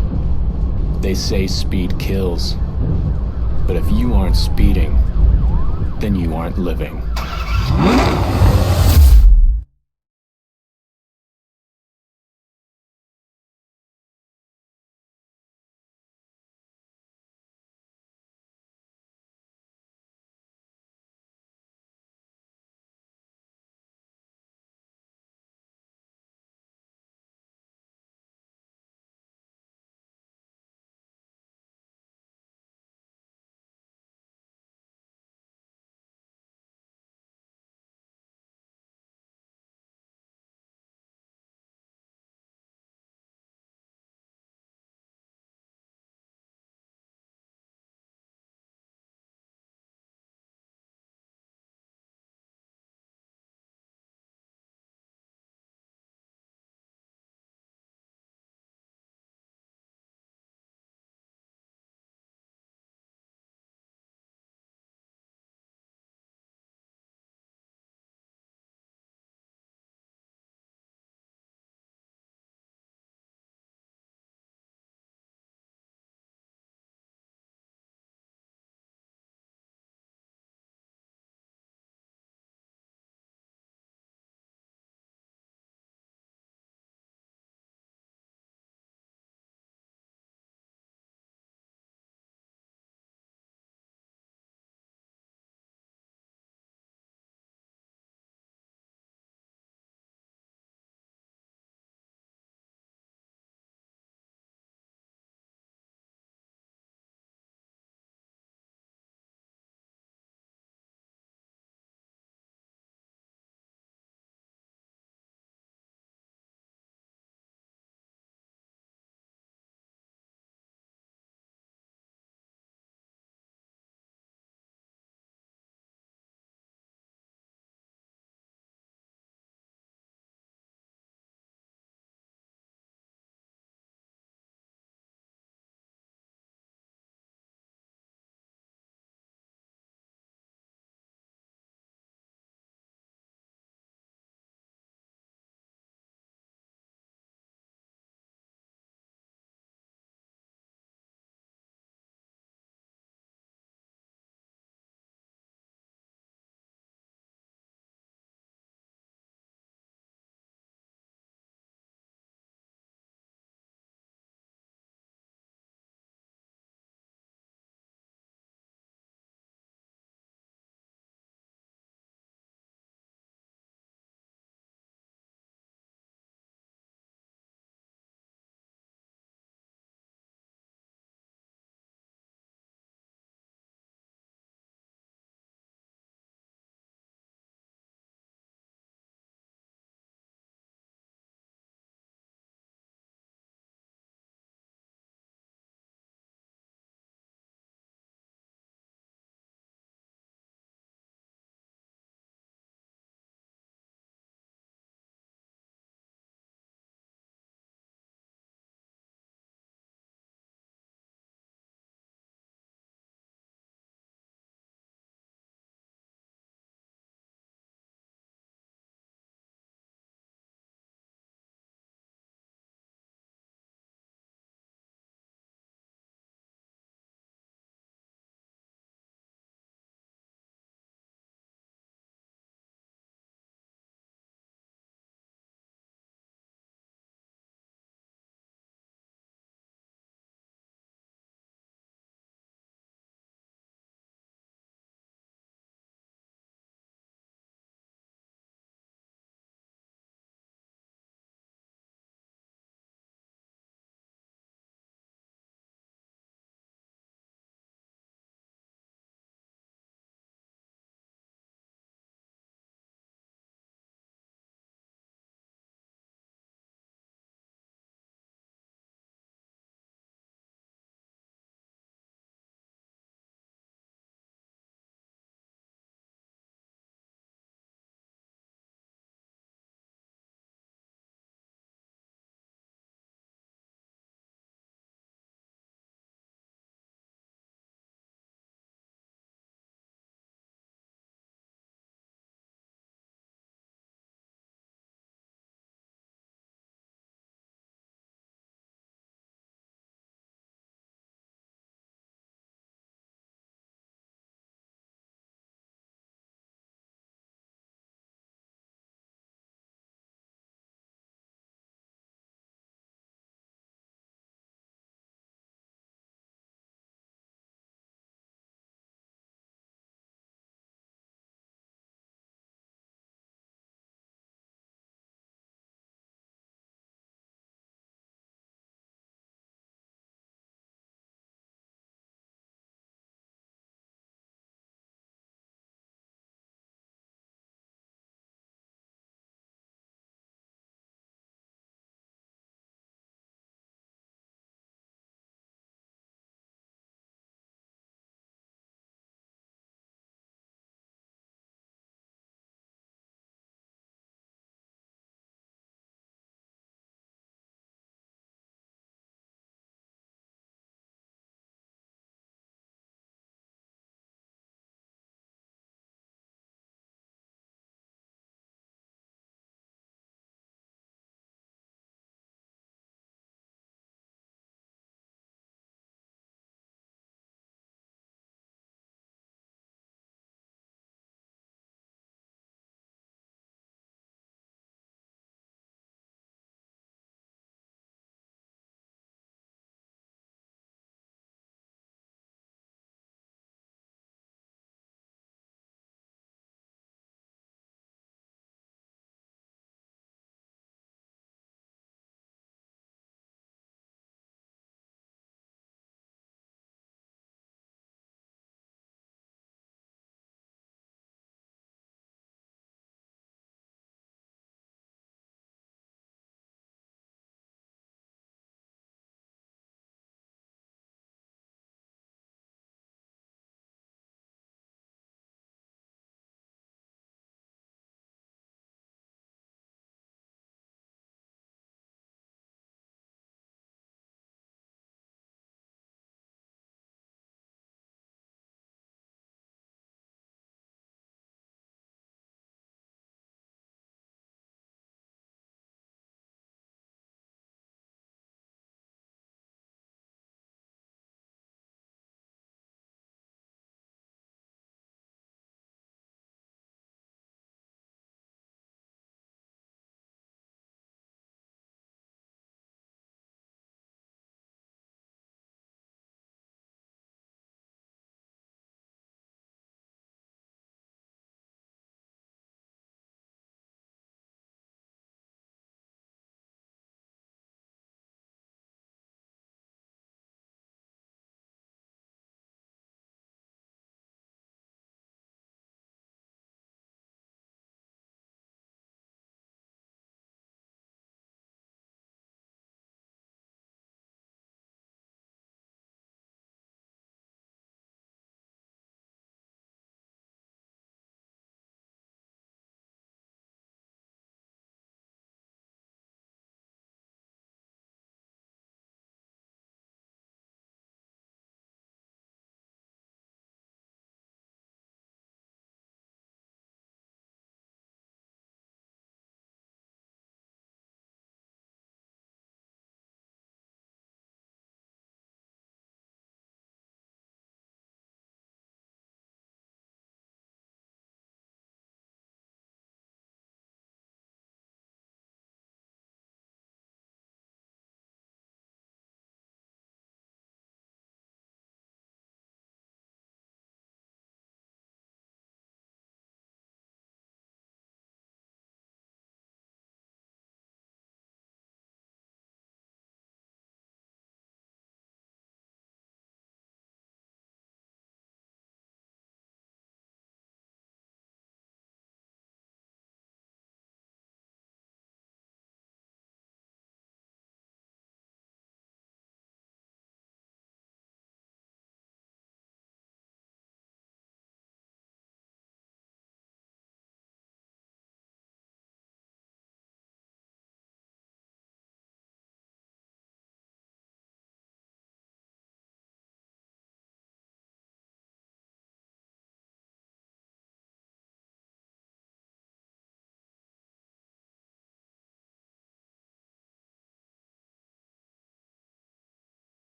They say speed kills. But if you aren't speeding, then you aren't living.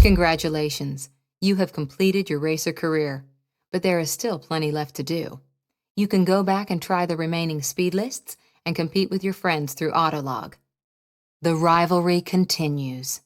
Congratulations, you have completed your racer career, but there is still plenty left to do. You can go back and try the remaining speed lists and compete with your friends through Autolog. The rivalry continues.